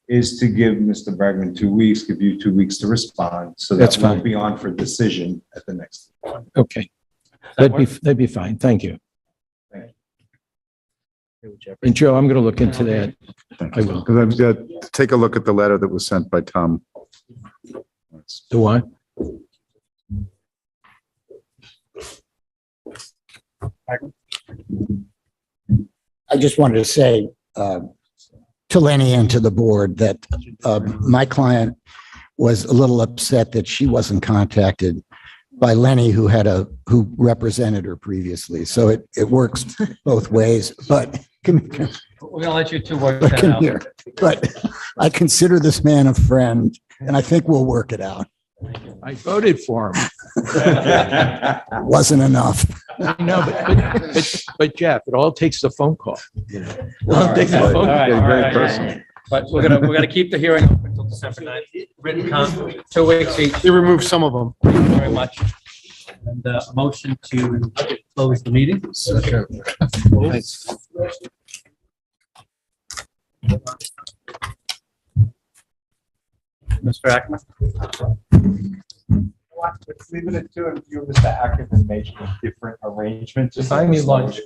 [SPEAKER 10] is to give Mr. Bergman 2 weeks, give you 2 weeks to respond, so
[SPEAKER 1] That's
[SPEAKER 10] that we'll
[SPEAKER 1] fine.
[SPEAKER 10] be on for decision at the next.
[SPEAKER 1] Okay. That'd be fine. Thank you. And Joe, I'm going to look into that. I will.
[SPEAKER 3] Because I've got to take a look at the letter that was sent by Tom.
[SPEAKER 1] The what?
[SPEAKER 16] I just wanted to say to Lenny and to the board that my client was a little upset that she wasn't contacted by Lenny, who represented her previously. So it works both ways, but
[SPEAKER 2] We're gonna let you two work that out.
[SPEAKER 16] But I consider this man a friend, and I think we'll work it out.
[SPEAKER 1] I voted for him.
[SPEAKER 16] Wasn't enough.
[SPEAKER 1] No, but Jeff, it all takes a phone call. It all takes a phone
[SPEAKER 2] All
[SPEAKER 1] call.
[SPEAKER 2] right,
[SPEAKER 3] Getting
[SPEAKER 2] all
[SPEAKER 3] very
[SPEAKER 2] right.
[SPEAKER 3] personal.
[SPEAKER 2] But we're gonna keep the hearing open until December 9th. Written comment, 2 weeks each.
[SPEAKER 7] They removed some of them.
[SPEAKER 2] Thank you very much. And a motion to close the meeting. Mr. Ackerman?
[SPEAKER 10] Let's leave it at 2 and you, Mr. Ackerman, making a different arrangement.
[SPEAKER 1] Buy me lunch.